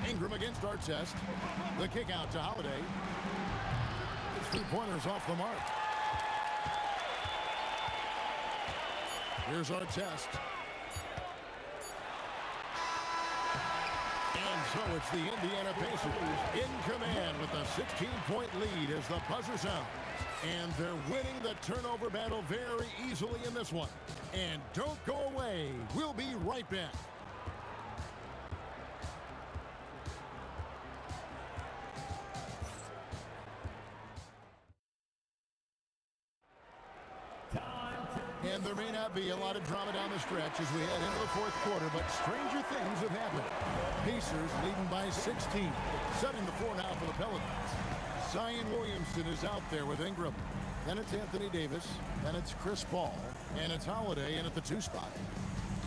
Ingram against Artest. The kick out to Holiday. His 3-pointers off the mark. Here's Artest. And so it's the Indiana Pacers in command with a 16-point lead as the buzzer sounds. And they're winning the turnover battle very easily in this one. And don't go away. We'll be right back. And there may not be a lot of drama down the stretch as we head into the 4th quarter, but stranger things have happened. Pacers leading by 16, 7-4 now for the Pelicans. Zion Williamson is out there with Ingram. Then it's Anthony Davis. Then it's Chris Paul. And it's Holiday in at the 2 spot.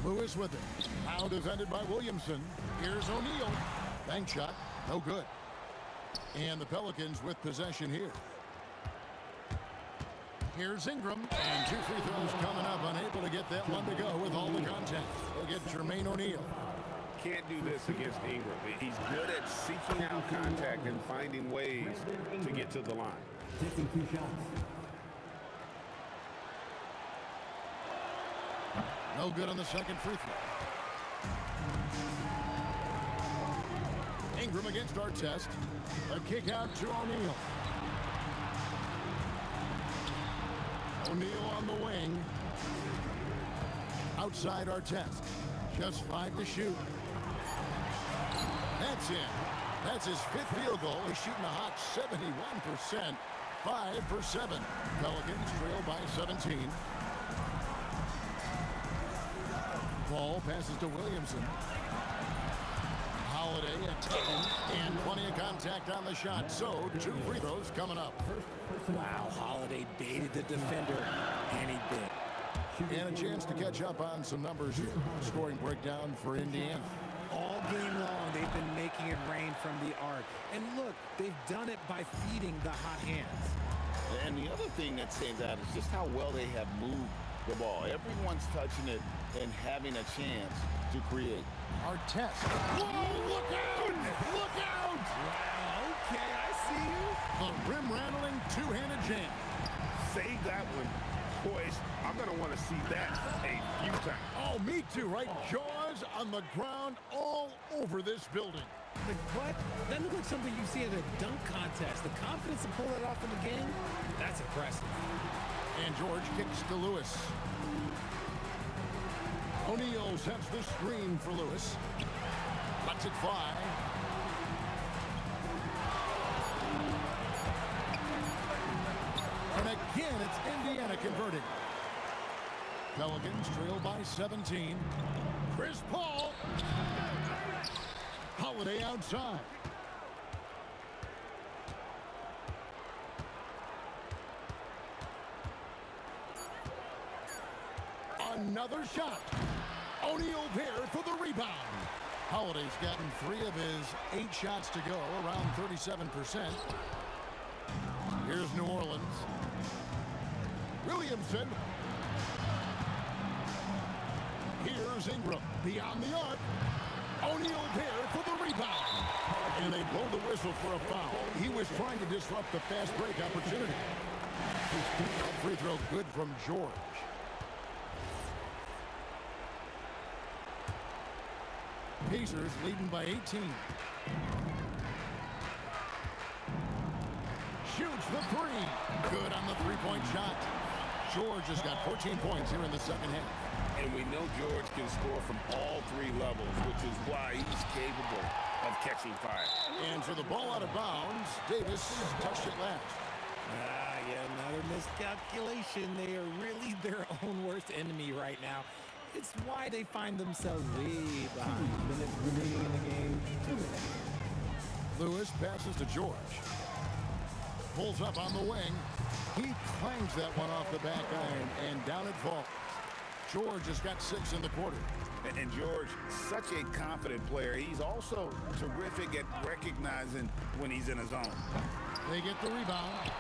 Lewis with it. Now defended by Williamson. Here's O'Neal. Bank shot. No good. And the Pelicans with possession here. Here's Ingram, and 2 free throws coming up, unable to get that one to go with all the contact. We'll get Jermaine O'Neal. Can't do this against Ingram. He's good at seeking out contact and finding ways to get to the line. Taking 2 shots. No good on the second free throw. Ingram against Artest. A kick out to O'Neal. O'Neal on the wing. Outside Artest. Just 5 to shoot. That's in. That's his 5th field goal. He's shooting a hot 71%. 5 for 7. Pelicans trail by 17. Ball passes to Williamson. Holiday at 10. And plenty of contact on the shot. So 2 free throws coming up. Wow, Holiday baited the defender, and he bit. And a chance to catch up on some numbers here. Scoring breakdown for Indiana. All game long, they've been making it rain from the arc. And look, they've done it by feeding the hot hands. And the other thing that stands out is just how well they have moved the ball. Everyone's touching it and having a chance to create. Our test. Whoa, look out! Look out! Wow, okay, I see you. The rim-rattling two-handed jam. Save that one. Boys, I'm going to want to see that a few times. Oh, me too, right? Jaws on the ground all over this building. Like, what? That looked like something you see at a dunk contest. The confidence to pull that off in the game? That's impressive. And George kicks to Lewis. O'Neal sets the screen for Lewis. Lets it fly. And again, it's Indiana converting. Pelicans trail by 17. Chris Paul. Holiday outside. Another shot. O'Neal there for the rebound. Holiday's gotten 3 of his 8 shots to go, around 37%. Here's New Orleans. Williamson. Here's Ingram. Beyond the arc. O'Neal there for the rebound. And they blow the whistle for a foul. He was trying to disrupt the fast break opportunity. Free throw good from George. Pacers leading by 18. Shoots the 3. Good on the three-point shot. George has got 14 points here in the second half. And we know George can score from all 3 levels, which is why he's capable of catching fire. And for the ball out of bounds, Davis touched it last. Yeah, another miscalculation. They are really their own worst enemy right now. It's why they find themselves way behind. 2 minutes remaining in the game. 2 minutes. Lewis passes to George. Pulls up on the wing. He clangs that one off the back iron, and down it falls. George has got 6 in the quarter. And George, such a confident player. He's also terrific at recognizing when he's in a zone. They get the rebound.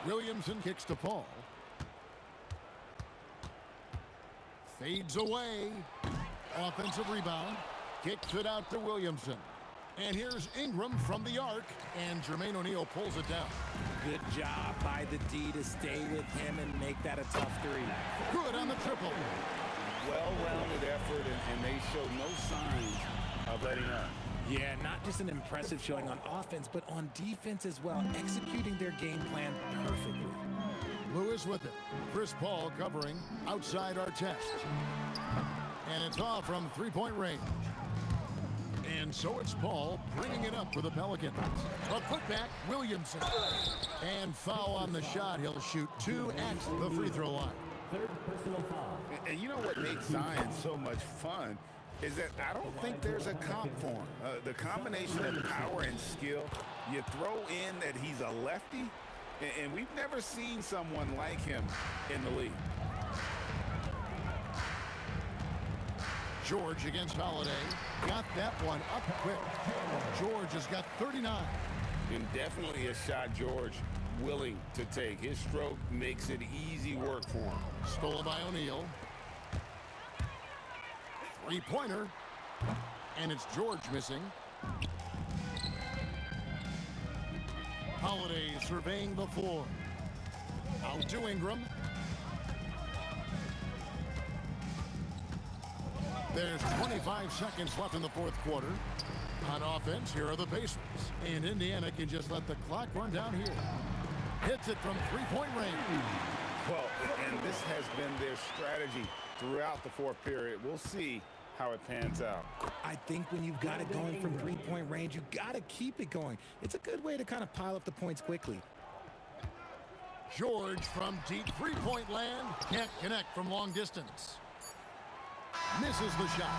Williamson kicks to Paul. Fades away. Offensive rebound. Kicks it out to Williamson. And here's Ingram from the arc. And Jermaine O'Neal pulls it down. Good job by the D to stay with him and make that a tough 3. Good on the triple. Well-rounded effort, and they show no signs of letting up. Yeah, not just an impressive showing on offense, but on defense as well, executing their game plan perfectly. Lewis with it. Chris Paul covering outside our test. And it's off from three-point range. And so it's Paul bringing it up for the Pelicans. A putback, Williamson. And foul on the shot. He'll shoot 2 at the free throw line. 3rd personal foul. And you know what makes Zion so much fun is that I don't think there's a comp for him. The combination of power and skill, you throw in that he's a lefty, and we've never seen someone like him in the league. George against Holiday. Got that one up quick. George has got 39. And definitely a shot George willing to take. His stroke makes it easy work for him. Stolen by O'Neal. Three-pointer. And it's George missing. Holiday surveying the floor. Out to Ingram. There's 25 seconds left in the 4th quarter. On offense, here are the Pacers. And Indiana can just let the clock run down here. Hits it from three-point range. Well, and this has been their strategy throughout the 4th period. We'll see how it pans out. I think when you've got it going from three-point range, you've got to keep it going. It's a good way to kind of pile up the points quickly. George from deep three-point land. Can't connect from long distance. Misses the shot.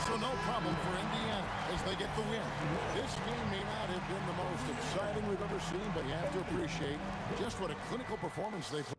So no problem for Indiana as they get the win. This game may not have been the most exciting we've ever seen, but you have to appreciate just what a clinical performance they put.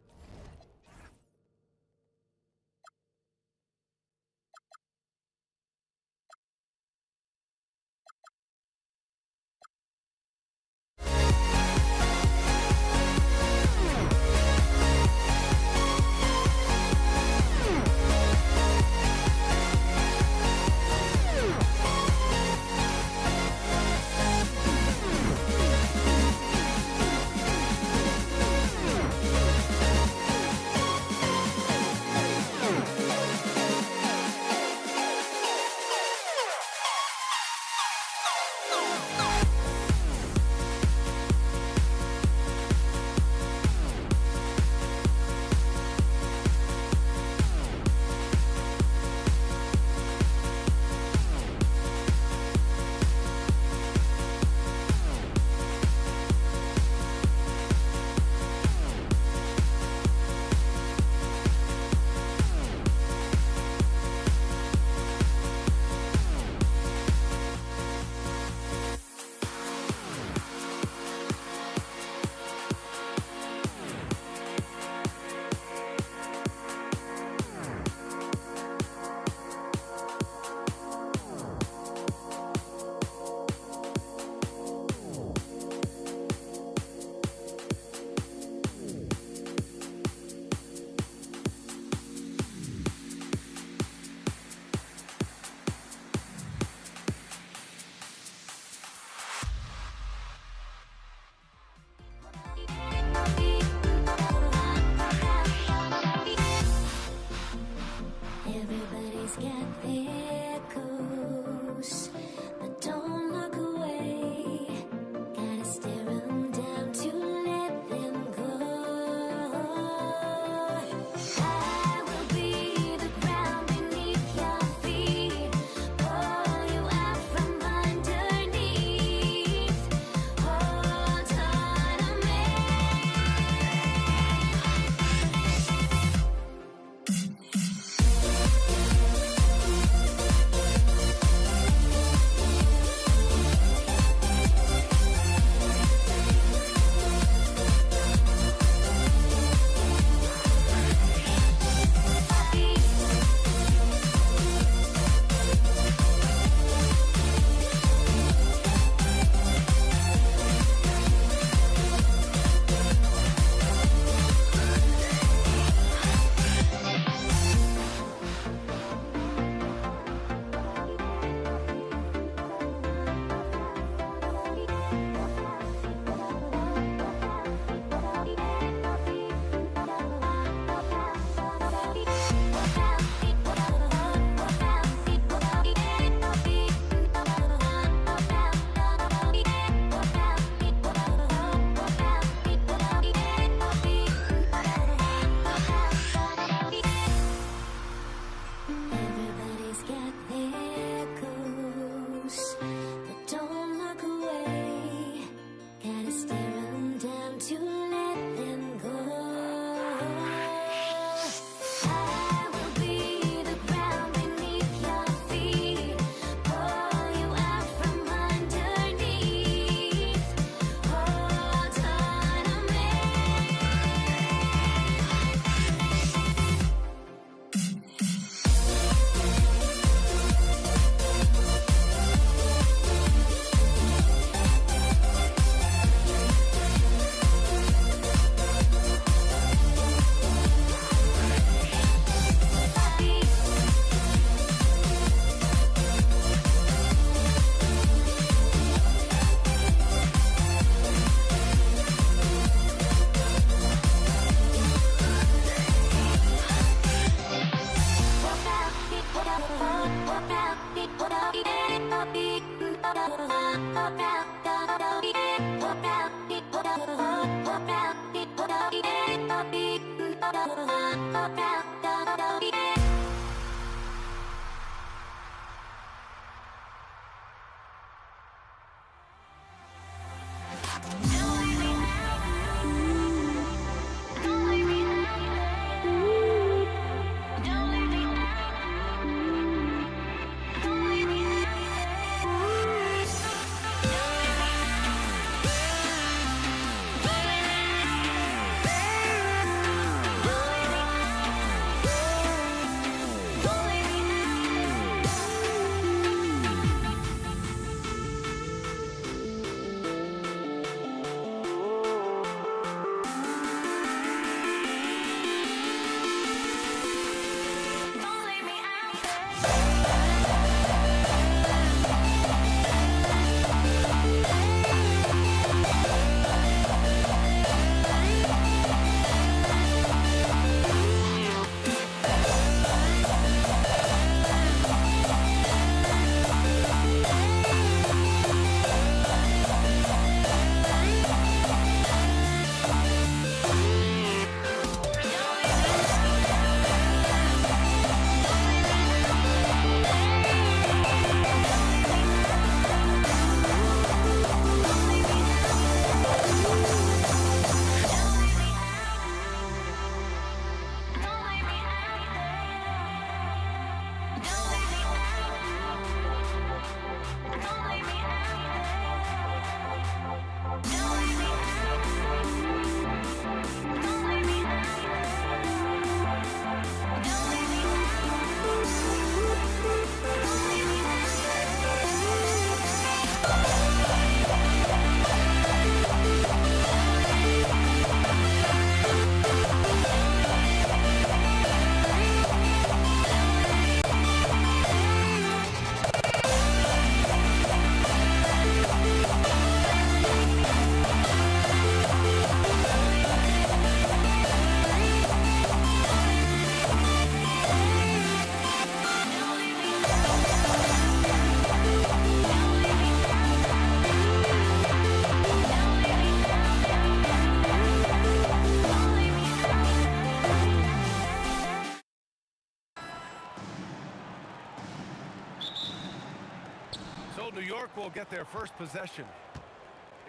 New York will get their first possession.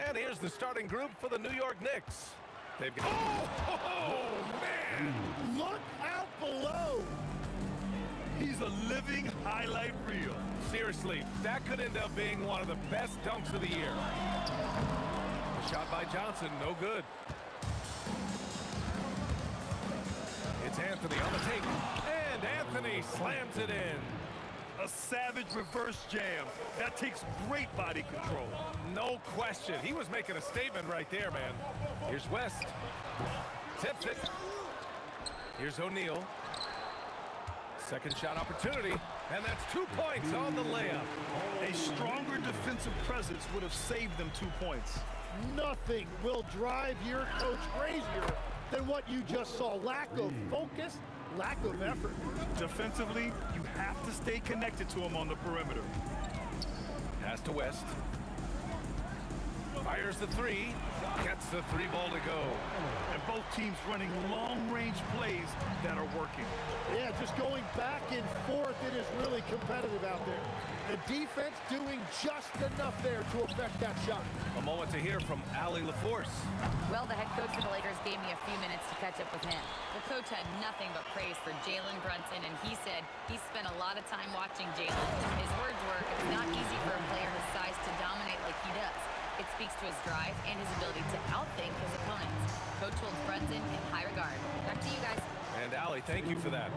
And here's the starting group for the New York Knicks. They've got... Oh, man! Look out below! He's a living highlight reel. Seriously, that could end up being one of the best dunks of the year. A shot by Johnson, no good. It's Anthony on the take. And Anthony slams it in. A savage reverse jam. That takes great body control. No question. He was making a statement right there, man. Here's West. Tips it. Here's O'Neal. Second shot opportunity. And that's 2 points on the layup. A stronger defensive presence would have saved them 2 points. Nothing will drive your coach crazier than what you just saw. Lack of focus, lack of effort. Defensively, you have to stay connected to him on the perimeter. Pass to West. Fires the three. Gets the three ball to go. And both teams running long-range plays that are working. Yeah, just going back and forth, it is really competitive out there. The defense doing just enough there to affect that shot. A moment to hear from Allie LaForce. Well, the head coach of the Lakers gave me a few minutes to catch up with him. The coach had nothing but praise for Jalen Brunson, and he said he spent a lot of time watching Jalen. His words were, it's not easy for a player his size to dominate like he does. It speaks to his drive and his ability to outthink his opponents. Coach holds Brunson in high regard. Back to you guys. And Allie, thank you for that.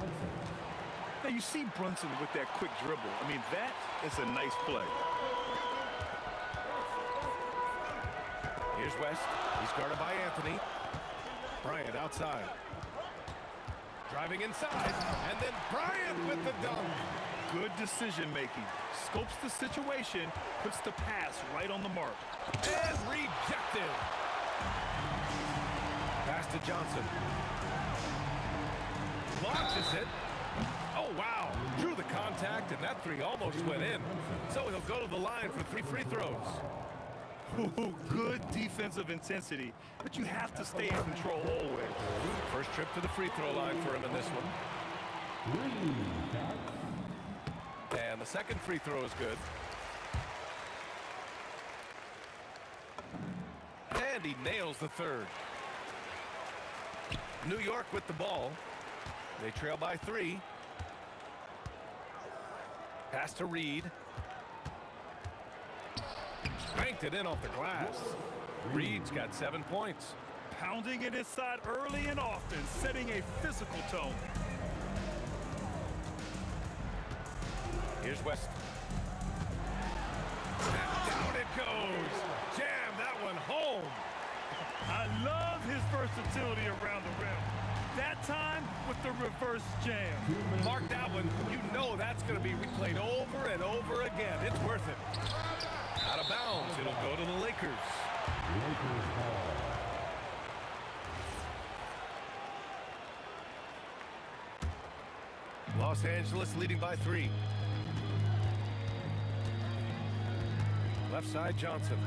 Now you see Brunson with that quick dribble. I mean, that is a nice play. Here's West. He's guarded by Anthony. Bryant outside. Driving inside. And then Bryant with the dunk. Good decision making. Scopes the situation, puts the pass right on the mark. And rejected. Pass to Johnson. Launches it. Oh, wow. Drew the contact, and that three almost went in. So he'll go to the line for 3 free throws. Ooh, good defensive intensity, but you have to stay in control always. First trip to the free throw line for him in this one. And the second free throw is good. And he nails the third. New York with the ball. They trail by 3. Pass to Reed. Banked it in off the glass. Reed's got 7 points. Pounding it inside early and often, setting a physical tone. Here's West. And down it goes. Jam that one home. I love his versatility around the rim. That time with the reverse jam. Mark that one. You know that's going to be replayed over and over again. It's worth it. Out of bounds. It'll go to the Lakers. Los Angeles leading by 3. Left side, Johnson.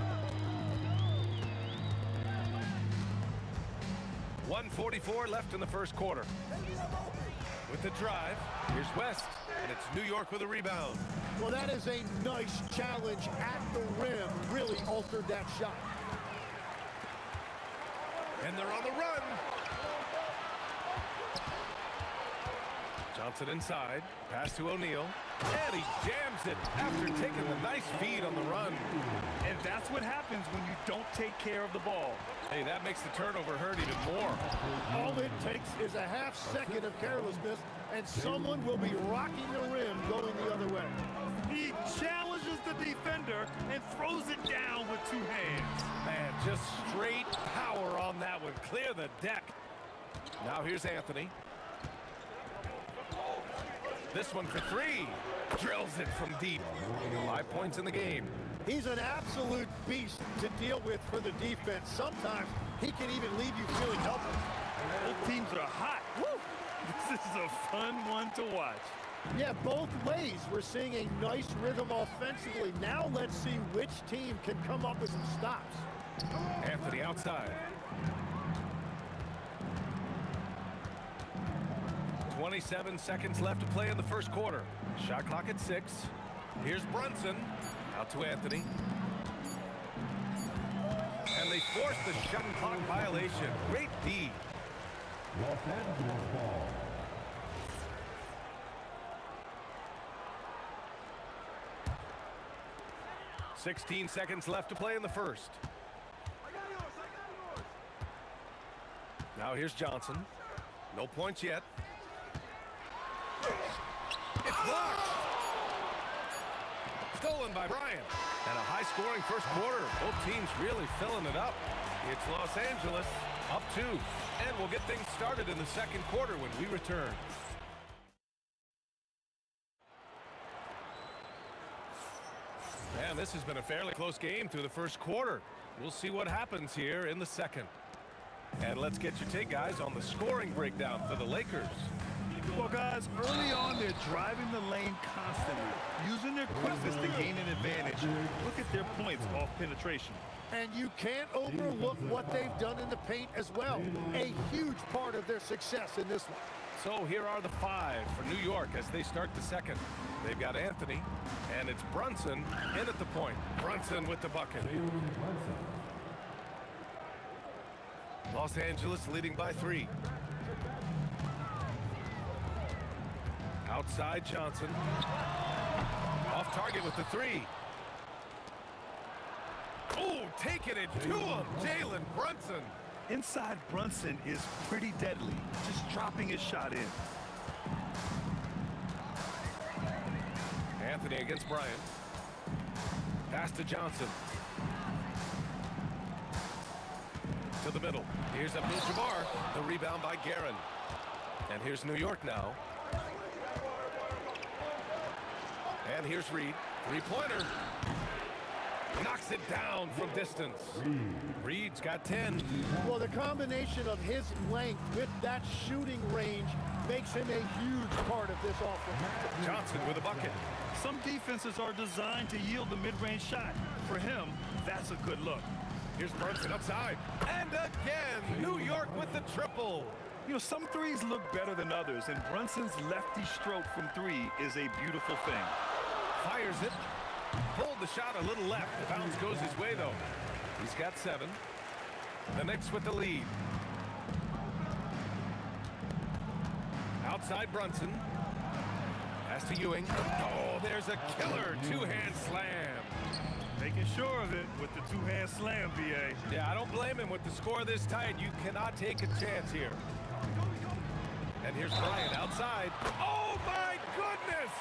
1:44 left in the first quarter. With the drive, here's West, and it's New York with a rebound. Well, that is a nice challenge at the rim. Really altered that shot. And they're on the run. Johnson inside. Pass to O'Neal. And he jams it after taking the nice feed on the run. And that's what happens when you don't take care of the ball. Hey, that makes the turnover hurt even more. All it takes is a half second of carelessness, and someone will be rocking the rim going the other way. He challenges the defender and throws it down with 2 hands. Man, just straight power on that one. Clear the deck. Now here's Anthony. This one for 3. Drills it from deep. 5 points in the game. He's an absolute beast to deal with for the defense. Sometimes he can even leave you feeling helpless. Both teams are hot. Woo! This is a fun one to watch. Yeah, both ways. We're seeing a nice rhythm offensively. Now let's see which team can come up with some stops. Anthony outside. 27 seconds left to play in the first quarter. Shot clock at 6. Here's Brunson. Out to Anthony. And they force the shot clock violation. Great D. Los Angeles ball. 16 seconds left to play in the first. Now here's Johnson. No points yet. It's blocked. Stolen by Bryant. And a high-scoring first quarter. Both teams really filling it up. It's Los Angeles up 2. And we'll get things started in the second quarter when we return. Man, this has been a fairly close game through the first quarter. We'll see what happens here in the second. And let's get your take, guys, on the scoring breakdown for the Lakers. Well, guys, early on, they're driving the lane constantly, using their quickness to gain an advantage. Look at their points off penetration. And you can't overlook what they've done in the paint as well. A huge part of their success in this one. So here are the 5 for New York as they start the second. They've got Anthony, and it's Brunson in at the point. Brunson with the bucket. Los Angeles leading by 3. Outside Johnson. Off target with the 3. Oh, taking it to him, Jalen Brunson. Inside Brunson is pretty deadly, just dropping his shot in. Anthony against Bryant. Pass to Johnson. To the middle. Here's Abdul-Jabbar. The rebound by Guerin. And here's New York now. And here's Reed. 3-pointer. Knocks it down from distance. Reed's got 10. Well, the combination of his length with that shooting range makes him a huge part of this offense. Johnson with a bucket. Some defenses are designed to yield the mid-range shot. For him, that's a good look. Here's Brunson outside. And again, New York with the triple. You know, some threes look better than others, and Brunson's lefty stroke from three is a beautiful thing. Fires it. Pulled the shot a little left. The bounce goes his way, though. He's got 7. The Knicks with the lead. Outside Brunson. Pass to Ewing. Oh, there's a killer two-hand slam. Making sure of it with the two-hand slam, B.A. Yeah, I don't blame him. With the score this tight, you cannot take a chance here. And here's Bryant outside. Oh, my goodness!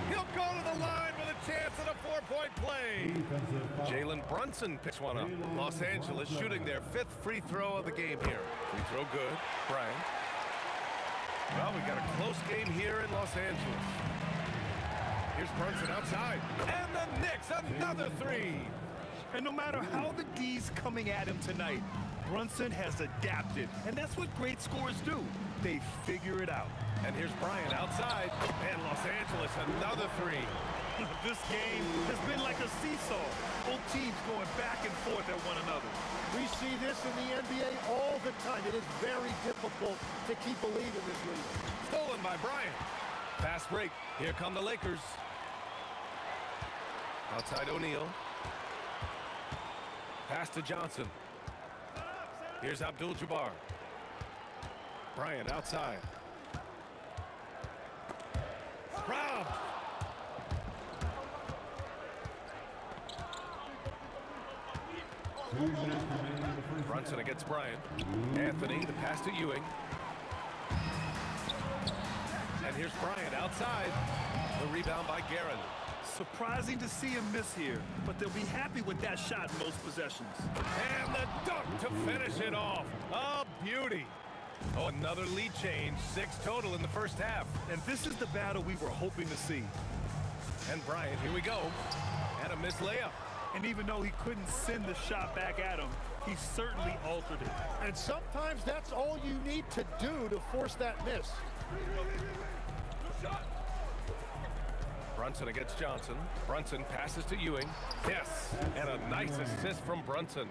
He'll go to the line with a chance at a 4-point play. Jalen Brunson picks one up. Los Angeles shooting their 5th free throw of the game here. Free throw good. Bryant. Well, we got a close game here in Los Angeles. Here's Brunson outside. And the Knicks, another 3. And no matter how the D's coming at him tonight, Brunson has adapted. And that's what great scorers do. They figure it out. And here's Bryant outside. And Los Angeles, another 3. This game has been like a seesaw. Both teams going back and forth at one another. We see this in the NBA all the time. It is very difficult to keep a lead in this league. Stolen by Bryant. Fast break. Here come the Lakers. Outside O'Neal. Pass to Johnson. Here's Abdul-Jabbar. Bryant outside. Robbed. Brunson against Bryant. Anthony, the pass to Ewing. And here's Bryant outside. The rebound by Guerin. Surprising to see him miss here, but they'll be happy with that shot most possessions. And the dunk to finish it off. A beauty. Oh, another lead change. 6 total in the first half. And this is the battle we were hoping to see. And Bryant, here we go. And a missed layup. And even though he couldn't send the shot back at him, he certainly altered it. And sometimes that's all you need to do to force that miss. Brunson against Johnson. Brunson passes to Ewing. Yes, and a nice assist from Brunson.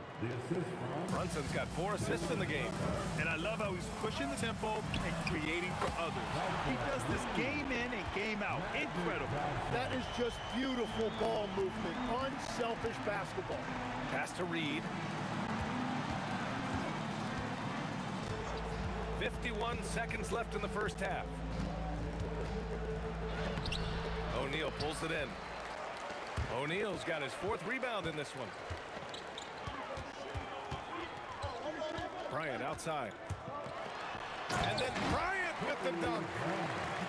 Brunson's got 4 assists in the game. And I love how he's pushing the tempo and creating for others. He does this game in and game out. Incredible. That is just beautiful ball movement. Unselfish basketball. Pass to Reed. 51 seconds left in the first half. O'Neal pulls it in. O'Neal's got his 4th rebound in this one. Bryant outside. And then Bryant with the dunk.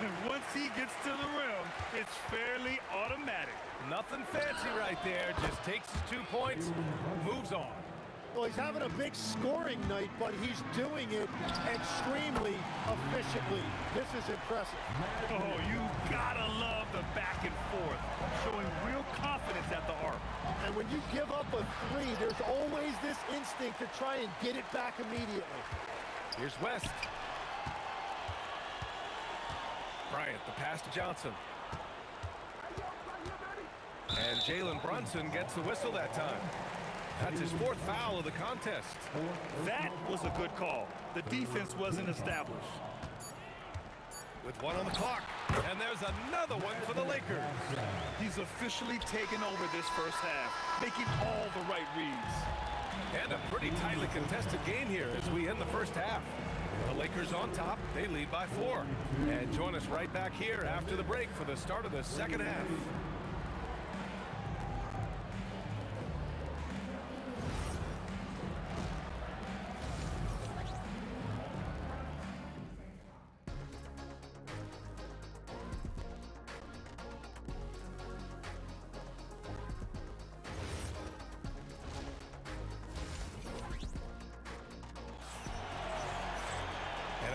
And once he gets to the rim, it's fairly automatic. Nothing fancy right there. Just takes his 2 points, moves on. Well, he's having a big scoring night, but he's doing it extremely efficiently. This is impressive. Oh, you gotta love the back and forth, showing real confidence at the arc. And when you give up a 3, there's always this instinct to try and get it back immediately. Here's West. Bryant, the pass to Johnson. And Jalen Brunson gets the whistle that time. That's his 4th foul of the contest. That was a good call. The defense wasn't established. With 1 on the clock. And there's another one for the Lakers. He's officially taken over this first half, making all the right reads. And a pretty tightly contested game here as we end the first half. The Lakers on top. They lead by 4. And join us right back here after the break for the start of the second half.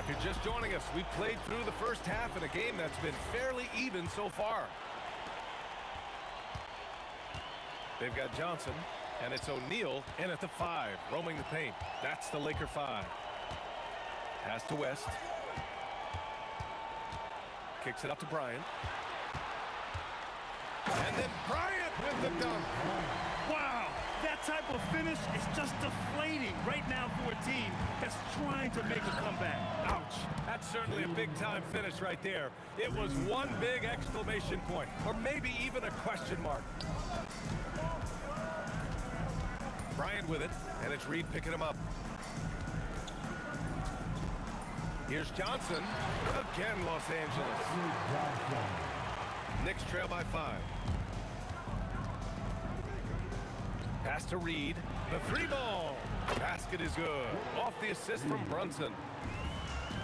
If you're just joining us, we've played through the first half in a game that's been fairly even so far. They've got Johnson, and it's O'Neal in at the 5, roaming the paint. That's the Laker 5. Pass to West. Kicks it up to Bryant. And then Bryant with the dunk. Wow, that type of finish is just deflating right now for a team that's trying to make a comeback. Ouch. That's certainly a big-time finish right there. It was one big exclamation point, or maybe even a question mark. Bryant with it, and it's Reed picking him up. Here's Johnson. Again, Los Angeles. Knicks trail by 5. Pass to Reed. The 3-ball. Basket is good. Off the assist from Brunson.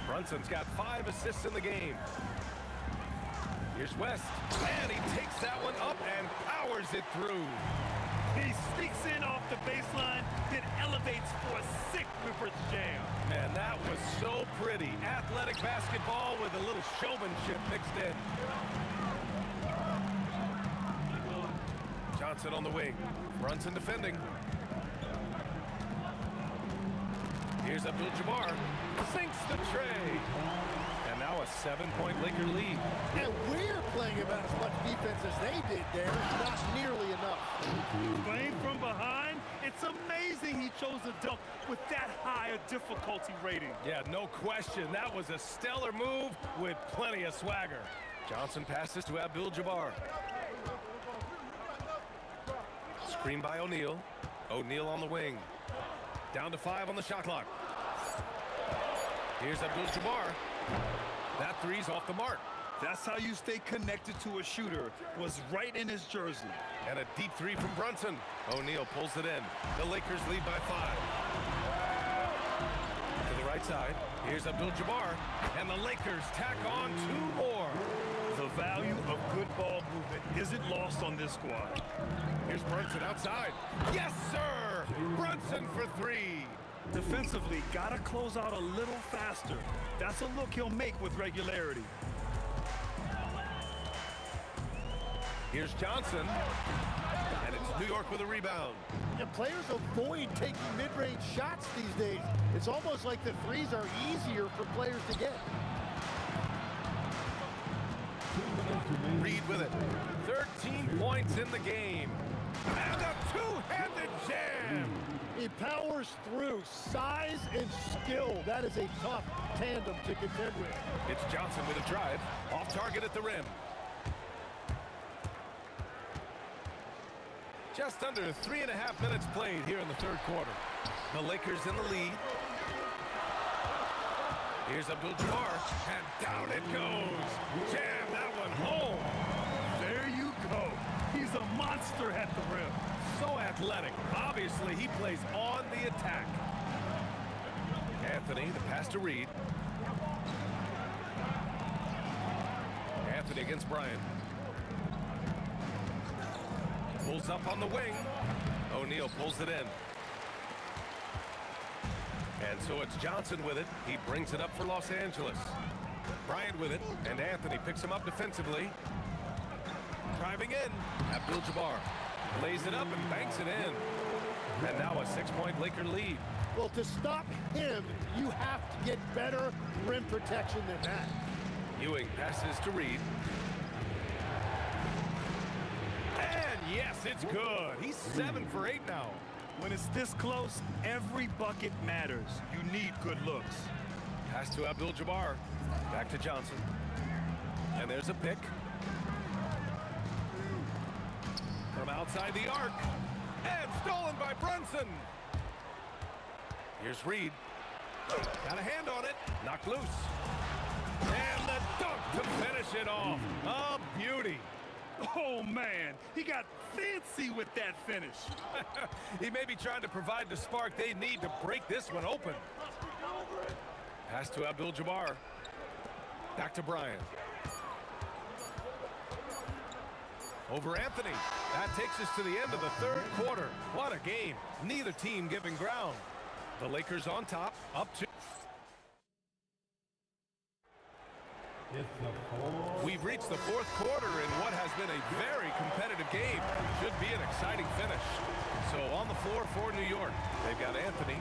Brunson's got 5 assists in the game. Here's West. And he takes that one up and powers it through. He sneaks in off the baseline, then elevates for a sick reverse jam. Man, that was so pretty. Athletic basketball with a little showmanship mixed in. Johnson on the wing. Brunson defending. Here's Abdul-Jabbar. Sinks the tray. And now a 7-point Laker lead. And we're playing about as much defense as they did there. Not nearly enough. Playing from behind, it's amazing he chose a dunk with that high a difficulty rating. Yeah, no question. That was a stellar move with plenty of swagger. Johnson passes to Abdul-Jabbar. Screen by O'Neal. O'Neal on the wing. Down to 5 on the shot clock. Here's Abdul-Jabbar. That three's off the mark. That's how you stay connected to a shooter. Was right in his jersey. And a deep 3 from Brunson. O'Neal pulls it in. The Lakers lead by 5. To the right side. Here's Abdul-Jabbar. And the Lakers tack on 2 more. The value of good ball movement isn't lost on this squad. Here's Brunson outside. Yes, sir! Brunson for 3. Defensively, gotta close out a little faster. That's a look he'll make with regularity. Here's Johnson. And it's New York with a rebound. And players avoid taking mid-range shots these days. It's almost like the threes are easier for players to get. Reed with it. 13 points in the game. And a two-handed jam. He powers through. Size and skill. That is a tough tandem to contend with. It's Johnson with a drive. Off target at the rim. Just under 3.5 minutes played here in the third quarter. The Lakers in the lead. Here's Abdul-Jabbar, and down it goes. Jam that one home. There you go. He's a monster at the rim. So athletic. Obviously, he plays on the attack. Anthony, the pass to Reed. Anthony against Bryant. Pulls up on the wing. O'Neal pulls it in. And so it's Johnson with it. He brings it up for Los Angeles. Bryant with it, and Anthony picks him up defensively. Driving in, Abdul-Jabbar lays it up and banks it in. And now a 6-point Laker lead. Well, to stop him, you have to get better rim protection than that. Ewing passes to Reed. And yes, it's good. He's 7 for 8 now. When it's this close, every bucket matters. You need good looks. Pass to Abdul-Jabbar. Back to Johnson. And there's a pick. From outside the arc. And stolen by Brunson. Here's Reed. Got a hand on it. Knocked loose. And the dunk to finish it off. A beauty. Oh, man. He got fancy with that finish. He may be trying to provide the spark they need to break this one open. Pass to Abdul-Jabbar. Back to Bryant. Over Anthony. That takes us to the end of the third quarter. What a game. Neither team giving ground. The Lakers on top, up 2. We've reached the fourth quarter in what has been a very competitive game. Should be an exciting finish. So on the floor for New York, they've got Anthony.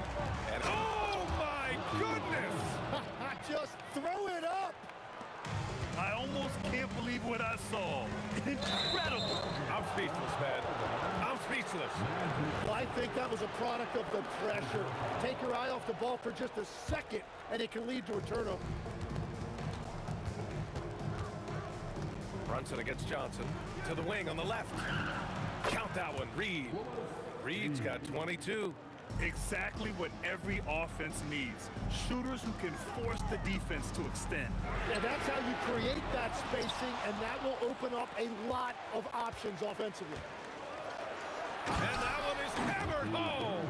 And oh my goodness! Just throw it up! I almost can't believe what I saw. Incredible! I'm speechless, man. I'm speechless. Well, I think that was a product of the pressure. Take your eye off the ball for just a second, and it can lead to a turnover. Brunson against Johnson. To the wing on the left. Count that one, Reed. Reed's got 22. Exactly what every offense needs. Shooters who can force the defense to extend. Yeah, that's how you create that spacing, and that will open up a lot of options offensively. And that one is hammered home.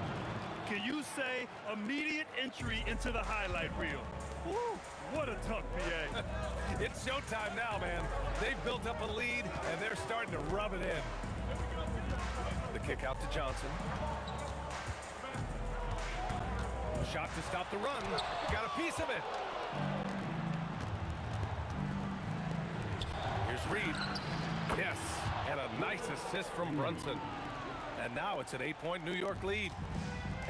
Can you say immediate entry into the highlight reel? Woo, what a dunk, PA. It's showtime now, man. They've built up a lead, and they're starting to rub it in. The kick out to Johnson. Shot to stop the run. Got a piece of it. Here's Reed. Yes, and a nice assist from Brunson. And now it's an 8-point New York lead.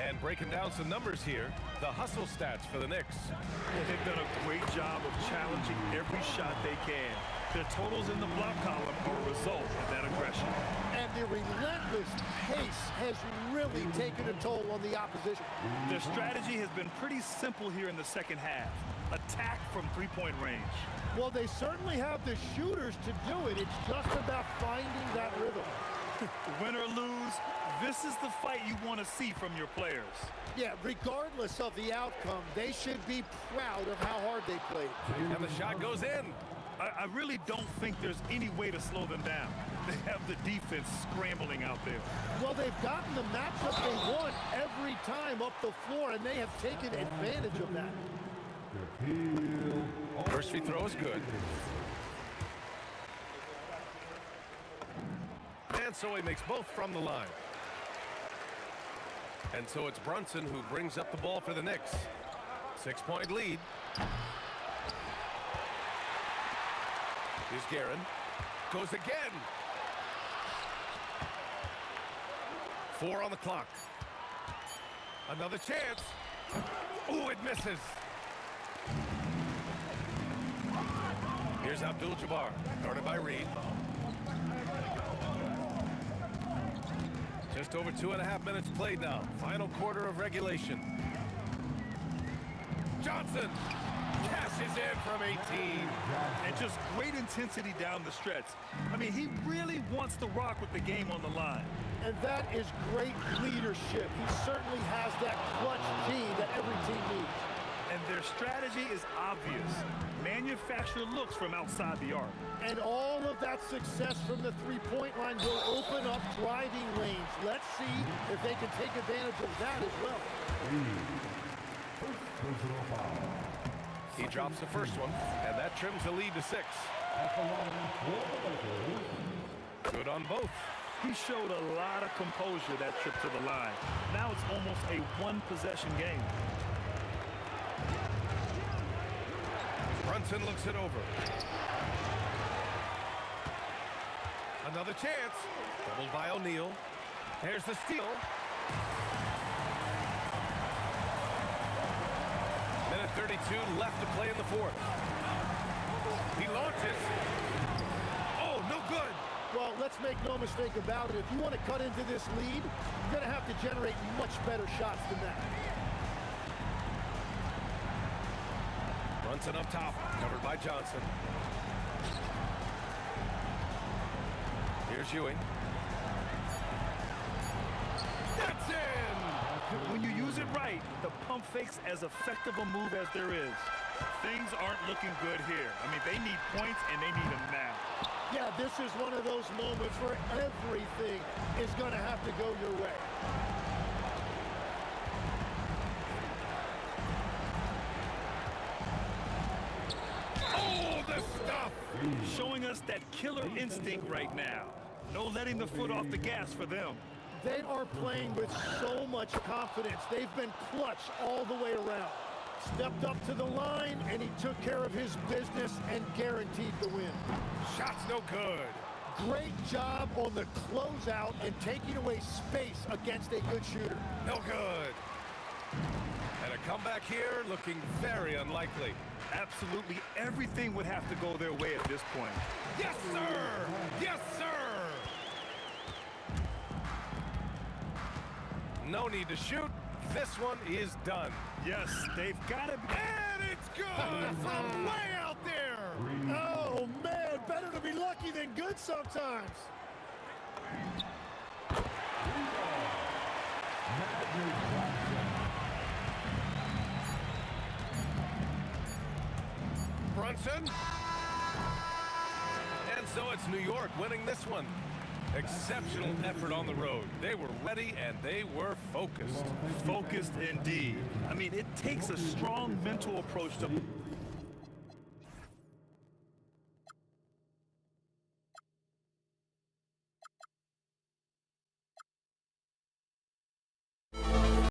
And breaking down some numbers here, the hustle stats for the Knicks. They've done a great job of challenging every shot they can. Their totals in the block column are a result of that aggression. And the relentless pace has really taken a toll on the opposition. Their strategy has been pretty simple here in the second half. Attack from three-point range. Well, they certainly have the shooters to do it. It's just about finding that rhythm. Win or lose, this is the fight you want to see from your players. Yeah, regardless of the outcome, they should be proud of how hard they played. And the shot goes in. I really don't think there's any way to slow them down. They have the defense scrambling out there. Well, they've gotten the matchup they want every time up the floor, and they have taken advantage of that. First free throw is good. And so he makes both from the line. And so it's Brunson who brings up the ball for the Knicks. 6-point lead. Here's Guerin. Goes again. 4 on the clock. Another chance. Ooh, it misses. Here's Abdul-Jabbar, guarded by Reed. Just over 2.5 minutes played now. Final quarter of regulation. Johnson cashes in from 18. And just great intensity down the stretch. I mean, he really wants to rock with the game on the line. And that is great leadership. He certainly has that clutch gene that every team needs. And their strategy is obvious. Manufacture looks from outside the arc. And all of that success from the three-point line will open up driving lanes. Let's see if they can take advantage of that as well. He drops the first one, and that trims the lead to 6. Good on both. He showed a lot of composure that trip to the line. Now it's almost a one-possession game. Brunson looks it over. Another chance. Doubled by O'Neal. There's the steal. Minute 32 left to play in the fourth. He launches. Oh, no good. Well, let's make no mistake about it. If you want to cut into this lead, you're going to have to generate much better shots than that. Brunson up top, covered by Johnson. Here's Ewing. That's in! When you use it right, the pump fake's as effective a move as there is. Things aren't looking good here. I mean, they need points, and they need them now. Yeah, this is one of those moments where everything is going to have to go your way. Oh, the stuff! Showing us that killer instinct right now. No letting the foot off the gas for them. They are playing with so much confidence. They've been clutch all the way around. Stepped up to the line, and he took care of his business and guaranteed the win. Shot's no good. Great job on the closeout and taking away space against a good shooter. No good. And a comeback here looking very unlikely. Absolutely everything would have to go their way at this point. Yes, sir! Yes, sir! No need to shoot. This one is done. Yes, they've got to be. And it's good from way out there. Oh, man, better to be lucky than good sometimes. Brunson. And so it's New York winning this one. Exceptional effort on the road. They were ready and they were focused. Focused indeed. I mean, it takes a strong mental approach to